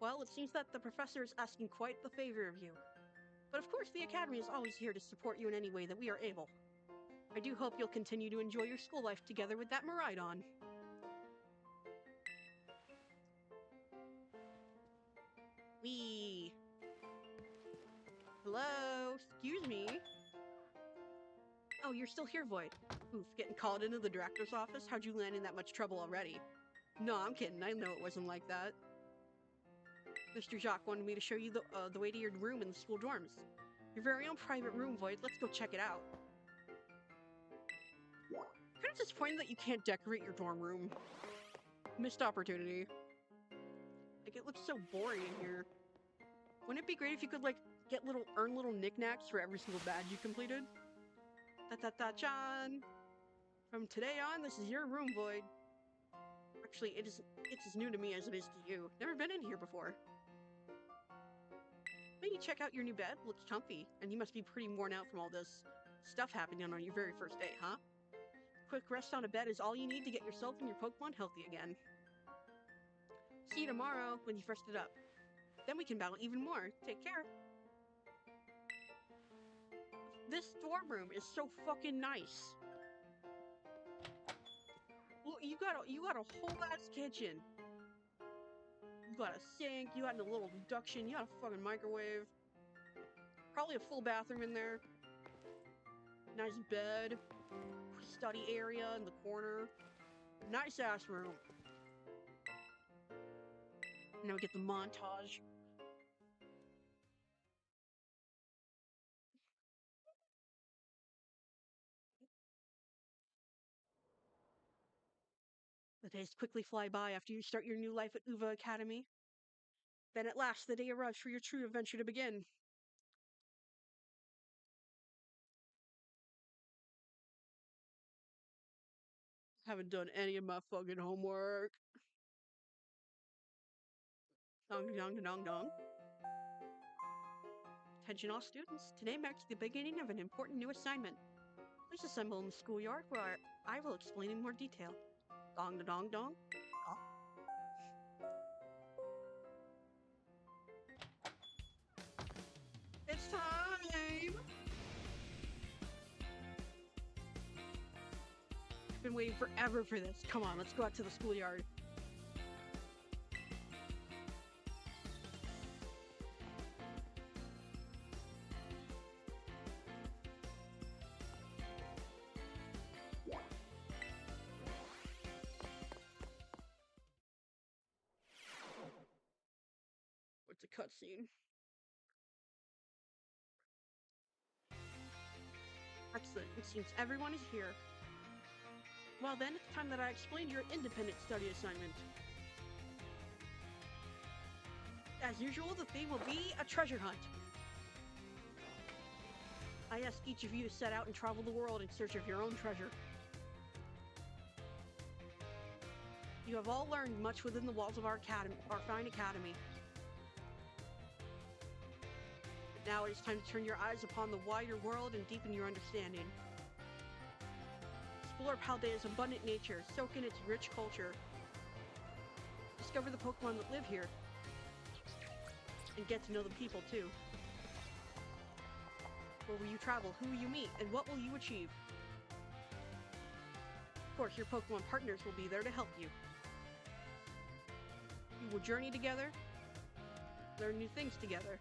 Well, it seems that the professor is asking quite the favor of you. But of course, the Academy is always here to support you in any way that we are able. I do hope you'll continue to enjoy your school life together with that Miraidon. Wee. Hello? Excuse me? Oh, you're still here, Void. Oof, getting called into the director's office? How'd you land in that much trouble already? No, I'm kidding. I know it wasn't like that. Mr. Jacques wanted me to show you the way to your room in the school dorms. Your very own private room, Void. Let's go check it out. Kind of disappointed that you can't decorate your dorm room. Missed opportunity. Like, it looks so boring in here. Wouldn't it be great if you could, like, earn little knickknacks for every single badge you completed? Ta-ta-ta-chan! From today on, this is your room, Void. Actually, it's as new to me as it is to you. Never been in here before. Maybe check out your new bed. Looks comfy, and you must be pretty worn out from all this Stuff happening on your very first day, huh? Quick rest on a bed is all you need to get yourself and your Pokemon healthy again. See you tomorrow when you've rested up. Then we can battle even more. Take care. This dorm room is so fucking nice. Look, you got a whole ass kitchen. You got a sink, you got a little induction, you got a fucking microwave. Probably a full bathroom in there. Nice bed. Study area in the corner. Nice ass room. Now we get the montage. The days quickly fly by after you start your new life at Uva Academy. Then at last the day arrives for your true adventure to begin. Haven't done any of my fucking homework. Dong dong dong dong. Attention all students, today marks the beginning of an important new assignment. Please assemble in the schoolyard where I will explain in more detail. Dong dong dong. Oh. It's time! I've been waiting forever for this. Come on, let's go out to the schoolyard. What's a cutscene? Excellent, it seems everyone is here. Well then, it's time that I explain your independent study assignment. As usual, the theme will be a treasure hunt. I ask each of you to set out and travel the world in search of your own treasure. You have all learned much within the walls of our fine academy. But now it is time to turn your eyes upon the wider world and deepen your understanding. Explore Paldea's abundant nature, soak in its rich culture. Discover the Pokemon that live here. And get to know the people too. Where will you travel? Who will you meet? And what will you achieve? Of course, your Pokemon partners will be there to help you. You will journey together, learn new things together,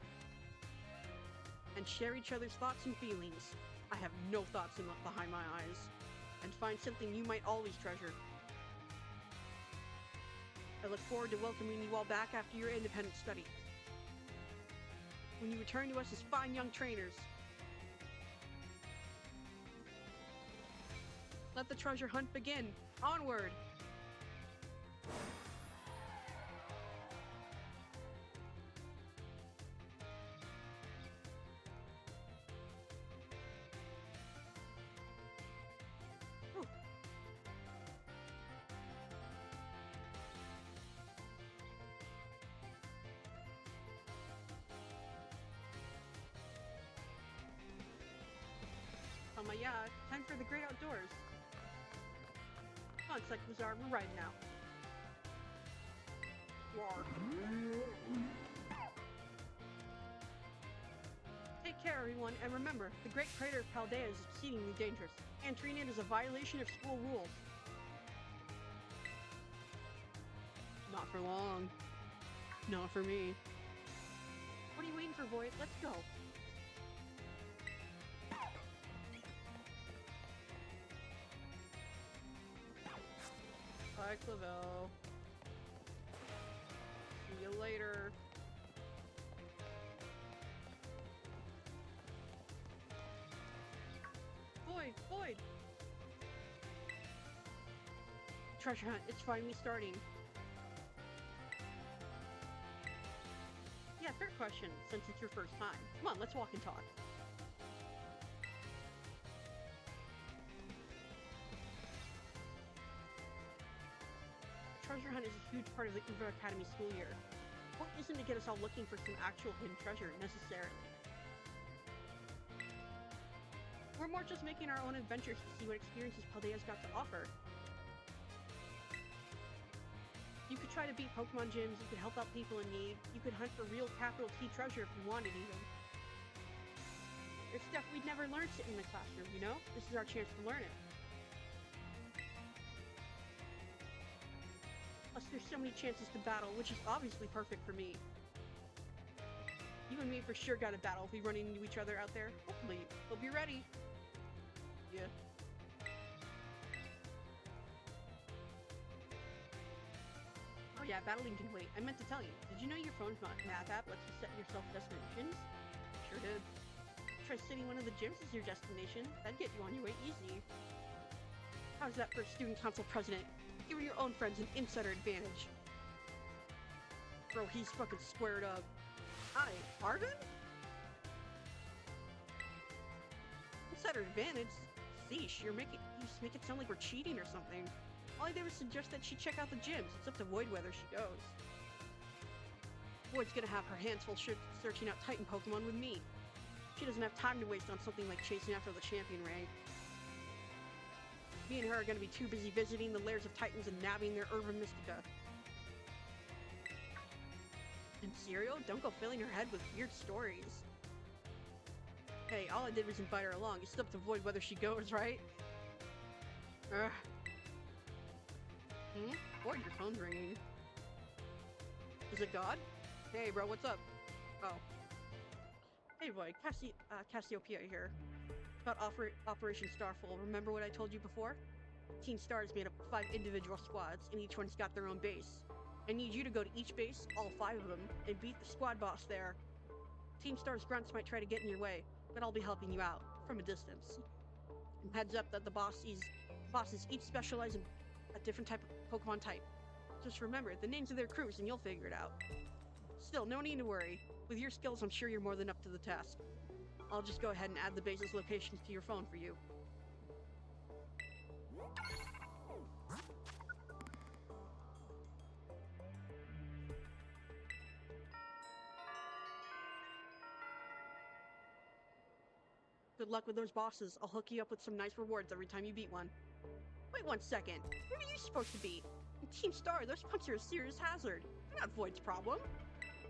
and share each other's thoughts and feelings. I have no thoughts behind my eyes. And find something you might always treasure. I look forward to welcoming you all back after your independent study. When you return to us as fine young trainers. Let the treasure hunt begin. Onward! Oh my god, time for the great outdoors. Come on, Cyclozar, we're riding out. Roar. Take care, everyone, and remember, the Great Crater of Paldea is exceedingly dangerous. Entering it is a violation of school rules. Not for long. Not for me. What are you waiting for, boy? Let's go. Bye, Clavel. See you later. Boyd! Treasure hunt, it's finally starting. Yeah, fair question, since it's your first time. Come on, let's walk and talk. Treasure hunt is a huge part of the Uva Academy school year. The point isn't to get us all looking for some actual hidden treasure, necessarily. We're more just making our own adventures to see what experiences Paldea's got to offer. You could try to beat Pokemon gyms, you could help out people in need, you could hunt for real capital T treasure if you wanted even. There's stuff we'd never learned sitting in the classroom, you know? This is our chance to learn it. Plus there's so many chances to battle, which is obviously perfect for me. You and me for sure got a battle if we run into each other out there. Hopefully, we'll be ready. Yeah. Oh yeah, battling can wait. I meant to tell you. Did you know your phone's map app lets you set yourself destinations? Sure did. Try setting one of the gyms as your destination. That'd get you on your way easy. How's that for a student council president? Give your own friends an insider advantage. Bro, he's fucking squared up. Hi, Arvin? Insider advantage? Sheesh, you make it sound like we're cheating or something. All I did was suggest that she check out the gyms. It's up to Void whether she goes. Void's gonna have her hands full searching out Titan Pokemon with me. She doesn't have time to waste on something like chasing after the champion rank. Me and her are gonna be too busy visiting the lairs of Titans and nabbing their Urban Mystica. And Cereal? Don't go filling her head with weird stories. Hey, all I did was invite her along. It's up to Void whether she goes, right? Void, your phone's ringing. Is it God? Hey, bro, what's up? Oh. Hey, Void, Cassiopeia here. About Operation Starfall. Remember what I told you before? Team Star is made up of 5 individual squads, and each one's got their own base. I need you to go to each base, all 5 of them, and beat the squad boss there. Team Star's grunts might try to get in your way, but I'll be helping you out, from a distance. And heads up that the bosses each specialize in a different type of Pokemon type. Just remember the names of their crews and you'll figure it out. Still, no need to worry. With your skills, I'm sure you're more than up to the task. I'll just go ahead and add the base's locations to your phone for you. Good luck with those bosses. I'll hook you up with some nice rewards every time you beat one. Wait 1 second. Who are you supposed to be? In Team Star, those punks are a serious hazard. They're not Void's problem.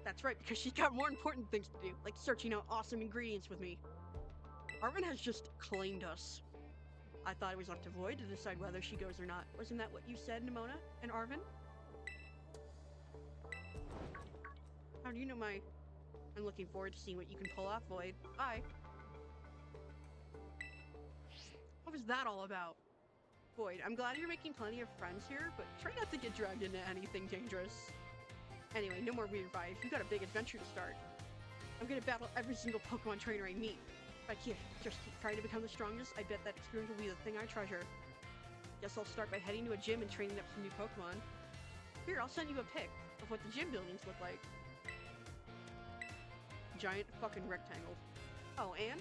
That's right, because she's got more important things to do, like searching out awesome ingredients with me. Arvin has just claimed us. I thought it was up to Void to decide whether she goes or not. Wasn't that what you said, Nimona and Arvin? How do you know I'm looking forward to seeing what you can pull off, Void. Bye. What was that all about? Void, I'm glad you're making plenty of friends here, but try not to get dragged into anything dangerous. Anyway, no more weird vibes. We've got a big adventure to start. I'm gonna battle every single Pokemon trainer I meet. If I can't just keep trying to become the strongest, I bet that experience will be the thing I treasure. Guess I'll start by heading to a gym and training up some new Pokemon. Here, I'll send you a pic of what the gym buildings look like. Giant fucking rectangle. Oh, and?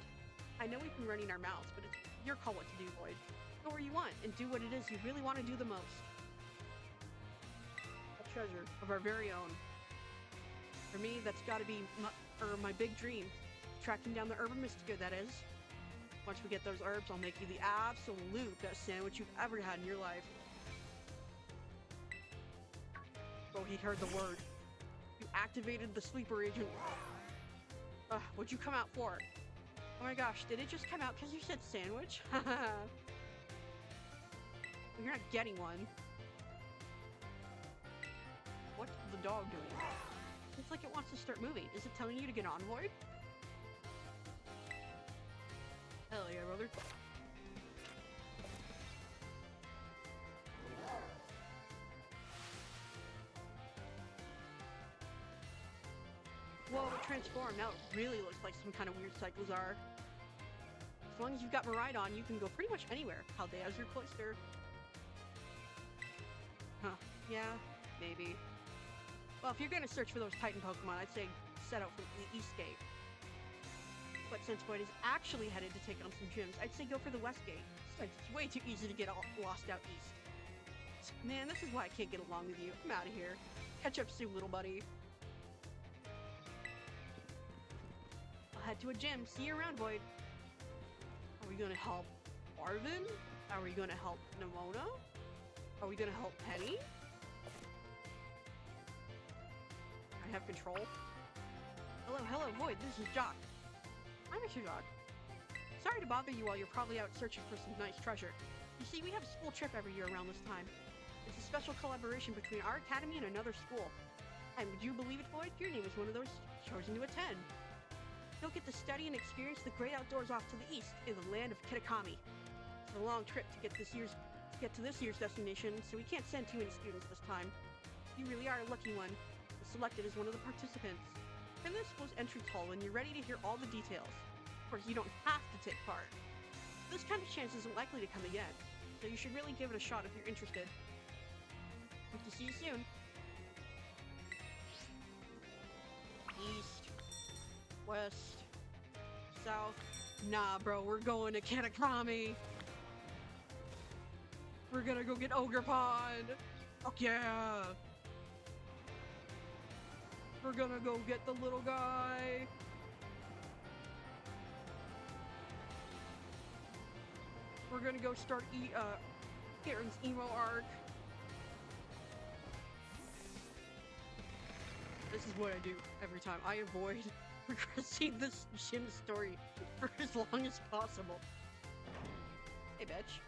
I know we've been running our mouths, but it's your call what to do, Void. Go where you want, and do what it is you really want to do the most. A treasure of our very own. For me, that's gotta be my big dream. Tracking down the Urban Mystica, that is. Once we get those herbs, I'll make you the absolute best sandwich you've ever had in your life. Oh, he heard the word. You activated the sleeper agent. What'd you come out for? Oh my gosh, did it just come out because you said sandwich? You're not getting one. What's the dog doing? It's like it wants to start moving. Is it telling you to get on, Void? Hell yeah, brother. Whoa, it transformed. Now it really looks like some kind of weird Cyclizar. As long as you've got Miraidon, you can go pretty much anywhere. Paldea's your cloister. Huh. Yeah, maybe. Well, if you're gonna search for those Titan Pokemon, I'd say set out from the East Gate. But since Void is actually headed to take on some gyms, I'd say go for the West Gate. Besides, it's way too easy to get lost out east. Man, this is why I can't get along with you. I'm out of here. Catch up soon, little buddy. I'll head to a gym. See you around, Void. Oh, we gonna help Arvin? Are we gonna help Nimona? Are we gonna help Penny? I have control. Hello, Void, this is Jock. Hi, Mr. Jock. Sorry to bother you while you're probably out searching for some nice treasure. You see, we have a school trip every year around this time. It's a special collaboration between our academy and another school. And would you believe it, Void? Your name is one of those chosen to attend. You'll get to study and experience the great outdoors off to the east, in the land of Kitakami. It's a long trip to get to this year's destination, so we can't send too many students this time. You really are a lucky one, selected as one of the participants. In this school's entrance hall when you're ready to hear all the details. Of course, you don't have to take part. This kind of chance isn't likely to come again, so you should really give it a shot if you're interested. Hope to see you soon. East, west, south. Nah, bro, we're going to Kitakami. We're gonna go get Ogre Pond. Fuck yeah. We're gonna go get the little guy. We're gonna go start Karen's emo arc. This is what I do every time. I avoid progressing this Shin story for as long as possible. Hey, bitch.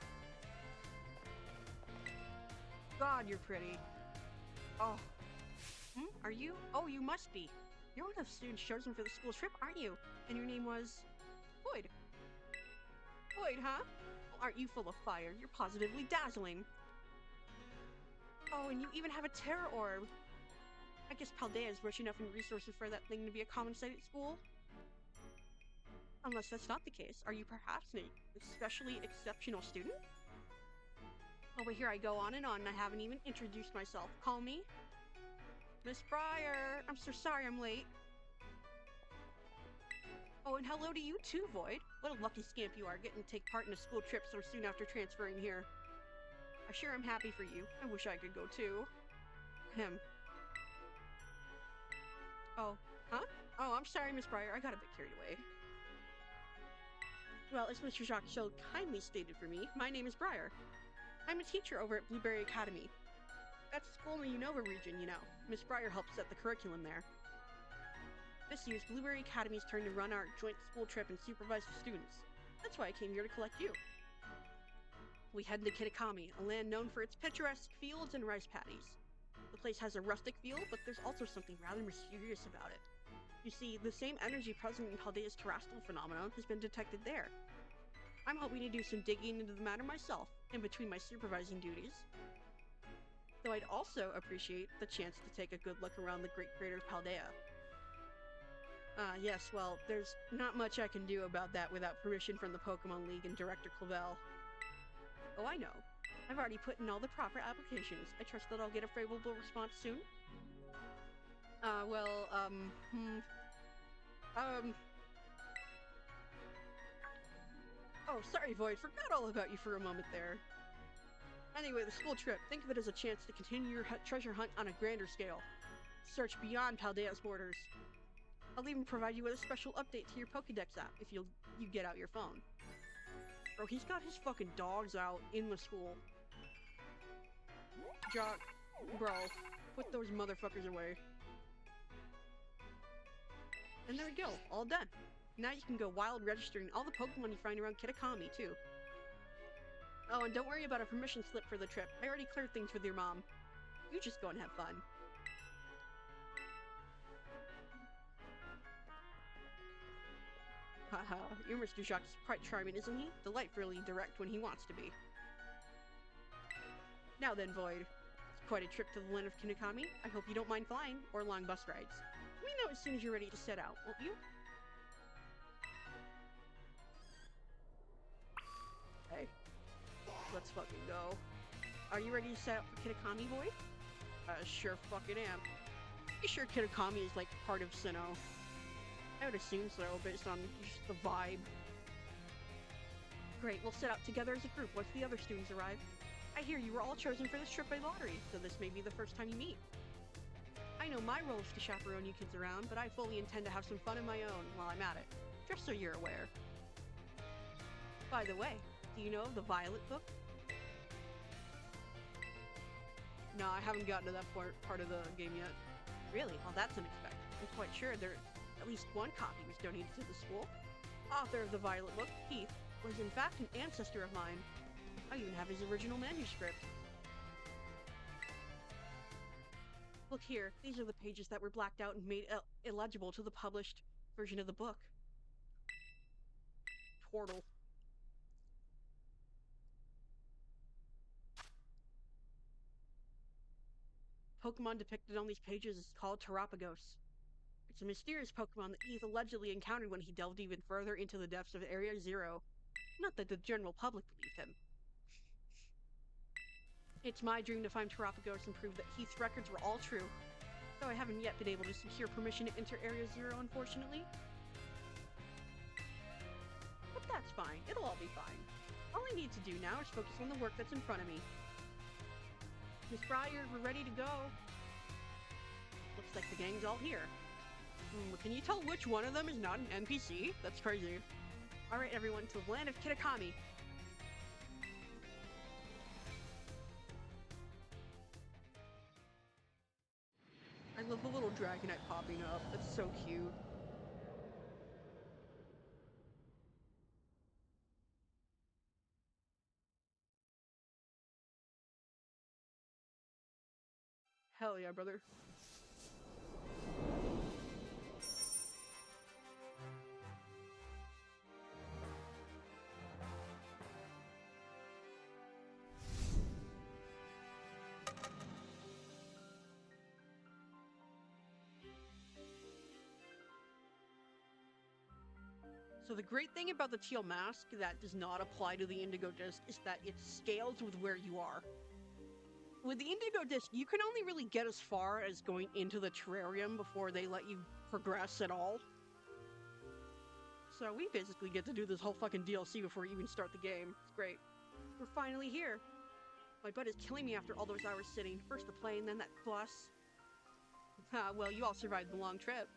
God, you're pretty. Oh. Are you? Oh, you must be. You're one of the students chosen for the school trip, aren't you? And your name was... Boyd. Boyd, huh? Well, aren't you full of fire? You're positively dazzling. Oh, and you even have a terror orb. I guess Paldea is rich enough in resources for that thing to be a common sight at school. Unless that's not the case, are you perhaps an especially exceptional student? Oh, but here I go on, and I haven't even introduced myself. Call me Miss Briar. I'm so sorry I'm late. Oh, and hello to you too, Void. What a lucky scamp you are getting to take part in a school trip so soon after transferring here. I sure am happy for you. I wish I could go too. Oh, huh? Oh, I'm sorry, Miss Briar. I got a bit carried away. Well, as Mr. Jacques so kindly stated for me, my name is Briar. I'm a teacher over at Blueberry Academy. That's a school in the Unova region, you know. Miss Briar helps set the curriculum there. This year's Blueberry Academy's turn to run our joint school trip and supervise the students. That's why I came here to collect you. We head to Kitakami, a land known for its picturesque fields and rice paddies. The place has a rustic feel, but there's also something rather mysterious about it. You see, the same energy present in Paldea's terrestrial phenomenon has been detected there. I'm hoping to do some digging into the matter myself, in between my supervising duties. Though I'd also appreciate the chance to take a good look around the great crater of Paldea. Yes, well, there's not much I can do about that without permission from the Pokemon League and Director Clavel. Oh, I know. I've already put in all the proper applications. I trust that I'll get a favorable response soon. Oh, sorry, Void. Forgot all about you for a moment there. Anyway, the school trip. Think of it as a chance to continue your treasure hunt on a grander scale. Search beyond Paldea's borders. I'll even provide you with a special update to your Pokédex app if you get out your phone. Bro, he's got his fucking dogs out in the school. Jock, bro, put those motherfuckers away. And there we go, all done. Now you can go wild registering all the Pokemon you find around Kitakami, too. Oh, and don't worry about a permission slip for the trip. I already cleared things with your mom. You just go and have fun. Haha, your Mr. Jacques is quite charming, isn't he? Delightfully direct when he wants to be. Now then, Void. It's quite a trip to the land of Kitakami. I hope you don't mind flying, or long bus rides. Let me know as soon as you're ready to set out, won't you? Hey. Let's fucking go. Are you ready to set out for Kitakami, Void? Sure fucking am. Pretty sure Kitakami is like part of Sinnoh. I would assume so, based on just the vibe. Great, we'll set out together as a group once the other students arrive. I hear you were all chosen for this trip by lottery, so this may be the first time you meet. I know my role is to chaperone you kids around, but I fully intend to have some fun of my own while I'm at it. Just so you're aware. By the way, do you know the Violet book? No, I haven't gotten to that part of the game yet. Really? Well, that's unexpected. I'm quite sure there at least one copy was donated to the school. Author of the Violet book, Keith, was in fact an ancestor of mine. I even have his original manuscript. Look here, these are the pages that were blacked out and made illegible to the published version of the book. Portal. Pokemon depicted on these pages is called Terapagos. It's a mysterious Pokemon that Keith allegedly encountered when he delved even further into the depths of Area Zero. Not that the general public believed him. It's my dream to find Terapagos and prove that Keith's records were all true. Though I haven't yet been able to secure permission to enter Area Zero, unfortunately. But that's fine. It'll all be fine. All I need to do now is focus on the work that's in front of me. Miss Breyer, we're ready to go. Looks like the gang's all here. Can you tell which one of them is not an NPC? That's crazy. Alright everyone, to the land of Kitakami. I love the little Dragonite popping up. That's so cute. Hell yeah, brother. So the great thing about the teal mask that does not apply to the indigo disc is that it scales with where you are. With the indigo disc, you can only really get as far as going into the terrarium before they let you progress at all. So we basically get to do this whole fucking DLC before we even start the game. It's great. We're finally here. My butt is killing me after all those hours sitting. First the plane, then that bus. Well, you all survived the long trip.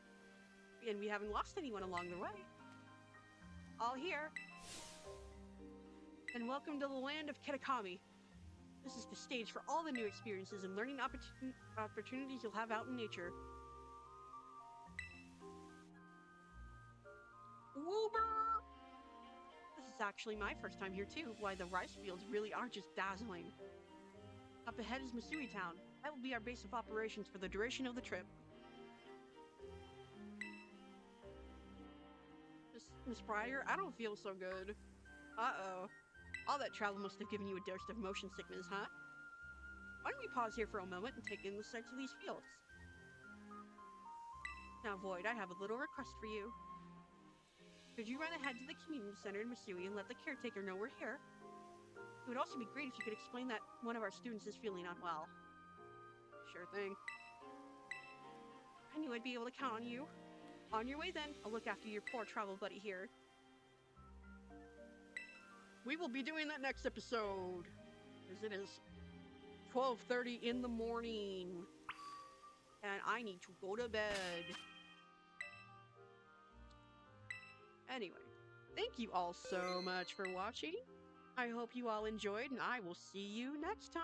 And we haven't lost anyone along the way. All here. And welcome to the land of Kitakami. This is the stage for all the new experiences and learning opportunities you'll have out in nature. Woober! This is actually my first time here too. Why, the rice fields really are just dazzling. Up ahead is Masui Town. That will be our base of operations for the duration of the trip. Miss Breyer, I don't feel so good. Uh-oh. All that travel must have given you a dose of motion sickness, huh? Why don't we pause here for a moment and take in the sights of these fields? Now, Void, I have a little request for you. Could you run ahead to the community center in Masui and let the caretaker know we're here? It would also be great if you could explain that one of our students is feeling unwell. Sure thing. I knew I'd be able to count on you. On your way then, I'll look after your poor travel buddy here. We will be doing that next episode, as it is 12:30 in the morning, and I need to go to bed. Anyway, thank you all so much for watching. I hope you all enjoyed, and I will see you next time.